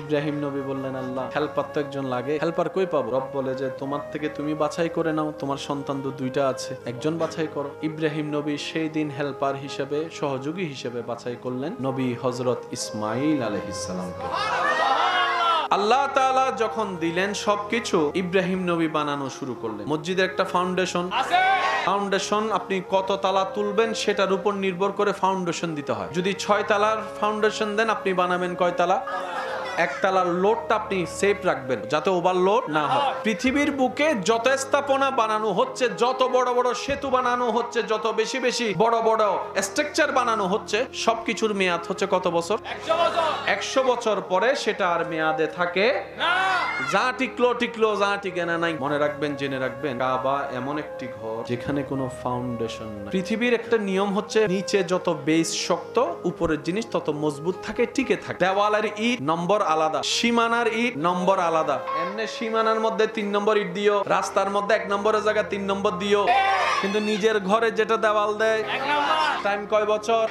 ইব্রাহিম নবী বললেন, আল্লাহ হেল্পার তো একজন লাগে, হেল্পার কই পাবো? রব বলে যে তোমার থেকে তুমি বাছাই করে নাও, তোমার সন্তান তো দুইটা আছে, একজন বাছাই করো। ইব্রাহিম নবী সেই দিন হেল্পার হিসেবে, সহযোগী হিসেবে বাছাই করলেন নবী হযরত ইসমাঈল আলাইহিস সালামকে। আল্লাহ তাআলা যখন দিলেন সবকিছু, ইব্রাহিম নবী বানানো শুরু করলেন। মসজিদের একটা ফাউন্ডেশন আছে, ফাউন্ডেশন আপনি কত তালা তুলবেন সেটার উপর নির্ভর করে ফাউন্ডেশন দিতে হয়। যদি 6 তালার ফাউন্ডেশন দেন, আপনি বানাবেন কয় তালা? 1 তালার লোডটা আপনি সেফ রাখবেন যাতে ওভারলোড না হয়। পৃথিবীর বুকে যত স্থাপনা বানানো হচ্ছে, যত বড় বড় সেতু বানানো হচ্ছে, যত বেশি বেশি বড় বড় স্ট্রাকচার বানানো হচ্ছে, সবকিছুর মেয়াদ হচ্ছে কত বছর? 100 বছর পরে সেটা আর মেয়াদে থাকে না। যা টিকলো টিকলো, যা টিকে না নাই। মনে রাখবেন, জেনে রাখবেন, কাবা এমন একটি ঘর যেখানে কোনো ফাউন্ডেশন নাই। পৃথিবীর একটা নিয়ম হচ্ছে, নিচে যত বেস শক্ত, উপরের জিনিস তত মজবুত থাকে, টিকে থাকে। দেওয়ালের ইট নম্বর আলাদা, সীমানার ইট নম্বর আলাদা। এমনি সীমানার মধ্যে 3 নম্বর ইট দিও, রাস্তার মধ্যে 1 নম্বরের জায়গায় 3 নম্বর দিও, কিন্তু নিজের ঘরে যেটা দেওয়াল দেয় 1 নম্বর, টাইম কয় বছর?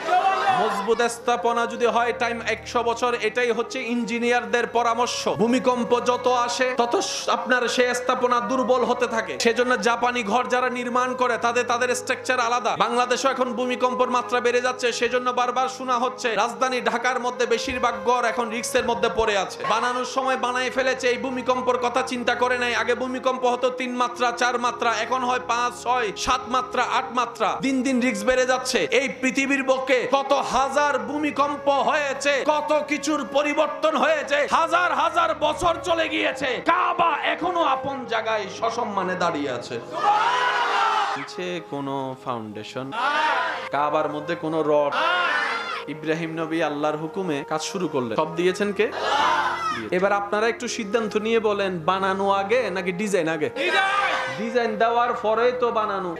মজবুত স্থাপনা যদি হয় টাইম 100 বছর। এটাই হচ্ছে ইঞ্জিনিয়ারদের পরামর্শ। ভূমিকম্প যত আসে তত আপনার সেই স্থাপনা দুর্বল হতে থাকে। সেজন্য জাপানি ঘর যারা নির্মাণ করে তাদের স্ট্রাকচার আলাদা। বাংলাদেশও এখন ভূমিকম্পের মাত্রা বেড়ে যাচ্ছে। সেজন্য বারবার শোনা হচ্ছে রাজধানী ঢাকার মধ্যে বেশিরভাগ ঘর এখন রিস্কের মধ্যে পড়ে আছে। বানানোর সময় বানাই ফেলেছে, এই ভূমিকম্পের কথা চিন্তা করে নাই। আগে ভূমিকম্প হতো 3 মাত্রা 4 মাত্রা, এখন হয় 5 6 7 মাত্রা 8 মাত্রা। দিন দিন রিস্ক বেড়ে যাচ্ছে। এই পৃথিবীর বুকে কত হাজার ভূমিকম্প হয়েছে, কত কিছুর পরিবর্তন হয়েছে, হাজার হাজার বছর চলে গিয়েছে। কাবা এখনো আপন জায়গায় সসম্মানে দাঁড়িয়ে আছে। নিচে কোনো ফাউন্ডেশন, কাবার মধ্যে কোনো রড। ইব্রাহিম নবী আল্লাহর হুকুমে কাজ শুরু করলেন। সব দিয়েছেন কে? এবার আপনারা একটু সিদ্ধান্ত নিয়ে বলেন, বানানো আগে নাকি ডিজাইন আগে? ডিজাইন দেওয়ার পরেই তো বানানো।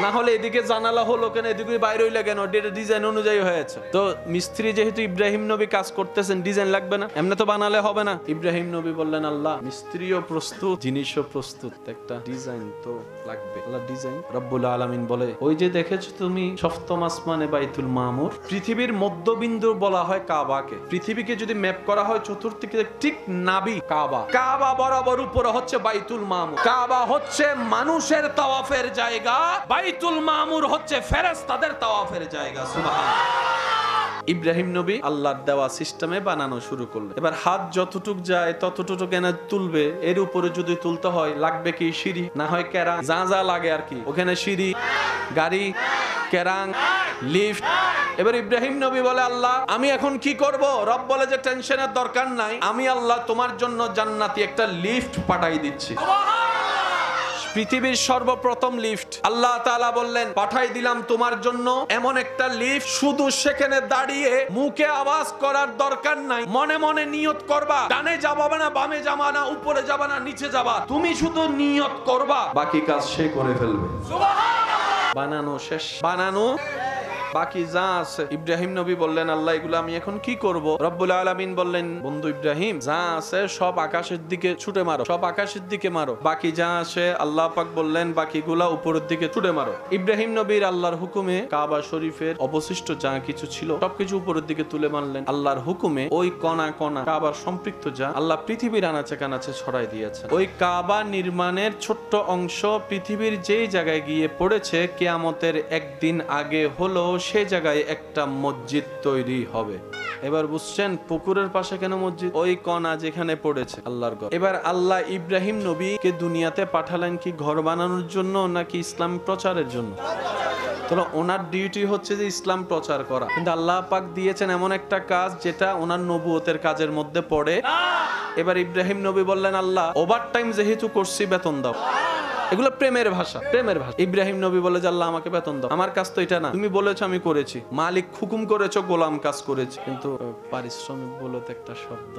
না হলে এদিকে জানালা হলো কেন, এদিকে বাইরে হইলে কেন? এটা ডিজাইন অনুযায়ী হয়েছে। তো মিস্ত্রি যেহেতু ইব্রাহিম নবী কাজ করতেছেন, ডিজাইন লাগবে না? এমনি তো বানালে হবে না। ইব্রাহিম নবী বললেন, আল্লাহ মিস্ত্রিও প্রস্তুত, জিনিসও প্রস্তুত, একটা ডিজাইন তো লাগবে। আল্লাহ ডিজাইন। রব্বুল আলামিন বলে, ওই যে দেখেছো তুমি সপ্তম আসমানে বাইতুল মামুর, পৃথিবীর মধ্যবিন্দু বলা হয় কাবাকে। পৃথিবীকে যদি ম্যাপ করা হয় চতুর্দিকে ঠিক নাবি কাবা। কাবা বরাবর উপরে হচ্ছে বাইতুল মামুর। কাবা হচ্ছে মানুষের তাওয়াফের জায়গা, বাইতুল মামুর হচ্ছে ফেরেশতাদের তাওয়াফের জায়গা। সুবহানাল্লাহ। ইব্রাহিম নবী আল্লাহর দেওয়া সিস্টেমে বানানো শুরু করলেন। এবার হাত যতটুক যায় ততটুকু কেন তুলবে। এর উপরে যদি তুলতে হয় লাগবে কি সিঁড়ি, না হয় কেরাং, যা যা লাগে আর কি। ওখানে সিঁড়ি, গাড়ি, কেরাং, লিফট। এবার ইব্রাহিম নবী বলে, আল্লাহ আমি এখন কি করব? রব বলে যে টেনশনের দরকার নাই, আমি আল্লাহ তোমার জন্য জান্নাতি একটা লিফট পাঠাই দিচ্ছি। পৃথিবীর সর্বপ্রথম লিফট আল্লাহ তাআলা বললেন, পাঠাই দিলাম তোমার জন্য এমন একটা লিফট। শুধু সেখানে দাঁড়িয়ে মুখে আওয়াজ করার দরকার নাই, মনে মনে নিয়ত করবা। ডানে যাবা না, বামে যাবা না, উপরে যাবা না, নিচে যাবা। তুমি শুধু নিয়ত করবা, বাকি কাজ সে করে ফেলবে। সুবহানাল্লাহ। বানানো শেষ। বানানো বাকি যা আছে। ইব্রাহিম নবী বললেন, আল্লাহ এগুলো আমি এখন কি করব? রব্বুল আলামিন বললেন, বন্ধু ইব্রাহিম যা আছে সব আকাশের দিকে ছুটে মারো, সব আকাশের দিকে মারো। বাকি যা আছে আল্লাহ পাক বললেন বাকিগুলা উপরের দিকে ছুটে মারো। ইব্রাহিম নবীর আল্লাহর হুকুমে কাবা শরীফের অবশিষ্ট যা কিছু ছিল সবকিছু উপরের দিকে তুলে মারলেন। আল্লাহর হুকুমে ওই কণা কণা কাবার সম্পৃক্ত যা আল্লাহ পৃথিবীর আনাচে কানাচে ছড়াই দিয়েছেন। ওই কাবা নির্মাণের ছোট্ট অংশ পৃথিবীর যেই জায়গায় গিয়ে পড়েছে, কিয়ামতের একদিন আগে হলো সে জায়গায় একটা মসজিদ তৈরি হবে। এবার বুঝছেন পুকুরের পাশে কেন মসজিদ? ওই কণা যেখানে পড়েছে আল্লাহর ঘর। এবার আল্লাহ ইব্রাহিম নবীকে দুনিয়াতে পাঠালেন কি ঘর বানানোর জন্য নাকি ইসলাম প্রচারের জন্য? তাহলে ওনার ডিউটি হচ্ছে যে ইসলাম প্রচার করা, কিন্তু আল্লাহ পাক দিয়েছেন এমন একটা কাজ যেটা ওনার নবুয়তের কাজের মধ্যে পড়ে। এবার ইব্রাহিম নবী বললেন, আল্লাহ ওভারটাইম যেহেতু করছি বেতন দাও। এগুলো প্রেমের ভাষা, প্রেমের ভাষা। ইব্রাহিম নবী বলে যে আল্লাহ আমাকে বেতন দাও, আমার কাজ তো এটা না, তুমি বলেছো আমি করেছি, মালিক হুকুম করেছো গোলাম কাজ করেছি, কিন্তু পারিশ্রমিক বলে তো একটা শব্দ।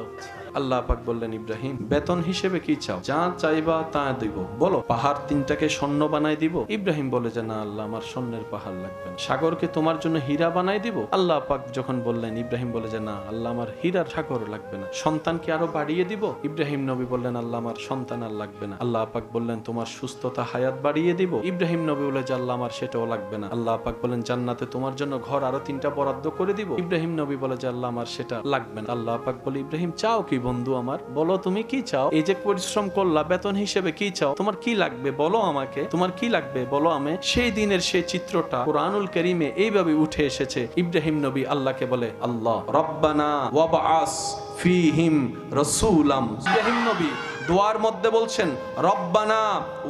আল্লাহ পাক বললেন, ইব্রাহিম বেতন হিসেবে কি চাও? যা চাইবা তা দিব, বলো। পাহাড় 3টাকে স্বর্ণ বানাই দিব? ইব্রাহিম বলে যে না আল্লাহ আমার স্বর্ণের পাহাড় লাগবে না। সাগরকে তোমার জন্য হীরা বানাই দিব? আল্লাহ পাক যখন বললেন, ইব্রাহিম বলে যে না আল্লাহ আমার হীরার সাগর লাগবে না। সন্তানকে আরো বাড়িয়ে দিব? ইব্রাহিম নবী বললেন, আল্লাহ আমার সন্তান আর লাগবে না। আল্লাহ পাক বললেন, তোমার সুস্থতা হায়াত বাড়িয়ে দিব? ইব্রাহিম নবী বলে যে আল্লাহ আমার সেটাও লাগবে না। আল্লাহ পাক বলেন, জান্নাতে তোমার জন্য ঘর আরো 3টা বরাদ্দ করে দিব? ইব্রাহিম নবী বলে যে আল্লাহ আমার সেটা লাগবে না। আল্লাহ পাক বলে, ইব্রাহিম চাও কি বন্ধু আমার? বলো তুমি কি চাও? এই যে পরিশ্রম করলা বেতন হিসেবে কি চাও? তোমার কি লাগবে বলো আমাকে, তোমার কি লাগবে বলো আমি। সেই দিনের সেই চিত্রটা কুরআনুল কারীমে এইভাবে উঠে এসেছে। ইব্রাহিম নবী আল্লাহকে বলে, আল্লাহ রব্বানা ওয়াবআস ফীহিম রাসূলাম। ইব্রাহিম নবী দোয়ার মধ্যে বলছেন, রব্বানা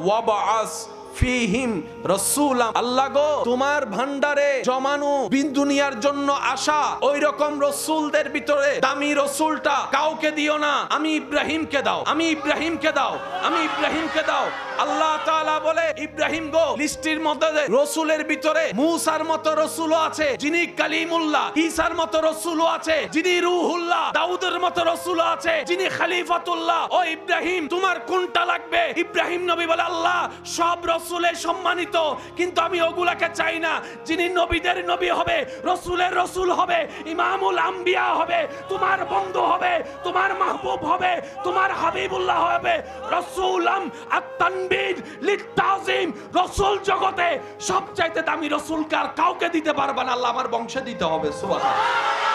ওয়াবআস ফীহিম রাসূলাম। আল্লাহ গো তোমার ভান্ডারে জমানো দুনিয়ার জন্য আসা ওই রকম রাসূলদের ভিতরে দামি রাসূলটা কাউকে দিও না, আমি ইব্রাহিমকে দাও, আমি ইব্রাহিমকে দাও, আমি ইব্রাহিমকে দাও। আল্লাহ তাআলা বলে, ইব্রাহিম গো লিস্টির মধ্যে রাসূলের ভিতরে মূসার মতো রাসূলও আছে যিনি কালিমুল্লাহ, ঈসার মতো রাসূলও আছে যিনি রূহুল্লাহ, দাউদের মতো রাসূলও আছে যিনি খলিফাতুল্লাহ। ও ইব্রাহিম তোমার কোনটা লাগবে? ইব্রাহিম নবী বলে, আল্লাহ সব রসুলের সম্মানিত, কিন্তু আমি ওগুলাকে চাই না। যিনি নবীদের নবী হবে, রসুলের রসুল হবে, ইমামুল আম্বিয়া হবে, তোমার বন্ধু হবে, তোমার মাহবুব হবে, তোমার হাবিবুল্লাহ হবে, রসুলাম আত-তানবীর লিত-তাযীম, রসুল জগতে সবচাইতে দামি রসুলকে আর কাউকে দিতে পারবে না, আল্লাহ আমার বংশে দিতে হবে। সুবহানাল্লাহ।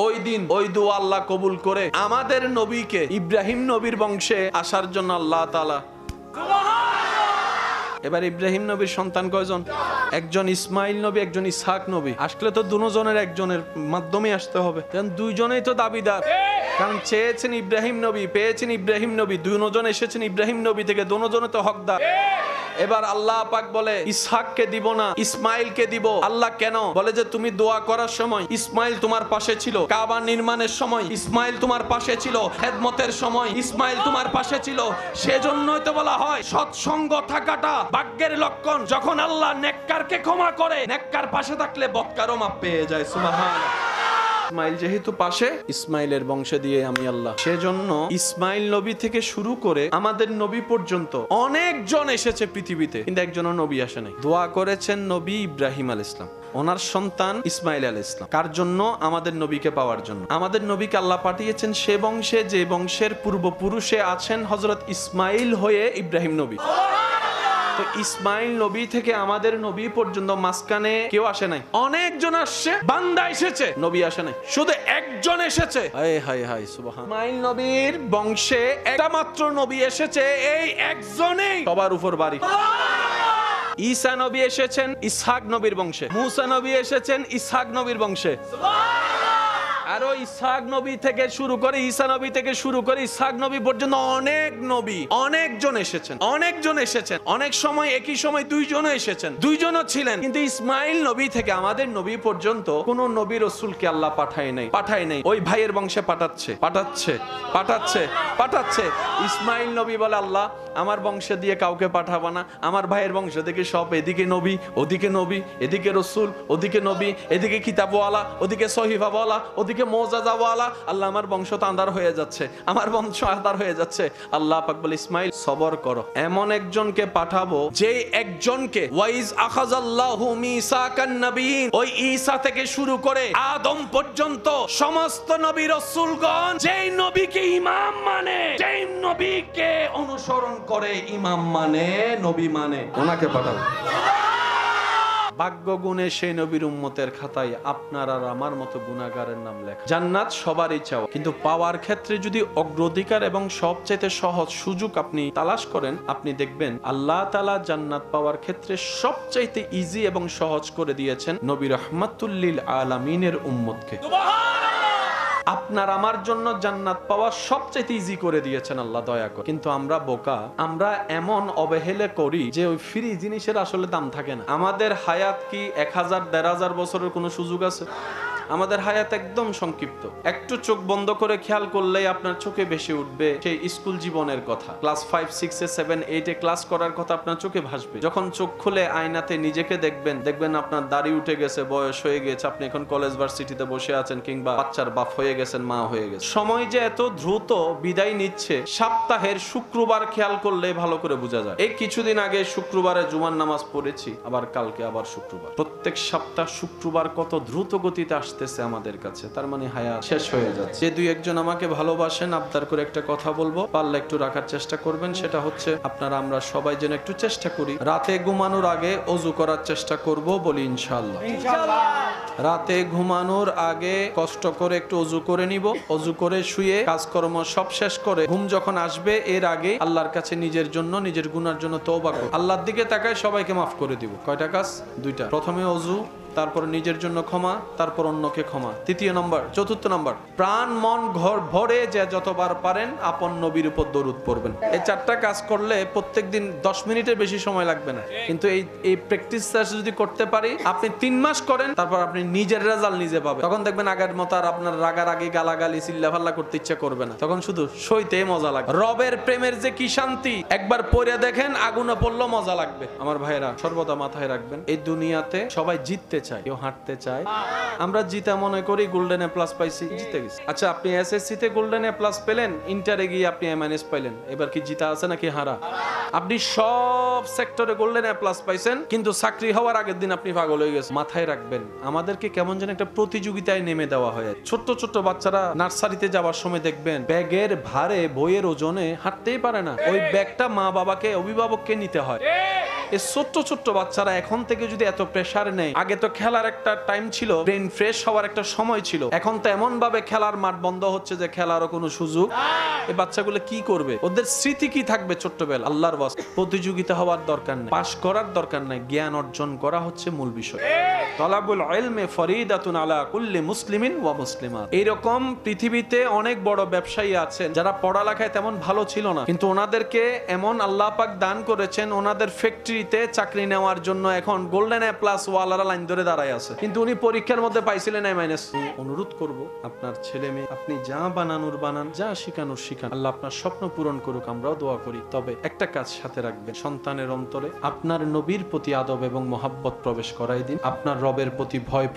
ওই দিন ওই দোয়া আল্লাহ কবুল করে আমাদের নবীকে ইব্রাহিম নবীর বংশে আসার জন্য আল্লাহ তাআলা। এবার ইব্রাহিম নবীর সন্তান কয়জন? একজন ইসমাইল নবী, একজন ইসহাক নবী। আসলে তো দুজনের একজনের মাধ্যমে আসতে হবে, কারণ দুইজনেই তো দাবিদার। কারণ চেয়েছেন ইব্রাহিম নবী, পেয়েছেন ইব্রাহিম নবী, দুজন এসেছেন ইব্রাহিম নবী থেকে, দুজনে তো হকদার। এবার আল্লাহ পাক বলে ইসহাককে দিব না, ইসমাইলকে দিব। আল্লাহ কেন? বলে যে তুমি দোয়া করার সময় ইসমাইল তোমার পাশে ছিল, কাবা নির্মাণের সময় ইসমাইল তোমার পাশে ছিল, খেদমতের সময় ইসমাইল তোমার পাশে ছিল। সেজন্যই তো বলা হয় সৎসঙ্গ থাকাটা ভাগ্যের লক্ষণ। যখন আল্লাহ নেককারকে ক্ষমা করে, নেককার পাশে থাকলে বদকারও মাপ পেয়ে যায়। সুবহানাল্লাহ। ইসমাইল যেহেতু পাশে, ইসমাইলের বংশে দিয়ে আমি আল্লাহ। সেজন্য ইসমাইল নবী থেকে শুরু করে আমাদের নবী পর্যন্ত অনেকজন এসেছে পৃথিবীতে, কিন্তু একজনও নবী আসে নাই। দোয়া করেছেন নবী ইব্রাহিম আলাইহিস সালাম, ওনার সন্তান ইসমাইল আলাইহিস সালাম। কার জন্য? আমাদের নবীকে পাওয়ার জন্য। আমাদের নবীকে আল্লাহ পাঠিয়েছেন সে বংশে যে বংশের পূর্বপুরুষে আছেন হযরত ইসমাইল হয়ে ইব্রাহিম নবী। তো ইসমাইল নবী থেকে আমাদের নবী পর্যন্ত মাঝখানে কেউ আসে নাই, অনেকজন আসছে। বান্দা এসেছে, নবী আসে নাই, শুধু একজন এসেছে। হায় হায় হায় সুবহান। ইসমাইল নবীর বংশে একটা মাত্র নবী এসেছে, এই একজনেই সবার উপর বাড়ি। ঈসা নবী এসেছেন ইসহাক নবীর বংশে, মুসা নবী এসেছেন ইসহাক নবীর বংশে। আরো ইসহাক নবী থেকে শুরু করে, ঈসা নবী থেকে শুরু করে ইসহাক নবী পর্যন্ত অনেক নবী, অনেকজন এসেছেন, অনেকজন এসেছেন। অনেক সময় একই সময় দুইজনও এসেছেন, দুইজনও ছিলেন। কিন্তু ইসমাইল নবী থেকে আমাদের নবী পর্যন্ত কোন নবী রাসূলকে আল্লাহ পাঠায় নাই। ওই ভাইয়ের বংশে পাঠাচ্ছে। ইসমাইল নবী বলে আল্লাহ আমার বংশে দিয়ে কাউকে পাঠাবা না, আমার ভাইয়ের বংশ থেকে সব, এদিকে নবী, ওদিকে নবী, এদিকে রাসূল, ওদিকে নবী, এদিকে কিতাবওয়ালা, ওদিকে সহিফাওয়ালা, ওদিকে মুআজিজাওয়ালা। আল্লাহ আমার বংশ তো আন্ধার হয়ে যাচ্ছে, আমার বংশ আন্ধার হয়ে যাচ্ছে। আল্লাহ পাক বলে ইসমাইল সবর করো, এমন একজনকে পাঠাবো যে একজনকে ওয়াইজ আখাযাল্লাহু মিসাকান নবিয়্যিন, ওই ঈসা থেকে শুরু করে আদম পর্যন্ত সমস্ত নবী রাসূলগণ যেই নবীকে ইমাম মানে, যেই নবীকে অনুসরণ করে, ইমাম মানে, নবী মানে, ওনাকে পাঠাবো। ভাগ্য গুণে সেই নবীর উম্মতের খাতায় আপনার আর আমার মতো গুনাহগারের নাম লেখা। জান্নাত সবারই চাও, কিন্তু পাওয়ার ক্ষেত্রে যদি অগ্রাধিকার এবং সবচেয়ে সহজ সুযোগ আপনি তালাশ করেন, আপনি দেখবেন আল্লাহ তাআলা জান্নাত পাওয়ার ক্ষেত্রে সবচেয়ে ইজি এবং সহজ করে দিয়েছেন নবী রাহমাতুল লিল আলামিনের উম্মতকে। আপনার আমার জন্য জান্নাত পাওয়া সবচেয়ে ইজি করে দিয়েছেন আল্লাহ, দয়া করে। কিন্তু আমরা বোকা, আমরা এমন অবহেলা করি যে ওই ফ্রি জিনিসের আসলে দাম থাকে না। আমাদের হায়াত কি 1000-1500 বছরের কোনো সুযোগ আছে? আমাদের হায়াত একদম সংক্ষিপ্ত। একটু চোখ বন্ধ করে খেয়াল করলেই আপনার চোখে ভেসে উঠবে সেই স্কুল জীবনের কথা। ক্লাস 5, 6, 7, 8 ক্লাস করার কথা আপনার চোখে ভাসবে। যখন চোখ খুলে আয়নাতে নিজেকে দেখবেন আপনার দাড়ি উঠে গেছে, বয়স হয়ে গেছে, আপনি এখন কলেজ ভার্সিটিতে বসে আছেন, কিংবা বাচ্চার বাপ হয়ে গেছেন, মা হয়ে গেছে। সময় যে এত দ্রুত বিদায় নিচ্ছে, সপ্তাহের শুক্রবার খেয়াল করলে ভালো করে বোঝা যায়। এই কিছুদিন আগে শুক্রবারে জুমার নামাজ পড়েছি, আবার কালকে আবার শুক্রবার। প্রত্যেক সপ্তাহ শুক্রবার কত দ্রুত গতিতে আসতেছে আমাদের কাছে, তার মানে হায়াত শেষ হয়ে যাচ্ছে। যে দুই একজন আমাকে ভালোবাসেন, আবদার করে একটা কথা বলবো, পারলে একটু রাখার চেষ্টা করবেন। সেটা হচ্ছে আপনারা আমরা সবাই যেন একটু চেষ্টা করি রাতে ঘুমানোর আগে ওযু করার চেষ্টা করব, বলি ইনশাআল্লাহ। রাতে ঘুমানোর আগে কষ্ট করে একটু ওযু করে নিব, ওযু করে শুয়ে কাজকর্ম সব শেষ করে ঘুম যখন আসবে এর আগে আল্লাহর কাছে নিজের জন্য, নিজের গুনার জন্য তওবা করব। আল্লাহর দিকে তাকায় সবাইকে মাফ করে দিব। কয়টা কাজ? 2টা। প্রথমে ওযু, তারপর নিজের জন্য ক্ষমা, তারপর অন্যকে ক্ষমা। 4th নম্বর প্রাণ মন ঘর ভরে যে যতবার পারেন আপন নবীর উপর দরুদ পড়বেন। এই 4টা কাজ করলে প্রত্যেকদিন 10 মিনিটের বেশি সময় লাগবে না। কিন্তু এই প্র্যাকটিসটা যদি করতে পারি, আপনি 3 মাস করেন, তারপর আপনি নিজের রেজাল্ট নিজে পাবেন। তখন দেখবেন আগের মতো আর আপনার রাগারাগি, গালাগালি, চিল্লাফাল্লা করতে ইচ্ছা করবে না। তখন শুধু সইতে মজা লাগবে। রবের প্রেমের যে কি শান্তি, একবার পড়ে দেখেন, আগুনে পড়লেও মজা লাগবে। আমার ভাইরা সর্বদা মাথায় রাখবেন, এই দুনিয়াতে সবাই জিততে চায়, কেউ হাঁটতে চায়। আমরা জিতা মনে করি গোল্ডেন এ প্লাস পাইছি, জিতে গেছি। আচ্ছা, আপনি এসএসসি তে গোল্ডেন এ প্লাস পেলেন, ইন্টারে গিয়ে আপনি এ মাইনাস পাইলেন, এবার কি জিতা আছে নাকি হারা? আপনি সব সেক্টরে গোল্ডেন এ প্লাস পাইছেন, কিন্তু চাকরি হওয়ার আগের দিন আপনি পাগল হয়ে গেছেন। মাথায় রাখবেন, আমাদেরকে কেমন যেন একটা প্রতিযোগিতায় নেমে দেওয়া হয়। ছোট্ট ছোট্ট বাচ্চারা নার্সারিতে যাওয়ার সময় দেখবেন ব্যাগের ভারে, বইয়ের ওজনে হাঁটতেই পারে না, ওই ব্যাগটা মা বাবাকে, অভিভাবককে নিতে হয়। এই ছোট্ট ছোট্ট বাচ্চারা এখন থেকে যদি এত প্রেসার নেই, আগে তো খেলার একটা টাইম ছিল, ব্রেন ফ্রেশ হওয়ার একটা সময় ছিল, এখন তো এমন ভাবে খেলার মাঠ বন্ধ হচ্ছে যে খেলারও কোনো সুযোগ। এই বাচ্চাগুলো কি করবে? ওদের স্মৃতি কি থাকবে ছোট্টবেলা? আল্লাহর ওয়াস্তে প্রতিযোগিতা হওয়ার দরকার নেই, পাস করার দরকার নাই, জ্ঞান অর্জন করা হচ্ছে মূল বিষয়। তালাবুল ইলমি ফরিদাতুন আলা কুল্লি মুসলিমিন ওয়া মুসলিমাত। এইরকম পৃথিবীতে অনেক বড় ব্যবসায়ী আছেন যারা পড়ালেখায় তেমন ভালো ছিল না, কিন্তু ওনাদেরকে এমন আল্লাহ পাক দান করেছেন, ওনাদের ফ্যাক্টরিতে চাকরি নেওয়ার জন্য এখন গোল্ডেন এ প্লাস ওয়ালারা লাইন ধরে দাঁড়ায় আছে, কিন্তু উনি পরীক্ষার মধ্যে পাইছিলেন এ মাইনাস। অনুরোধ করব, আপনার ছেলে মেয়ে আপনি যা বানানোর বানান, যা শিখানোর শিখান, আল্লাহ আপনার স্বপ্ন পূরণ করুক, আমরাও দোয়া করি। তবে একটা কাজ সাথে রাখবেন, সন্তানের অন্তরে আপনার নবীর প্রতি আদব এবং মহাব্বত প্রবেশ করাই দিন, আপনার রবের প্রতি ভয়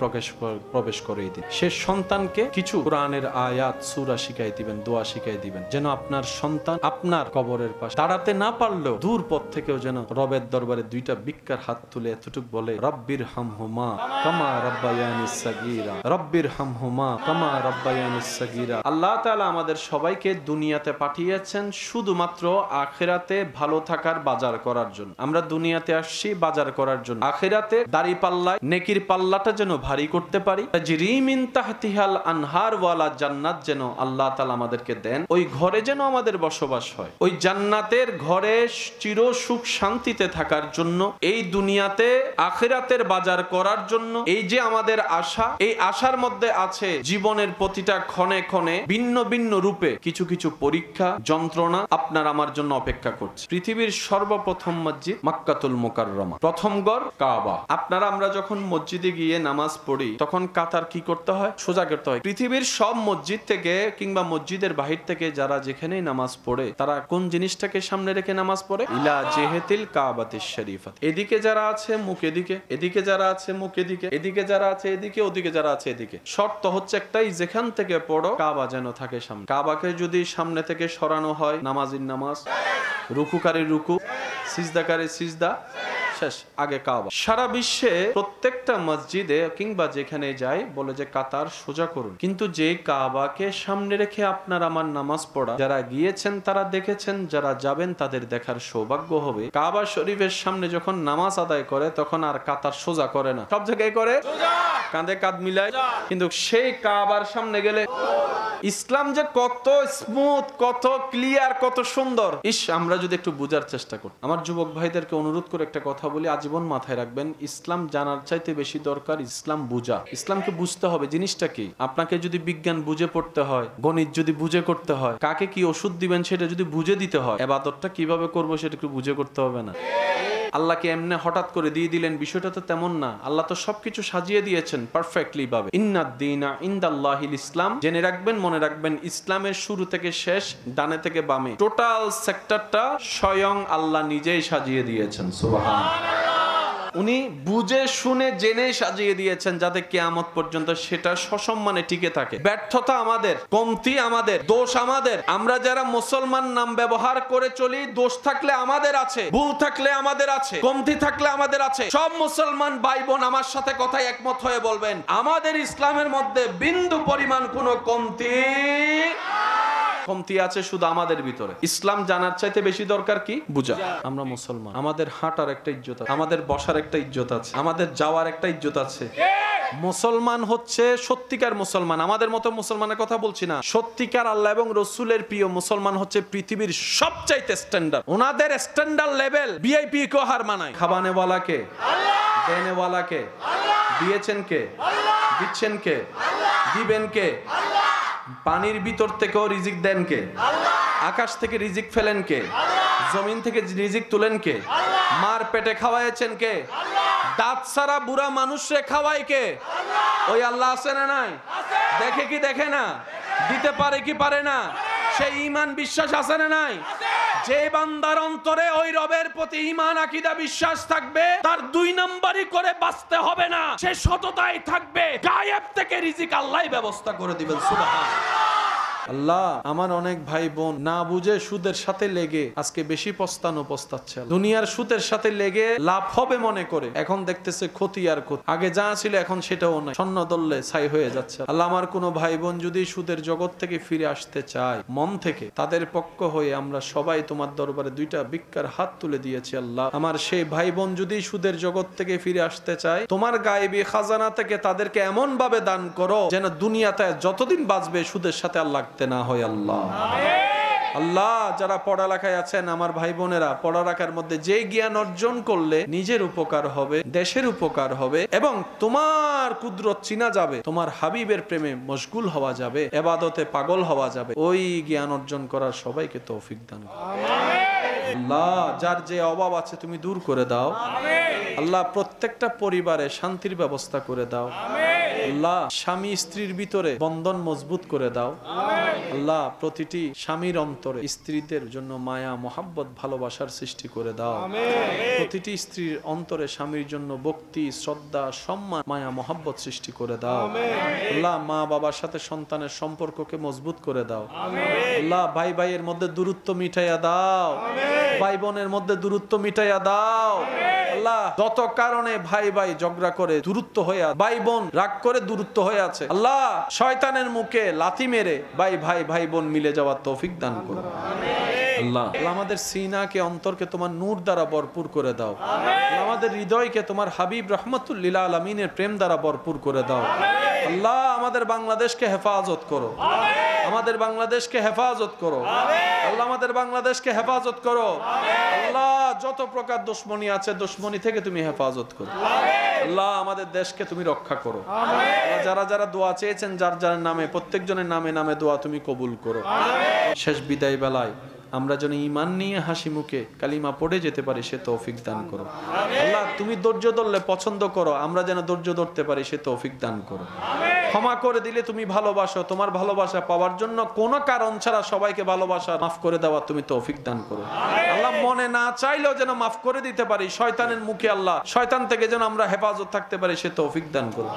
প্রবেশ করাই দিন। সে সন্তানকে কিছু কোরআনের আয়াত সূরা শিখাই দিবেন, দোয়া শিখাই দিবেন, যেন আপনার সন্তান আপনার কবরের পাশে দাঁড়াতে না পারলেও দূর পথ থেকেও যেন রবের দরবারে দুইটা ভিক্ষার হাত তুলে এতটুক বলে, রব্বির হামহুমা কামা রাব্বায়ানিস সাগীরা, রব্বির হামহুমা কামা রাব্বায়ানিস সাগীরা। আল্লাহ তাআলা আমাদের সবাইকে দুনিয়াতে পাঠিয়েছেন শুধুমাত্র আখিরাতে ভালো থাকার বাজার করার জন্য। আমরা দুনিয়াতে আসছি বাজার করার জন্য, আখিরাতে দাড়ি পাল্লায় নেকির পাল্লাটা যেন ভারী করতে পারি, তাজরি মিন তাহতিহাল আনহার ওয়ালা জান্নাত যেন আল্লাহ তাআলা আমাদেরকে দেন, ওই ঘরে যেন আমাদের বসবাস হয়। ওই জান্নাতের ঘরে চির সুখ শান্তিতে থাকার জন্য, এই দুনিয়াতে আখিরাতের বাজার করার জন্য এই যে আমাদের আশা, এই আশার মধ্যে আছে জীবনের প্রতিটা ক্ষণে ক্ষণে ভিন্ন ভিন্ন রূপে কিছু কিছু পরীক্ষা, যন্ত্রণা আপনার আমার জন্য অপেক্ষা করছে। পৃথিবীর সর্বপ্রথম মসজিদ মক্কাতুল মুকাররমা, প্রথম ঘর কাবা। আপনারা আমরা যখন মসজিদে গিয়ে নামাজ পড়ি তখন কাতার কি করতে হয়? সোজা করতে হয়। পৃথিবীর সব মসজিদ থেকে কিংবা মসজিদের বাহির থেকে যারা যেখানেই নামাজ পড়ে, তারা কোন জিনিসটাকে সামনে রেখে নামাজ পড়ে? ইলা জিহাতিল কাবাতিশ শরীফাত। এদিকে যারা আছে মুখ এদিকে, এদিকে যারা আছে মুখ এদিকে, এদিকে যারা আছে এদিকে, ওদিকে যারা আছে এদিকে। শর্ত হচ্ছে একটাই, যেখান থেকে পড়ো কাবা যেন থাকে সামনে। কাবাকে যদি সামনে থেকে সরানো হয়, নামাজির নামাজ, রুকুকারী রুকু, সিজদাকারী সিজদা, শেষ, আগে কাবা। সারা বিশ্বে প্রত্যেকটা মসজিদে কিংবা যেখানে যাই বলে যে কাতার সোজা করুন, কিন্তু যে কাবাকে সামনে রেখে আপনার আমার নামাজ পড়া, যারা গিয়েছেন তারা দেখেছেন, যারা যাবেন তাদের দেখার সৌভাগ্য হবে। কাবা শরীফের সামনে যখন নামাজ আদায় করে তখন আর কাতার সোজা করে না, সব জায়গায় করে কাঁধে কাঁধ মিলায়, কিন্তু সেই কাবার সামনে গেলে ইসলাম যে কত স্মুথ, কত ক্লিয়ার, কত সুন্দর। আমরা যদি একটু বুঝার চেষ্টা করি। আমার যুবক ভাইদেরকে অনুরোধ করে একটা কথা বলি, আজীবন মাথায় রাখবেন, ইসলাম জানার চাইতে বেশি দরকার ইসলাম বুঝা। ইসলামকে বুঝতে হবে জিনিসটা কি। আপনাকে যদি বিজ্ঞান বুঝে পড়তে হয়, গণিত যদি বুঝে করতে হয়, কাকে কি ওষুধ দিবেন সেটা যদি বুঝে দিতে হয়, ইবাদতটা কিভাবে করবো সেটা একটু বুঝে করতে হবে না? আল্লাহকে এমনি হঠাৎ করে দিয়ে দিলেন, বিষয়টা তো তেমন না। আল্লাহ তো সবকিছু সাজিয়ে দিয়েছেন পারফেক্টলি ভাবে। ইন্নাদ-দীনা ইনদাল্লাহিল ইসলাম। জেনে রাখবেন, মনে রাখবেন, ইসলামের শুরু থেকে শেষ, ডানে থেকে বামে টোটাল সেক্টরটা স্বয়ং আল্লাহ নিজেই সাজিয়ে দিয়েছেন। সুবহানাল্লাহ। উনি বুঝে শুনে জেনে সাজিয়ে দিয়েছেন যাতে কিয়ামত পর্যন্ত সেটা সসম্মানে টিকে থাকে। ব্যর্থতা আমাদের, কমতি আমাদের, দোষ আমাদের। আমরা যারা মুসলমান নাম ব্যবহার করে চলি, দোষ থাকলে আমাদের আছে, ভুল থাকলে আমাদের আছে, কমতি থাকলে আমাদের আছে। সব মুসলমান ভাই বোন আমার সাথে কথায় একমত হয়ে বলবেন, আমাদের ইসলামের মধ্যে বিন্দু পরিমাণ কোনো কমতি আছে শুধু আমাদের ভিতরে। ইসলাম জানার চাইতে বেশি দরকার কি? বুঝা। আমরা মুসলমান, আমাদের হাঁটার একটা ইজ্জত আছে, আমাদের বসার একটা ইজ্জত আছে, আমাদের যাওয়ার একটা ইজ্জত আছে। মুসলমান হচ্ছে সত্যিকার মুসলমান, আমাদের মতো মুসলমানের কথা বলছি না, সত্যিকার আল্লাহ এবং রসুলের প্রিয় মুসলমান হচ্ছে পৃথিবীর সবচাইতে স্ট্যান্ডার্ড। ওনাদের স্ট্যান্ডার্ড লেভেল ভিআইপি কেও হার মানায়। খাবানেওয়ালা কে? দেনেওয়ালা কে? দিয়েছেন কে? দিচ্ছেন কে? দিবেন কে? পানির ভিতর থেকেও রিজিক দেন কে? আকাশ থেকে রিজিক ফেলেন কে? জমিন থেকে রিজিক তুলেন কে? মার পেটে খাওয়াইছেন কে? দাঁত ছাড়া বুড়া মানুষরে খাওয়ায় কে? ওই আল্লাহ আছে না নাই? দেখে কি দেখে না? দিতে পারে কি পারে না? সেই ঈমান বিশ্বাস আছে না নাই? যে বান্দার অন্তরে ওই রবের প্রতি ঈমান আকীদা বিশ্বাস থাকবে, তার 2 নাম্বারই করে বাঁচতে হবে না, সে সততাই থাকবে, গায়েব থেকে রিজিক আল্লাহই ব্যবস্থা করে দিবেন। সুবহানাল্লাহ। আল্লাহ, আমার অনেক ভাই বোন না বুঝে সুদের সাথে লেগে আজকে বেশি পস্তাচ্ছে। দুনিয়ার সুদের সাথে লেগে লাভ হবে মনে করে এখন দেখতেছে ক্ষতি আর ক্ষতি। আগে যা ছিল এখন সেটাও নাই, স্বর্ণ দললে ছাই হয়ে যাচ্ছে। আল্লাহ, আমার কোনো ভাই বোন যদি সুদের জগৎ থেকে ফিরে আসতে চায় মন থেকে, তাদের পক্ষ হয়ে আমরা সবাই তোমার দরবারে 2টা ভিক্ষার হাত তুলে দিয়েছি। আল্লাহ, আমার সেই ভাই বোন যদি সুদের জগৎ থেকে ফিরে আসতে চায়, তোমার গায়েবী খাজানা থেকে তাদেরকে এমন ভাবে দান করো যেন দুনিয়াতে যতদিন বাঁচবে সুদের সাথে আর লাগতে না হয়। আল্লাহ, আল্লাহ, যারা পড়ালেখায় আছেন আমার ভাই বোনেরা, পড়ালেখার মধ্যে যে জ্ঞান অর্জন করলে নিজের উপকার হবে, দেশের উপকার হবে এবং তোমার কুদরত চিনা যাবে, তোমার হাবিবের প্রেমে মশগুল হওয়া যাবে, ইবাদতে পাগল হওয়া যাবে, ওই জ্ঞান অর্জন করার সবাইকে তৌফিক দান করো। আল্লাহ, যার যে অভাব আছে তুমি দূর করে দাও। আল্লাহ, প্রত্যেকটা পরিবারে শান্তির ব্যবস্থা করে দাও। আল্লাহ, স্বামী স্ত্রীর ভিতরে বন্ধন মজবুত করে দাও। আল্লাহ, প্রতিটি স্বামীর অন্তরে স্ত্রীদের জন্য মায়া মোহাব্বত ভালোবাসার সৃষ্টি করে দাও। প্রতিটি স্ত্রীর অন্তরে স্বামীর জন্য ভক্তি শ্রদ্ধা সম্মান মায়া মোহাব্বত সৃষ্টি করে দাও। আল্লাহ, মা বাবার সাথে সন্তানের সম্পর্ককে মজবুত করে দাও। আল্লাহ, ভাই ভাইয়ের মধ্যে দূরত্ব মিটাইয়া দাও, ভাই বোনের মধ্যে দূরত্ব মিটাইয়া দাও। আল্লাহ, যত কারণে ভাই ভাই ঝগড়া করে দূরত্ব হয়ে, ভাই বোন রাগ করে দূরত্ব হয়ে আছে, আল্লাহ শয়তানের মুখে লাথি মেরে ভাই বোন মিলে যাওয়ার তৌফিক দান করো। আল্লাহ, আমাদের সিনাকে অন্তরকে তোমার নূর দ্বারা ভরপুর করে দাও। আমাদের হৃদয়কে তোমার হাবিব রহমতুল লিল আলামিনের প্রেম দ্বারা ভরপুর করে দাও। আল্লাহ, আমাদের বাংলাদেশকে হেফাজত করো, আমাদের বাংলাদেশকে হেফাজত করো। আল্লাহ, আমাদের বাংলাদেশকে হেফাজত করো। আল্লাহ, যত প্রকার দুশমনী আছে দুশমনী থেকে তুমি হেফাজত করো। আল্লাহ, আমাদের দেশকে তুমি রক্ষা করো। আল্লাহ, যারা যারা দোয়া চেয়েছেন যার যার নামে, প্রত্যেকজনের নামে নামে দোয়া তুমি কবুল করো। শেষ বিদায় বেলায় আমরা যেন ঈমান নিয়ে হাসি মুখে কালিমা পড়ে যেতে পারি সে তৌফিক দান করো। আল্লাহ, তুমি ধৈর্য ধরলে পছন্দ করো, আমরা যেন ধৈর্য ধরতে পারি সে তৌফিক দান করো। ক্ষমা করে দিলে তুমি ভালোবাসো, তোমার ভালোবাসা পাওয়ার জন্য কোনো কারণ ছাড়া সবাইকে ভালোবাসা মাফ করে দেওয়া তুমি তৌফিক দান করো। আল্লাহ, মনে না চাইলেও যেন মাফ করে দিতে পারি শয়তানের মুখে, আল্লাহ শয়তান থেকে যেন আমরা হেফাজত থাকতে পারি সে তৌফিক দান করো।